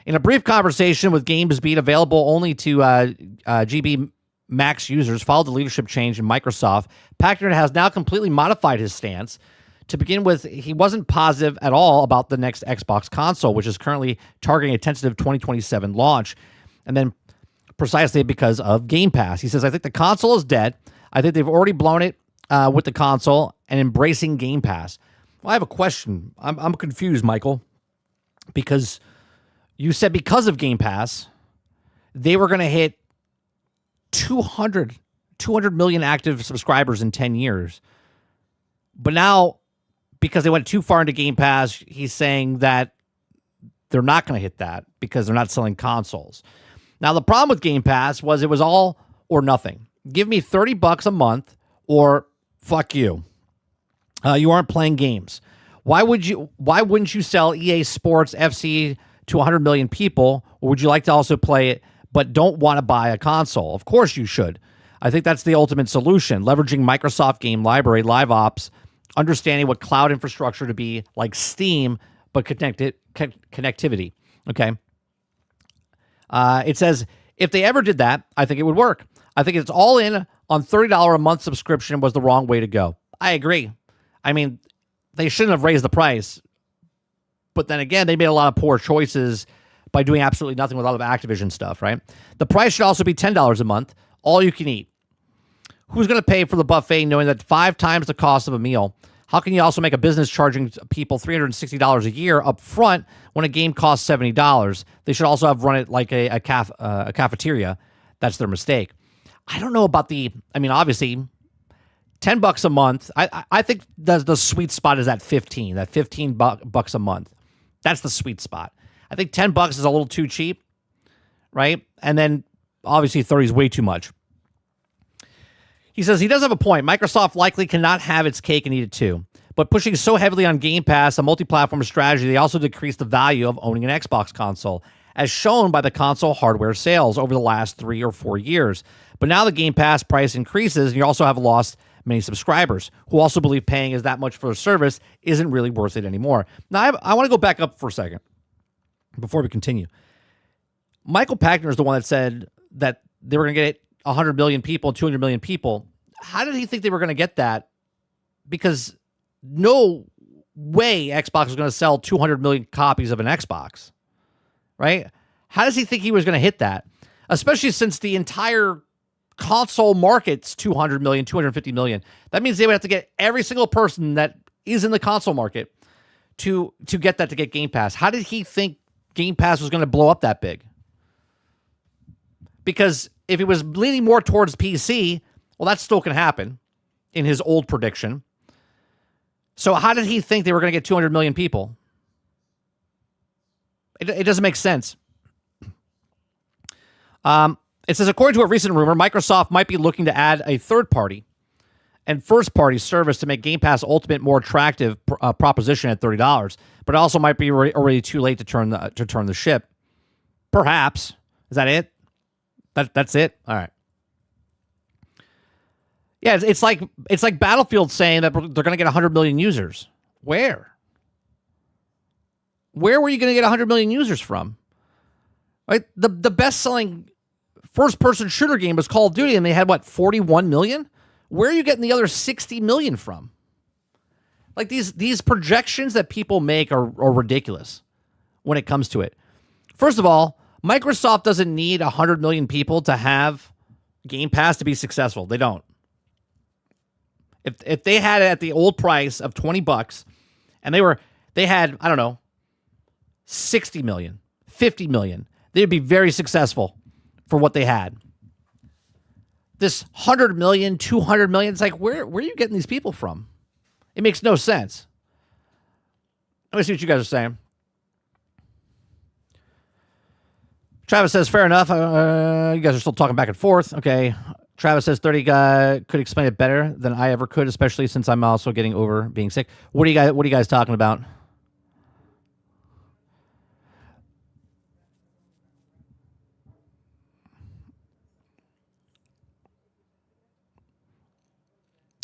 In a brief conversation with GamesBeat, available only to GB Max users, followed the leadership change in Microsoft, Packard has now completely modified his stance. To begin with, he wasn't positive at all about the next Xbox console, which is currently targeting a tentative 2027 launch, and then precisely because of Game Pass. He says, I think the console is dead. I think they've already blown it with the console and embracing Game Pass. Well, I have a question. I'm confused, Michael, because you said because of Game Pass, they were going to hit 200 million active subscribers in 10 years. But now, because they went too far into Game Pass, he's saying that they're not going to hit that because they're not selling consoles. Now, the problem with Game Pass was it was all or nothing. Give me $30 a month or fuck you. You aren't playing games. Why wouldn't you sell EA Sports FC to 100 million people, or would you like to also play it but don't want to buy a console? Of course you should. I think that's the ultimate solution, leveraging Microsoft Game Library, Live Ops, understanding what cloud infrastructure to be like Steam, but connectivity. Okay. It says, if they ever did that, I think it would work. I think it's all in on $30 a month subscription was the wrong way to go. I agree. I mean, they shouldn't have raised the price. But then again, they made a lot of poor choices by doing absolutely nothing with all of Activision stuff, right? The price should also be $10 a month, all you can eat. Who's going to pay for the buffet knowing that 5 times the cost of a meal? How can you also make a business charging people $360 a year up front when a game costs $70? They should also have run it like a cafeteria. that's their mistake. I don't know about obviously $10 a month. I think the sweet spot is at 15, that 15 bucks a month. That's the sweet spot. I think $10 is a little too cheap, right? And then obviously 30 is way too much. He says he does have a point. Microsoft likely cannot have its cake and eat it too. But pushing so heavily on Game Pass, a multi-platform strategy, they also decrease the value of owning an Xbox console, as shown by the console hardware sales over the last 3 or 4 years. But now the Game Pass price increases, and you also have lost many subscribers who also believe paying as that much for a service isn't really worth it anymore. Now, I want to go back up for a second before we continue. Michael Packner is the one that said that they were going to get 100 million people, 200 million people. How did he think they were going to get that? Because no way Xbox was going to sell 200 million copies of an Xbox, right? How does he think he was going to hit that? Especially since the entire console market's 200 million, 250 million. That means they would have to get every single person that is in the console market to get that, to get Game Pass. How did he think Game Pass was going to blow up that big? Because if he was leaning more towards PC, well, that still can happen in his old prediction. So how did he think they were going to get 200 million people? It doesn't make sense. It says, according to a recent rumor, Microsoft might be looking to add a third-party and first-party service to make Game Pass Ultimate more attractive proposition at $30. But it also might be already too late to turn the ship. Perhaps. Is that it? That's it? All right. Yeah, it's like Battlefield saying that they're going to get 100 million users. Where? Where were you going to get 100 million users from? Right? The best-selling first-person shooter game was Call of Duty, and they had, 41 million? Where are you getting the other 60 million from? Like, these projections that people make are ridiculous when it comes to it. First of all, Microsoft doesn't need 100 million people to have Game Pass to be successful. They don't. If they had it at the old price of $20 and they had, I don't know, 60 million, 50 million, they'd be very successful for what they had. This 100 million, 200 million, it's like, where are you getting these people from? It makes no sense. Let me see what you guys are saying. Travis says, fair enough. You guys are still talking back and forth. Okay. Travis says 30 guy could explain it better than I ever could, especially since I'm also getting over being sick. What are you guys talking about?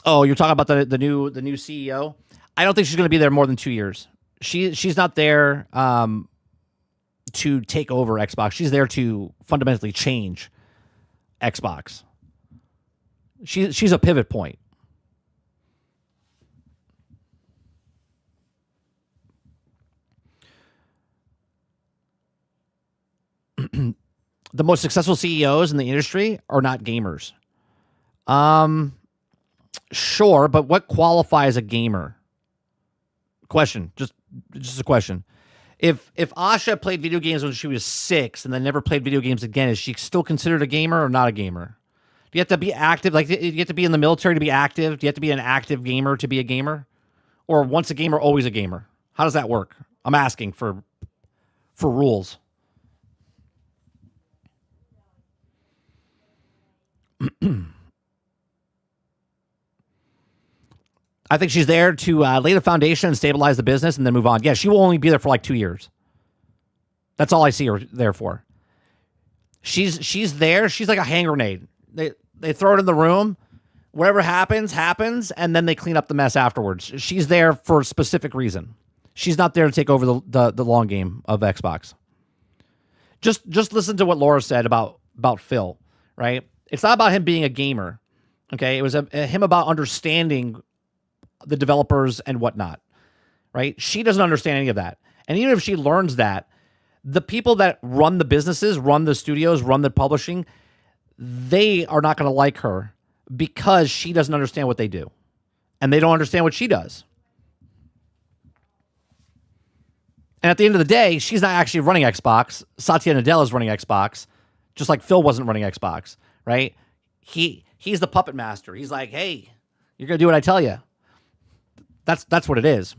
Oh, you're talking about the new CEO? I don't think she's going to be there more than 2 years. She's not there to take over Xbox. She's there to fundamentally change Xbox. She's a pivot point. The most successful CEOs in the industry are not gamers. Sure, but what qualifies a gamer? Question, just a question. If Asha played video games when she was 6 and then never played video games again, is she still considered a gamer or not a gamer? Do you have to be active? Like, do you have to be in the military to be active? Do you have to be an active gamer to be a gamer? Or once a gamer, always a gamer? How does that work? I'm asking for rules. I think she's there to lay the foundation and stabilize the business and then move on. Yeah, she will only be there for like 2 years. That's all I see her there for. She's there. She's like a hand grenade. They throw it in the room. Whatever happens, and then they clean up the mess afterwards. She's there for a specific reason. She's not there to take over the long game of Xbox. Just listen to what Laura said about Phil, right? It's not about him being a gamer, okay? It was him about understanding the developers and whatnot, right? She doesn't understand any of that. And even if she learns that, the people that run the businesses, run the studios, run the publishing, they are not going to like her because she doesn't understand what they do. And they don't understand what she does. And at the end of the day, she's not actually running Xbox. Satya Nadella is running Xbox. just like Phil wasn't running Xbox, right? He's the puppet master. He's like, hey, you're gonna do what I tell you. That's what it is.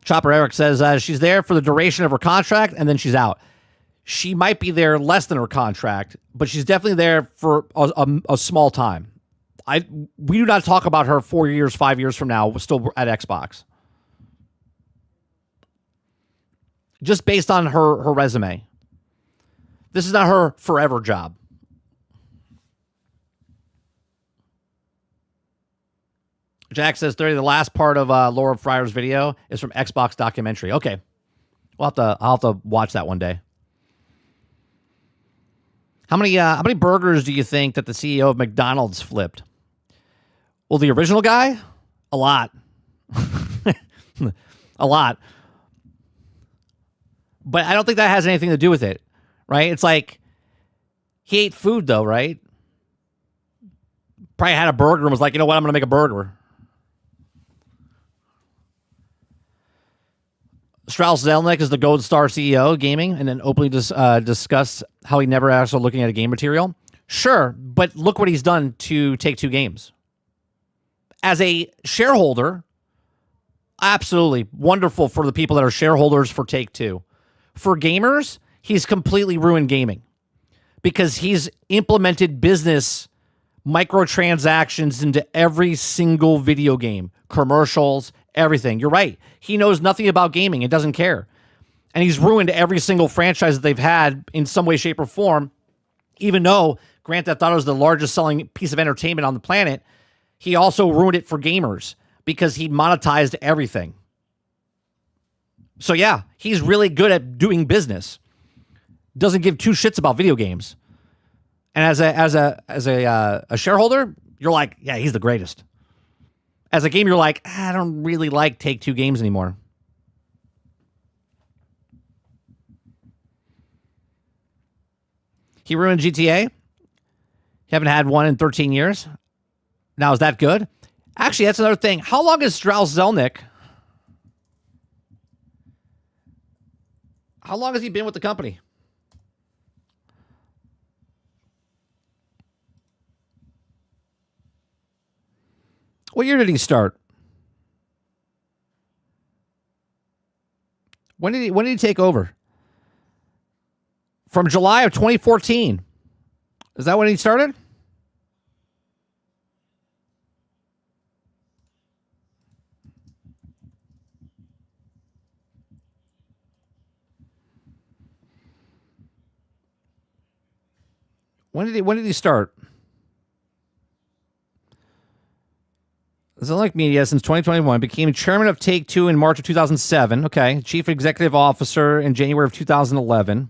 Chopper Eric says she's there for the duration of her contract and then she's out. She might be there less than her contract, but she's definitely there for a small time. We do not talk about her 4 years, 5 years from now, still at Xbox. Just based on her resume. This is not her forever job. Jack says 30. The last part of Laura Fryer's video is from Xbox documentary. Okay. I'll have to watch that one day. How many burgers do you think that the CEO of McDonald's flipped? Well, the original guy? A lot. A lot. But I don't think that has anything to do with it, right? It's like he ate food though, right? Probably had a burger and was like, you know what, I'm going to make a burger. Strauss Zelnick is the Gold Star CEO of gaming and then openly discussed how he never actually looking at a game material. Sure, but look what he's done to Take-Two Games. As a shareholder, absolutely wonderful for the people that are shareholders for Take-Two. For gamers, he's completely ruined gaming because he's implemented business microtransactions into every single video game, commercials, everything. You're right. He knows nothing about gaming and doesn't care. And he's ruined every single franchise that they've had in some way, shape, or form. Even though Grand Theft Auto is the largest selling piece of entertainment on the planet, he also ruined it for gamers because he monetized everything. So yeah, he's really good at doing business. Doesn't give two shits about video games. And as a shareholder, you're like, yeah, he's the greatest. As a game, you're like, I don't really like Take-Two games anymore. He ruined GTA. Haven't had one in 13 years. Now, is that good? Actually, that's another thing. How long is Strauss Zelnick? How long has he been with the company? What year did he start? When did he take over? From July of 2014. Is that when he started? When did he start? Zelnick Media since 2021, became chairman of Take-Two in March of 2007. Okay, chief executive officer in January of 2011.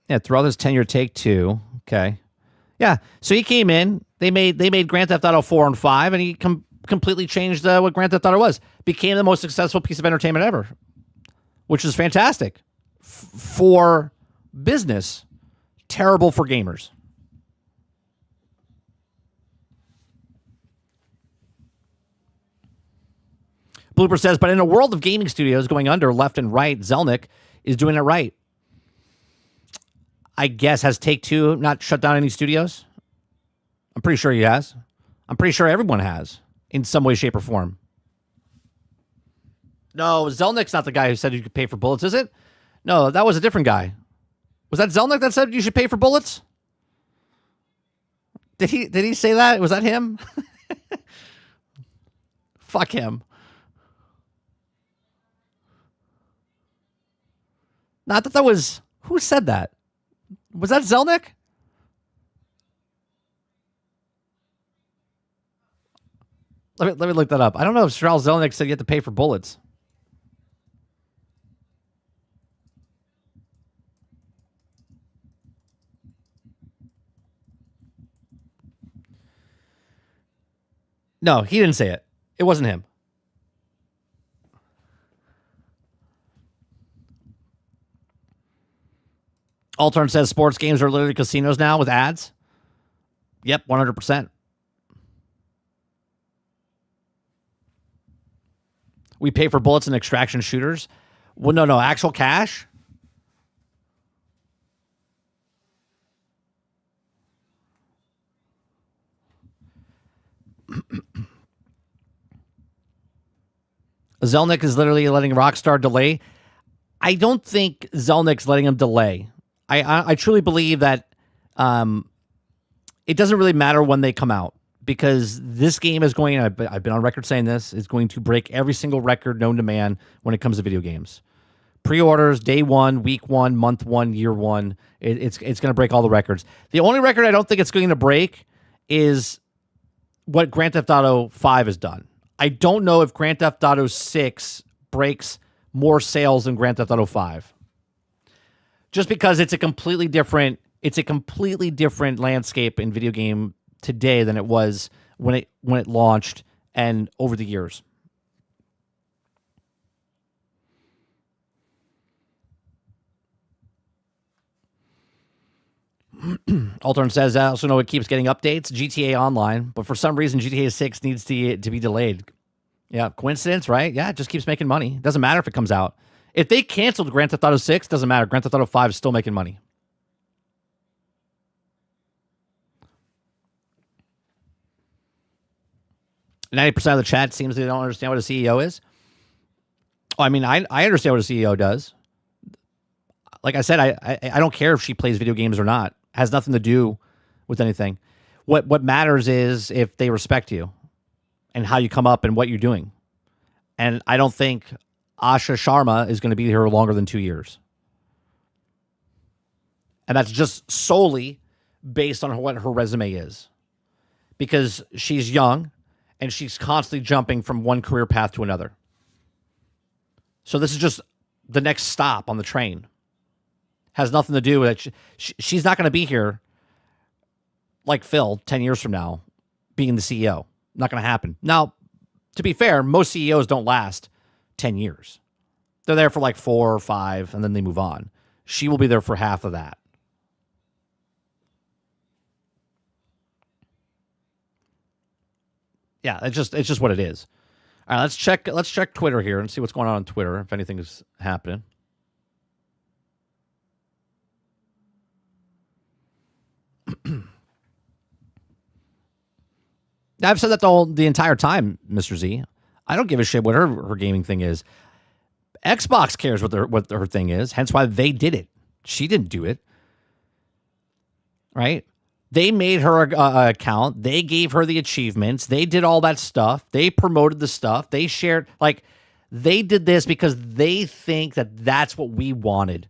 Yeah, throughout his tenure at Take-Two. Okay. Yeah, so he came in, they made Grand Theft Auto 4 and 5, and he completely changed what Grand Theft Auto was. Became the most successful piece of entertainment ever, which is fantastic for business, terrible for gamers. Blooper says, but in a world of gaming studios going under left and right, Zelnick is doing it right. I guess, has Take-Two not shut down any studios? I'm pretty sure he has. I'm pretty sure everyone has in some way, shape, or form. No, Zelnick's not the guy who said you could pay for bullets, is it? No, that was a different guy. Was that Zelnick that said you should pay for bullets? Did he say that? Was that him? Fuck him. Not that was... Who said that? Was that Zelnick? Let me look that up. I don't know if Strauss Zelnick said you have to pay for bullets. No, he didn't say it. It wasn't him. Altern says sports games are literally casinos now with ads. Yep, 100%. We pay for bullets and extraction shooters. Well, no, actual cash. Zelnick is literally letting Rockstar delay. I don't think Zelnick's letting him delay. I truly believe that it doesn't really matter when they come out, because this game is going, I've been on record saying this, is going to break every single record known to man when it comes to video games. Pre-orders, day one, week one, month one, year one. It's going to break all the records. The only record I don't think it's going to break is what Grand Theft Auto 5 has done. I don't know if Grand Theft Auto 6 breaks more sales than Grand Theft Auto 5. Just because it's a completely different landscape in video game today than it was when it launched and over the years. Altern says, I also know it keeps getting updates, GTA Online, but for some reason GTA 6 needs to be delayed. Yeah, coincidence, right? Yeah, it just keeps making money. It doesn't matter if it comes out. If they canceled Grand Theft Auto 6, doesn't matter. Grand Theft Auto 5 is still making money. %of the chat seems they don't understand what a CEO is. Oh, I mean, I understand what a CEO does. Like I said, I don't care if she plays video games or not. It has nothing to do with anything. What matters is if they respect you and how you come up and what you're doing. And I don't think Asha Sharma is going to be here longer than 2 years. And that's just solely based on what her resume is. Because she's young and she's constantly jumping from one career path to another. So this is just the next stop on the train. Has nothing to do with it. She's not going to be here like Phil 10 years from now being the CEO. Not going to happen. Now, to be fair, most CEOs don't last 10 years. They're there for like 4 or 5 and then they move on. She will be there for half of that. Yeah, it's just what it is. All right, let's check Twitter here and see what's going on Twitter, if anything's happening. I've said that the entire time, Mr. Z. I don't give a shit what her gaming thing is. Xbox cares what her thing is, hence why they did it. She didn't do it. Right? They made her a account. They gave her the achievements. They did all that stuff. They promoted the stuff. They shared, like, they did this because they think that that's what we wanted.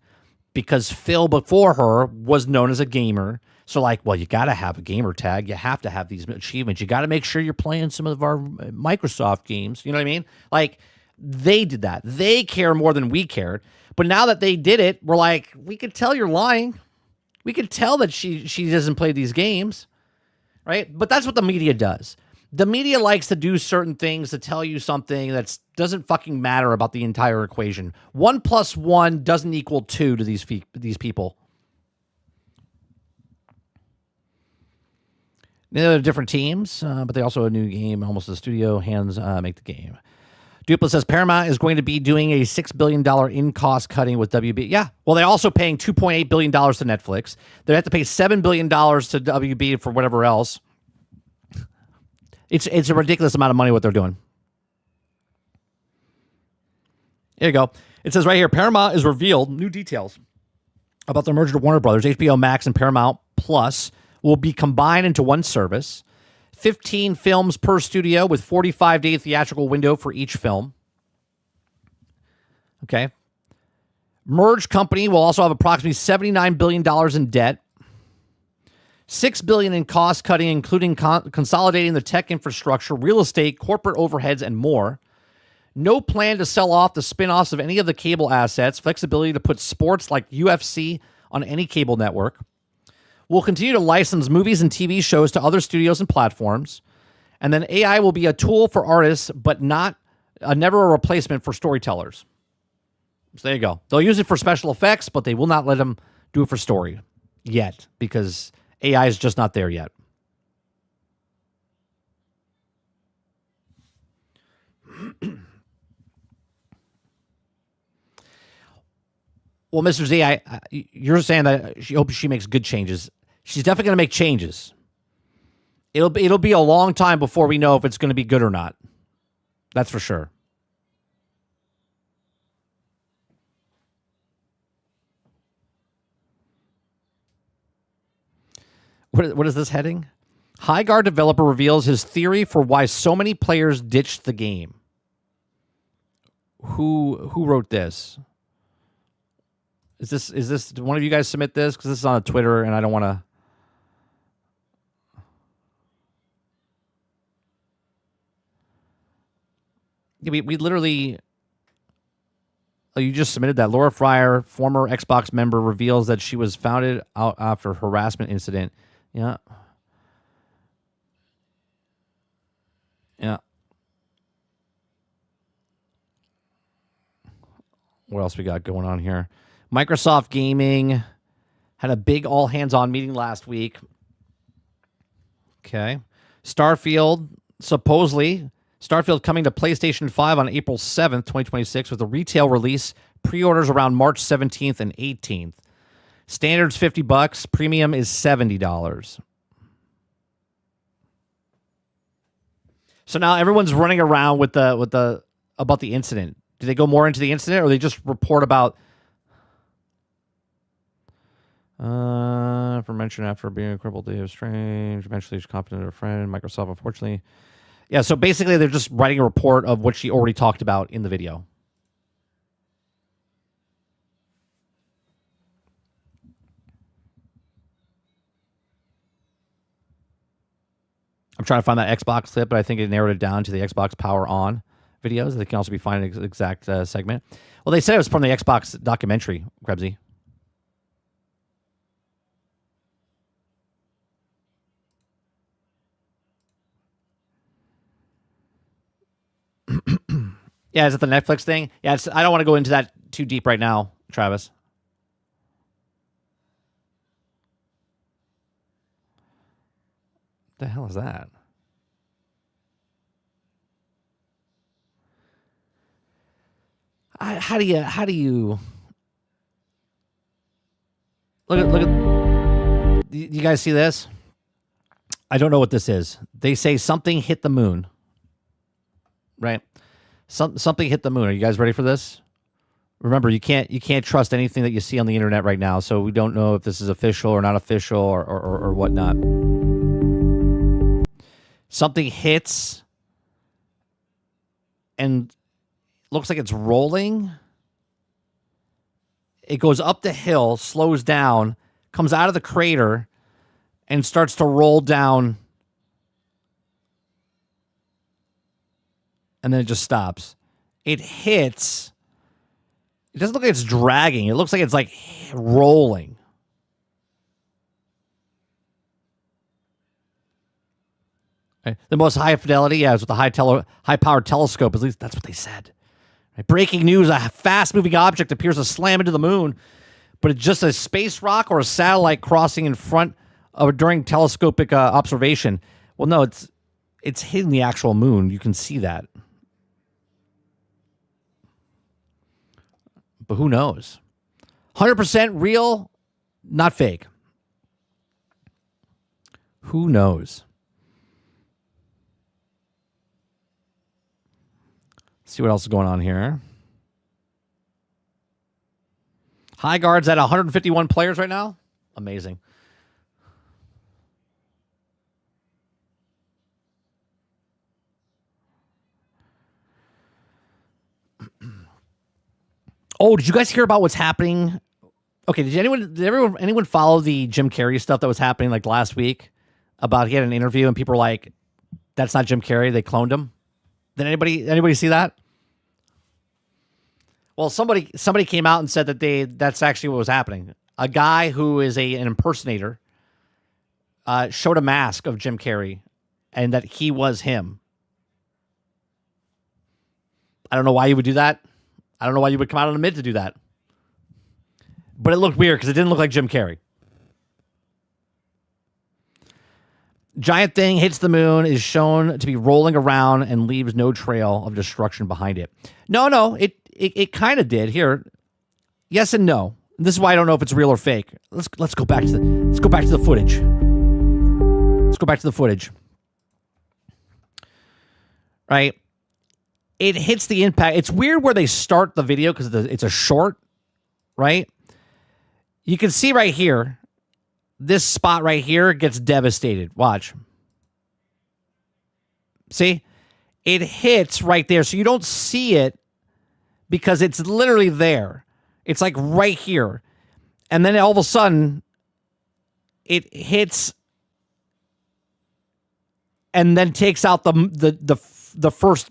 Because Phil before her was known as a gamer. So, like, well, you got to have a gamer tag. You have to have these achievements. You got to make sure you're playing some of our Microsoft games. You know what I mean? Like, they did that. They care more than we cared. But now that they did it, we're like, we could tell you're lying. We could tell that she doesn't play these games, right? But that's what the media does. The media likes to do certain things to tell you something that doesn't fucking matter about the entire equation. 1 + 1 doesn't equal 2 to these people. They're different teams, but they also have a new game, almost the studio hands make the game. Dupla says Paramount is going to be doing a $6 billion in-cost cutting with WB. Yeah, well, they're also paying $2.8 billion to Netflix. They have to pay $7 billion to WB for whatever else. It's a ridiculous amount of money what they're doing. Here you go. It says right here, Paramount has revealed new details about the merger to Warner Brothers. HBO Max and Paramount Plus will be combined into one service. 15 films per studio with 45-day theatrical window for each film. Okay. Merged company will also have approximately $79 billion in debt. $6 billion in cost cutting, including consolidating the tech infrastructure, real estate, corporate overheads, and more. No plan to sell off the spin-offs of any of the cable assets. Flexibility to put sports like UFC on any cable network. We'll continue to license movies and TV shows to other studios and platforms. And then AI will be a tool for artists, but never a replacement for storytellers. So there you go. They'll use it for special effects, but they will not let them do it for story yet, because AI is just not there yet. Well, Mr. Z, you're saying that you hope she makes good changes. She's definitely going to make changes. It'll be a long time before we know if it's going to be good or not. That's for sure. What is this heading? High Guard developer reveals his theory for why so many players ditched the game. Who wrote this? Is this did one of you guys submit this? Because this is on Twitter and I don't want to. Yeah, we literally. Oh, you just submitted that. Laura Fryer, former Xbox member, reveals that she was founded out after harassment incident. Yeah. Yeah. What else we got going on here? Microsoft Gaming had a big all-hands-on meeting last week. Okay. Starfield coming to PlayStation 5 on April 7th, 2026, with a retail release. Pre-orders around March 17th and 18th. Standard's $50. Premium is $70. So now everyone's running around with the about the incident. Do they go more into the incident, or they just report about? Aforementioned after being a crippled, they was strange. Eventually, she's confident in her friend. Microsoft, unfortunately. Yeah, so basically, they're just writing a report of what she already talked about in the video. I'm trying to find that Xbox clip, but I think it narrowed it down to the Xbox Power On videos. They can also be finding an exact segment. Well, they said it was from the Xbox documentary, Krebsy. Yeah, is it the Netflix thing? Yeah, I don't want to go into that too deep right now, Travis. What the hell is that? How do you look at you guys see this? I don't know what this is. They say something hit the moon. Right? Something hit the moon. Are you guys ready for this? Remember, you can't trust anything that you see on the internet right now, so we don't know if this is official or not official or whatnot. Something hits and looks like it's rolling. It goes up the hill, slows down, comes out of the crater, and starts to roll down. And then it just stops. It hits. It doesn't look like it's dragging. It looks like it's like rolling. Right. The most high fidelity, yeah, is with the high-powered telescope. At least that's what they said. Right. Breaking news, a fast-moving object appears to slam into the moon, but it's just a space rock or a satellite crossing in front of during telescopic observation. Well, no, it's hitting the actual moon. You can see that. But who knows? 100% real, not fake. Who knows? Let's see what else is going on here. High Guard's at 151 players right now. Amazing. Oh, did you guys hear about what's happening? Okay, did anyone follow the Jim Carrey stuff that was happening like last week? About he had an interview and people were like, "That's not Jim Carrey. They cloned him." Did anybody see that? Well, somebody came out and said that that's actually what was happening. A guy who is an impersonator showed a mask of Jim Carrey, and that he was him. I don't know why you would do that. I don't know why you would come out on a mid to do that. But it looked weird because it didn't look like Jim Carrey. Giant thing hits the moon, is shown to be rolling around and leaves no trail of destruction behind it. No, it kind of did. Here, yes and no. This is why I don't know if it's real or fake. Let's go back to the footage. Let's go back to the footage. Right? It hits the impact. It's weird where they start the video because it's a short, right? You can see right here, this spot right here gets devastated. Watch. See? It hits right there. So you don't see it because it's literally there. It's like right here. And then all of a sudden, it hits and then takes out the first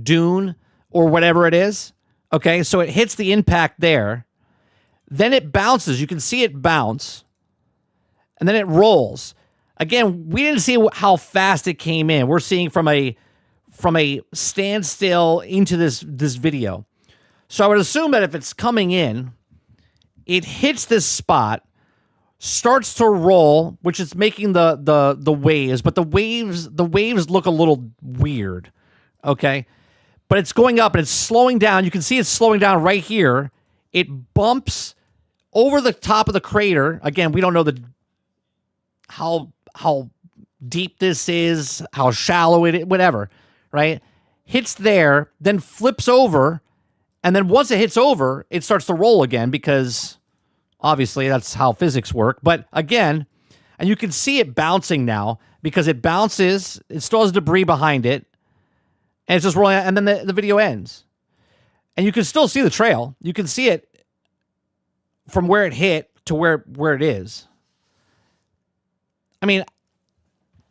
dune or whatever it is. Okay? So it hits the impact there. Then it bounces. You can see it bounce. And then it rolls. Again, we didn't see how fast it came in. We're seeing from a standstill into this video. So I would assume that if it's coming in, it hits this spot, starts to roll, which is making the waves, but the waves look a little weird. Okay? But it's going up and it's slowing down. You can see it's slowing down right here. It bumps over the top of the crater. Again, we don't know how deep this is, how shallow it is, whatever, right? Hits there, then flips over, and then once it hits over, it starts to roll again because obviously that's how physics work. But again, and you can see it bouncing now because it bounces, it still has debris behind it, and it's just rolling out, and then the video ends. And you can still see the trail. You can see it from where it hit to where it is. I mean,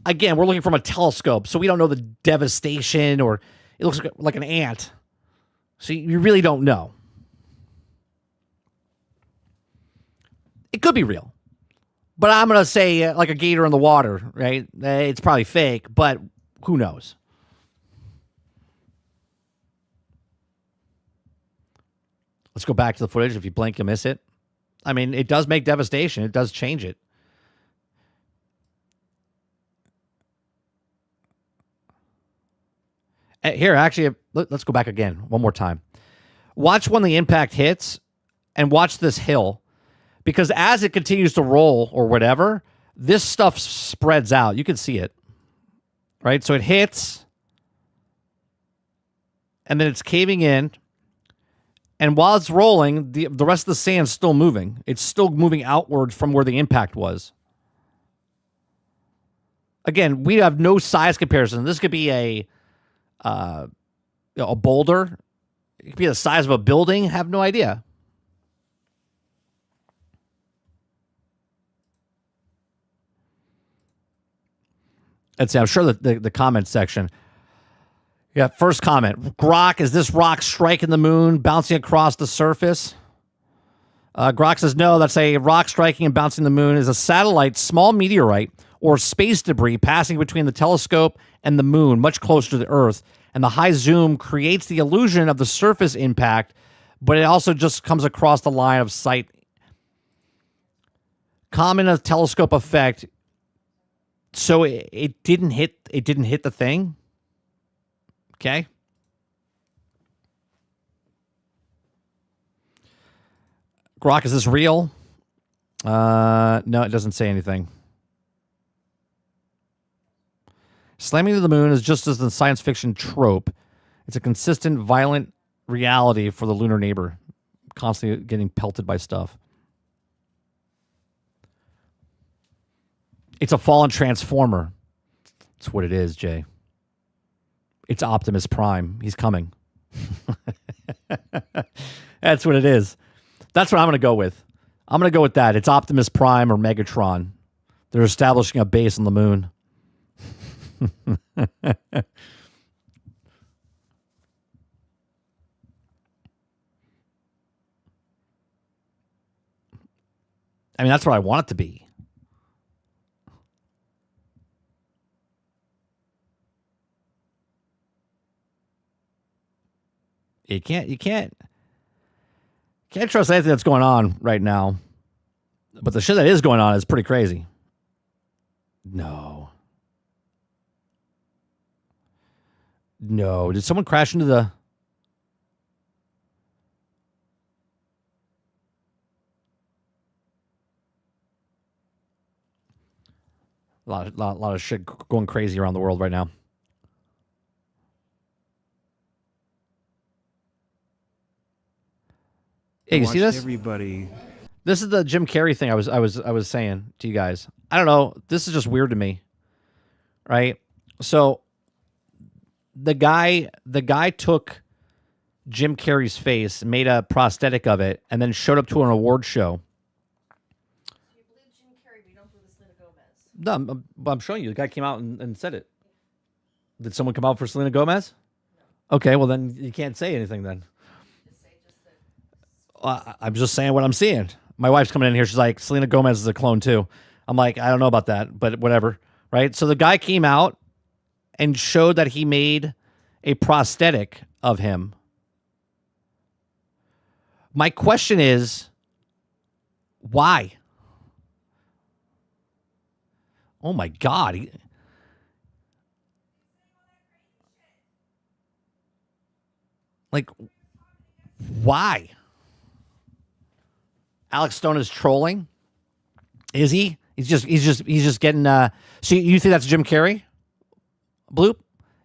again, we're looking from a telescope, so we don't know the devastation, or it looks like an ant. So you really don't know. It could be real. But I'm going to say like a gator in the water, right? It's probably fake, but who knows? Let's go back to the footage. If you blink, you'll miss it. I mean, it does make devastation. It does change it. Here, actually, let's go back again one more time. Watch when the impact hits and watch this hill, because as it continues to roll or whatever, this stuff spreads out. You can see it, right? So it hits and then it's caving in. And while it's rolling, the rest of the sand's still moving. It's still moving outward from where the impact was. Again, we have no size comparison. This could be a boulder. It could be the size of a building. Have no idea. Let's see. I'm sure that the comment section. Yeah, first comment. Grok, is this rock striking the moon, bouncing across the surface? Grok says, no, that's a rock striking and bouncing the moon is a satellite, small meteorite, or space debris passing between the telescope and the moon, much closer to the Earth. And the high zoom creates the illusion of the surface impact, but it also just comes across the line of sight. Common a telescope effect. So it didn't hit the thing. Okay. Grok, is this real? No, it doesn't say anything. Slamming to the moon is just as the science fiction trope. It's a consistent, violent reality for the lunar neighbor, constantly getting pelted by stuff. It's a fallen transformer. That's what it is, Jay. It's Optimus Prime. He's coming. That's what it is. That's what I'm going to go with. I'm going to go with that. It's Optimus Prime or Megatron. They're establishing a base on the moon. I mean, that's what I want it to be. You can't Can't trust anything that's going on right now. But the shit that is going on is pretty crazy. No. No. Did someone crash into the... A lot of shit going crazy around the world right now. Hey, you see this? Everybody. This is the Jim Carrey thing I was saying to you guys. I don't know. This is just weird to me. Right? So the guy took Jim Carrey's face, made a prosthetic of it, and then showed up to an award show. No, I'm showing you. The guy came out and said it. Did someone come out for Selena Gomez? No. Okay, well then you can't say anything then. I'm just saying what I'm seeing. My wife's coming in here. She's like, Selena Gomez is a clone too. I'm like, I don't know about that, but whatever. Right? So the guy came out and showed that he made a prosthetic of him. My question is, why? Oh my God. Like, why? Alex Stone is trolling. Is he? He's just getting. So you think that's Jim Carrey? Bloop.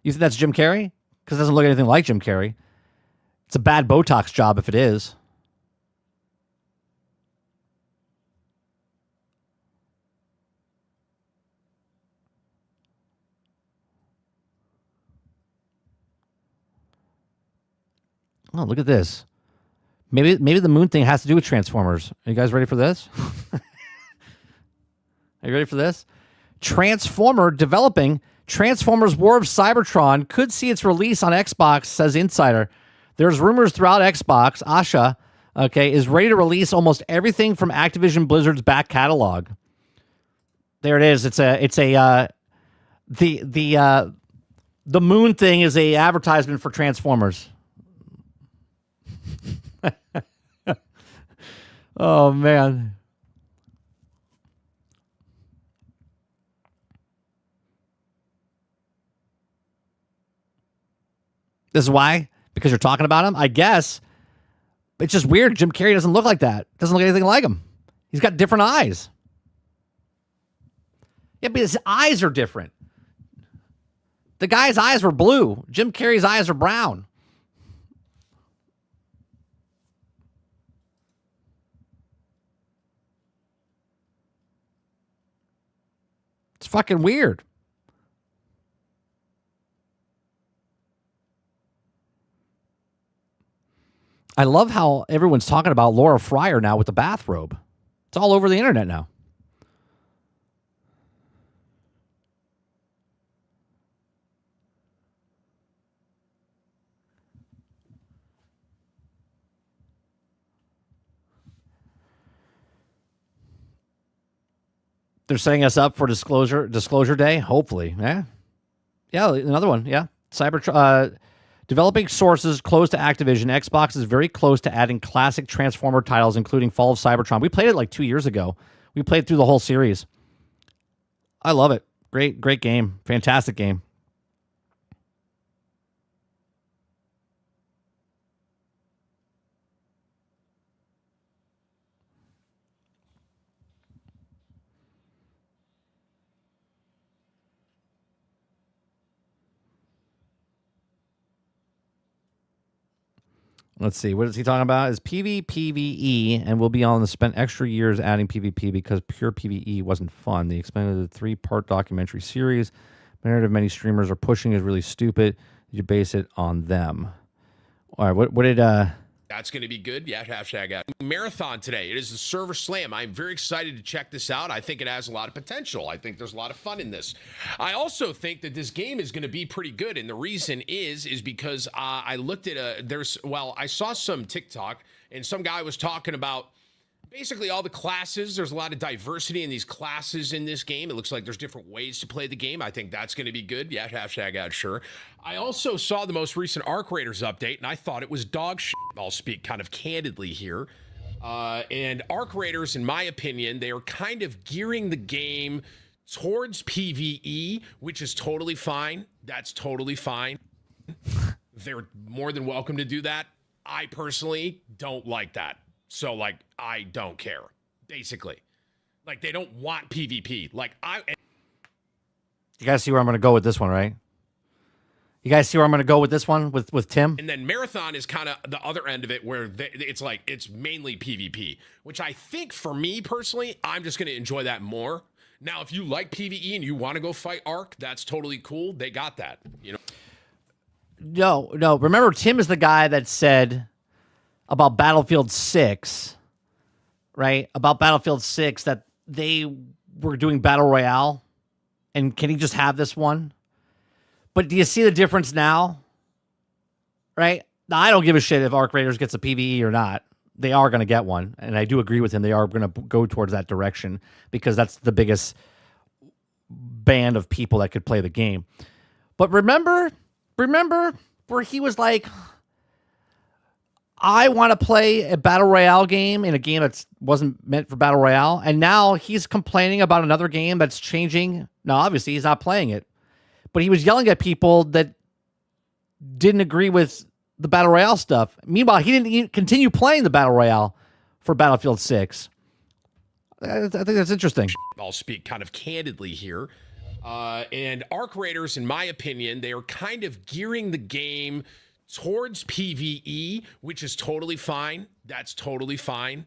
You think that's Jim Carrey? Because it doesn't look anything like Jim Carrey. It's a bad Botox job if it is. Oh, look at this. Maybe the moon thing has to do with Transformers. Are you guys ready for this? Are you ready for this? Transformer developing Transformers War of Cybertron could see its release on Xbox, says Insider. There's rumors throughout Xbox, Asha, okay, is ready to release almost everything from Activision Blizzard's back catalog. There it is. The moon thing is a advertisement for Transformers. Oh, man. This is why? Because you're talking about him? I guess. It's just weird. Jim Carrey doesn't look like that. Doesn't look anything like him. He's got different eyes. Yeah, but his eyes are different. The guy's eyes were blue. Jim Carrey's eyes are brown. It's fucking weird. I love how everyone's talking about Laura Fryer now with the bathrobe. It's all over the internet now. They're setting us up for disclosure day, hopefully. Yeah, another one. Yeah, developing sources close to Activision. Xbox is very close to adding classic Transformer titles, including Fall of Cybertron. We played it like 2 years ago. We played through the whole series. I love it. Great game. Fantastic game. Let's see. What is he talking about? Is PvPvE, and we'll be on to spend extra years adding PvP because pure PvE wasn't fun. The expanded 3-part documentary series, the narrative many streamers are pushing is really stupid. You base it on them. All right. What did That's going to be good. Yeah, hashtag marathon today. It is the Server Slam. I'm very excited to check this out. I think it has a lot of potential. I think there's a lot of fun in this. I also think that this game is going to be pretty good, and the reason is because I looked at I saw some TikTok, and some guy was talking about basically all the classes. There's a lot of diversity in these classes in this game. It looks like there's different ways to play the game. I think that's going to be good. Yeah, hashtag ad sure. I also saw the most recent Arc Raiders update, and I thought it was dog shit. I'll speak kind of candidly here. And Arc Raiders, in my opinion, they are kind of gearing the game towards PvE, which is totally fine. That's totally fine. They're more than welcome to do that. I personally don't like that. So, like, I don't care, basically. Like, they don't want PvP. Like, You guys see where I'm going to go with this one, right? You guys see where I'm going to go with this one with Tim? And then Marathon is kind of the other end of it where it's like, it's mainly PvP, which I think for me personally, I'm just going to enjoy that more. Now, if you like PvE and you want to go fight Arc, that's totally cool. They got that, you know? No. Remember, Tim is the guy that said about Battlefield 6, right? About Battlefield 6 that they were doing Battle Royale. And can he just have this one? But do you see the difference now? Right? Now, I don't give a shit if Arc Raiders gets a PvE or not. They are going to get one. And I do agree with him. They are going to go towards that direction because that's the biggest band of people that could play the game. But remember where he was like, I want to play a Battle Royale game in a game that wasn't meant for Battle Royale. And now he's complaining about another game that's changing. Now, obviously, he's not playing it. But he was yelling at people that didn't agree with the Battle Royale stuff. Meanwhile, he didn't continue playing the Battle Royale for Battlefield 6. I think that's interesting. I'll speak kind of candidly here. And Arc Raiders, in my opinion, they are kind of gearing the game towards PvE, which is totally fine. That's totally fine.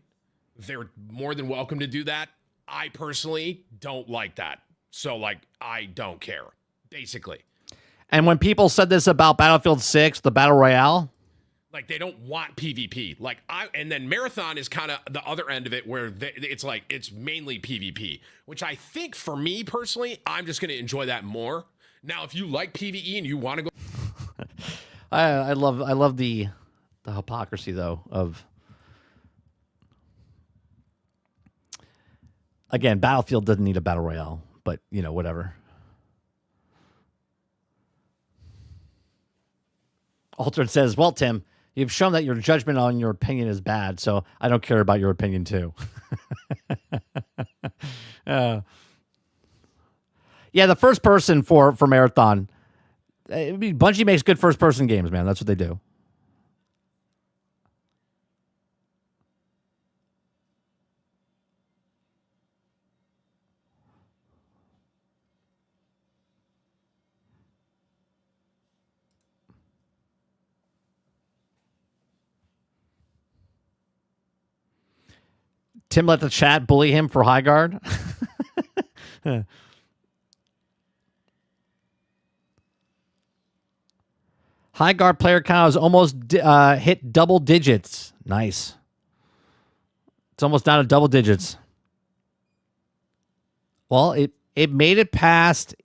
They're more than welcome to do that. I personally don't like that. So, like, I don't care, basically. And when people said this about Battlefield 6, the Battle Royale, like, they don't want PvP. Like, and then Marathon is kind of the other end of it where it's like, it's mainly PvP, which I think for me personally, I'm just going to enjoy that more. Now, if you like PvE and you want to go. I love the hypocrisy though of, again, Battlefield doesn't need a Battle Royale, but you know, whatever. Altered says, well, Tim, you've shown that your judgment on your opinion is bad, so I don't care about your opinion too. Yeah, the first person for Marathon, Bungie makes good first person games, man. That's what they do. Tim let the chat bully him for high guard. High guard player count has almost hit double digits. Nice. It's almost down to double digits. Well, it made it past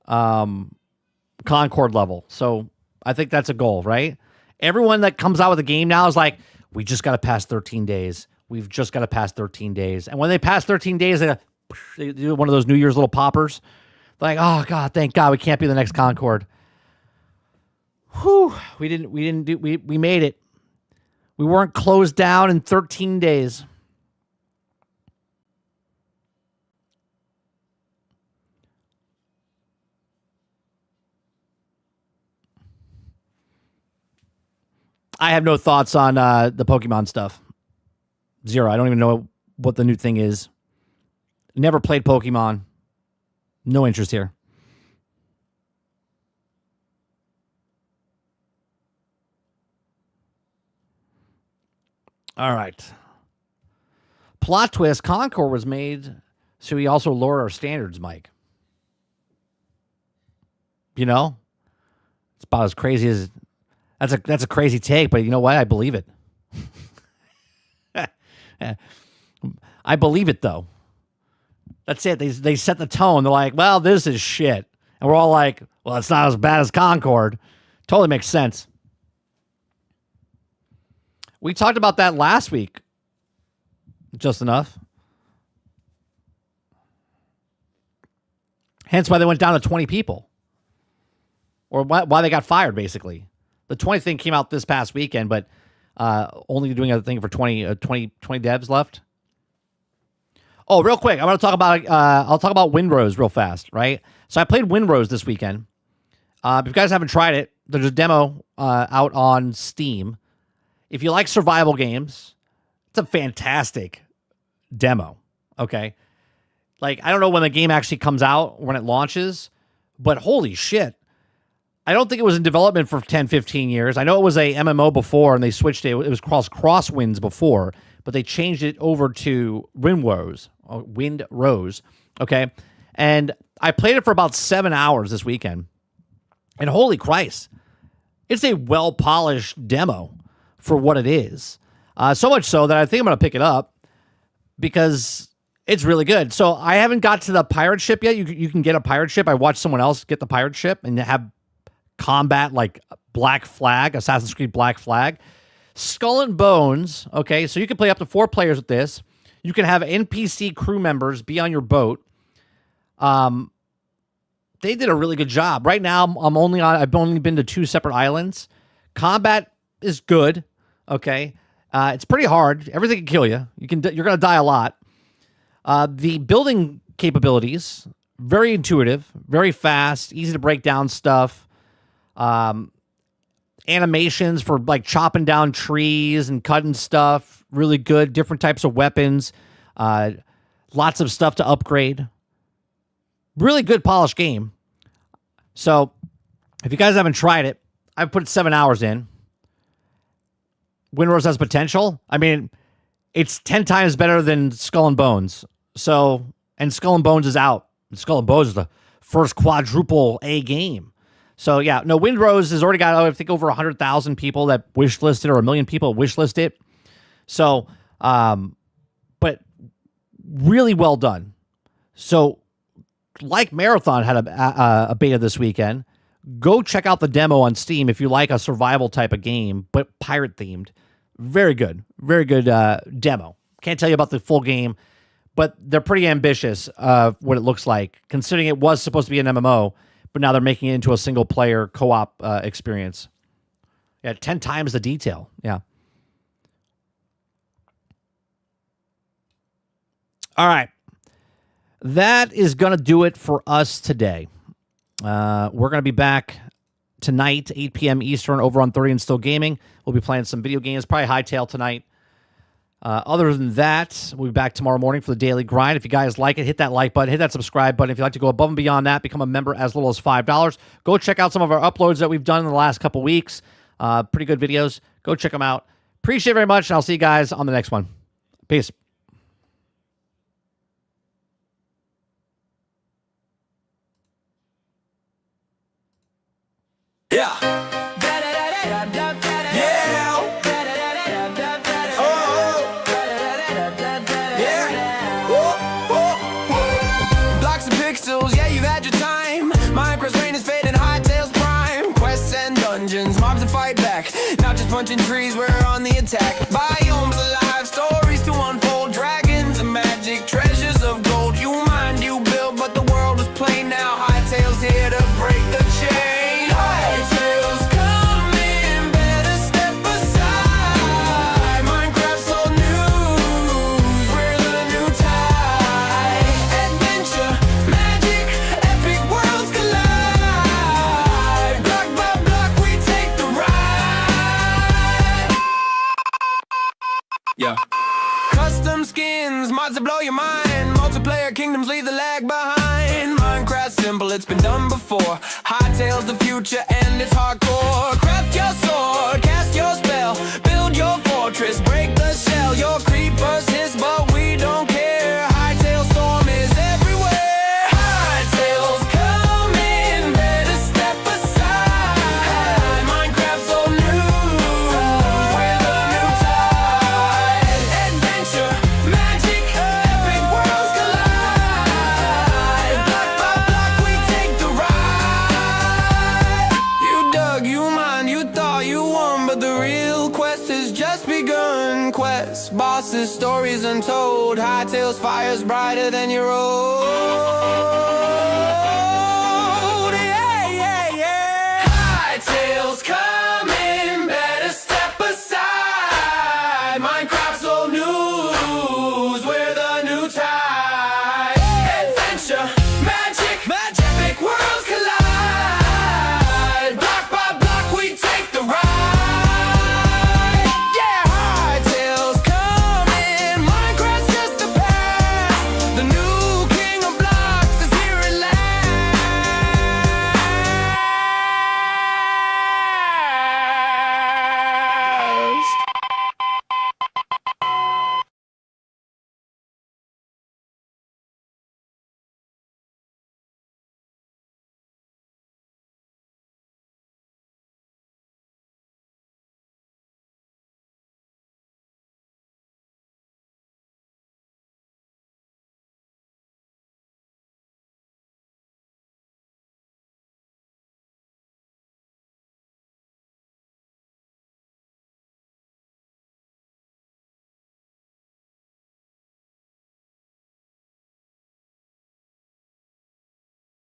Concord level. So I think that's a goal, right? Everyone that comes out with a game now is like, we just got to pass 13 days. We've just got to pass 13 days. And when they pass 13 days, they do one of those New Year's little poppers. They're like, oh God, thank God we can't be the next Concord. Whew, we made it. We weren't closed down in 13 days. I have no thoughts on the Pokemon stuff. Zero. I don't even know what the new thing is. Never played Pokemon. No interest here. All right. Plot twist. Concord was made so we also lower our standards, Mike. You know? It's about as crazy as... That's a crazy take, but you know what? I believe it. I believe it, though. That's it. They set the tone. They're like, well, this is shit. And we're all like, well, it's not as bad as Concord. Totally makes sense. We talked about that last week Just enough. Hence why they went down to 20 people. Or why they got fired, basically. The 20 thing came out this past weekend, but only doing a thing for 20 devs left. Oh, real quick, I want to talk about I'll talk about Windrose real fast, right? So I played Windrose this weekend. If you guys haven't tried it, there's a demo out on Steam. If you like survival games, it's a fantastic demo. Okay, like I don't know when the game actually comes out, when it launches, but holy shit. I don't think it was in development for 10, 15 years. I know it was a MMO before, and they switched it. It was called Crosswinds before, but they changed it over to Windrose. Okay? And I played it for about 7 hours this weekend. And holy Christ, it's a well-polished demo for what it is. So much so that I think I'm going to pick it up because it's really good. So I haven't got to the pirate ship yet. You can get a pirate ship. I watched someone else get the pirate ship and have combat like Black Flag, Assassin's Creed Black Flag. Skull and Bones, okay, so you can play up to 4 players with this. You can have NPC crew members be on your boat. They did a really good job. Right now, I've only been to 2 separate islands. Combat is good, okay. It's pretty hard. Everything can kill you. You're gonna die a lot. The building capabilities, very intuitive, very fast, easy to break down stuff. Animations for like chopping down trees and cutting stuff, really good. Different types of weapons, lots of stuff to upgrade. Really good polished game. So if you guys haven't tried it, I've put 7 hours in. Windrose has potential. I mean, it's 10 times better than Skull and Bones. So, and Skull and Bones is out. Skull and Bones is the first quadruple A game. So, yeah, no, Windrose has already got, I think, over 100,000 people that wishlisted, or 1 million people wishlisted it. So, but really well done. So, like Marathon had a beta this weekend, go check out the demo on Steam if you like a survival type of game, but pirate-themed. Very good demo. Can't tell you about the full game, but they're pretty ambitious of what it looks like, considering it was supposed to be an MMO. But now they're making it into a single-player co-op experience. Yeah, 10 times the detail. Yeah. All right. That is going to do it for us today. We're going to be back tonight, 8 p.m. Eastern, over on 30 and Still Gaming. We'll be playing some video games, probably Hightail tonight. Other than that, we'll be back tomorrow morning for the Daily Grind. If you guys like it, hit that like button, hit that subscribe button. If you'd like to go above and beyond that, become a member as little as $5. Go check out some of our uploads that we've done in the last couple weeks. Pretty good videos. Go check them out. Appreciate it very much, and I'll see you guys on the next one. Peace. Yeah. Punching trees, we're on the attack. Biomes alive, stories to unfold. Dragons and magic, treasures of gold. You mind, you build, but the world is plain now. Hightail's here to break the chain. Hightail's coming, better step aside. Minecraft's old news, we're the new tide. Adventure, magic, epic worlds collide. Block by block, we take the ride. Yeah. Custom skins, mods that blow your mind. Multiplayer kingdoms leave the lag behind. Minecraft simple, it's been done before. Hightail's the future and it's hardcore. Craft your sword, cast your spell, build your fortress, break the shell. Your creepers hiss, but we don't care. Hightail storm is everywhere. Hightail's coming, better step aside. Minecraft's old news, we're the new tide. Adventure, magic, epic worlds collide. Block by block, we take the ride. You dug, you mined, you thought, you bosses, stories untold. High tails, fires brighter than your own.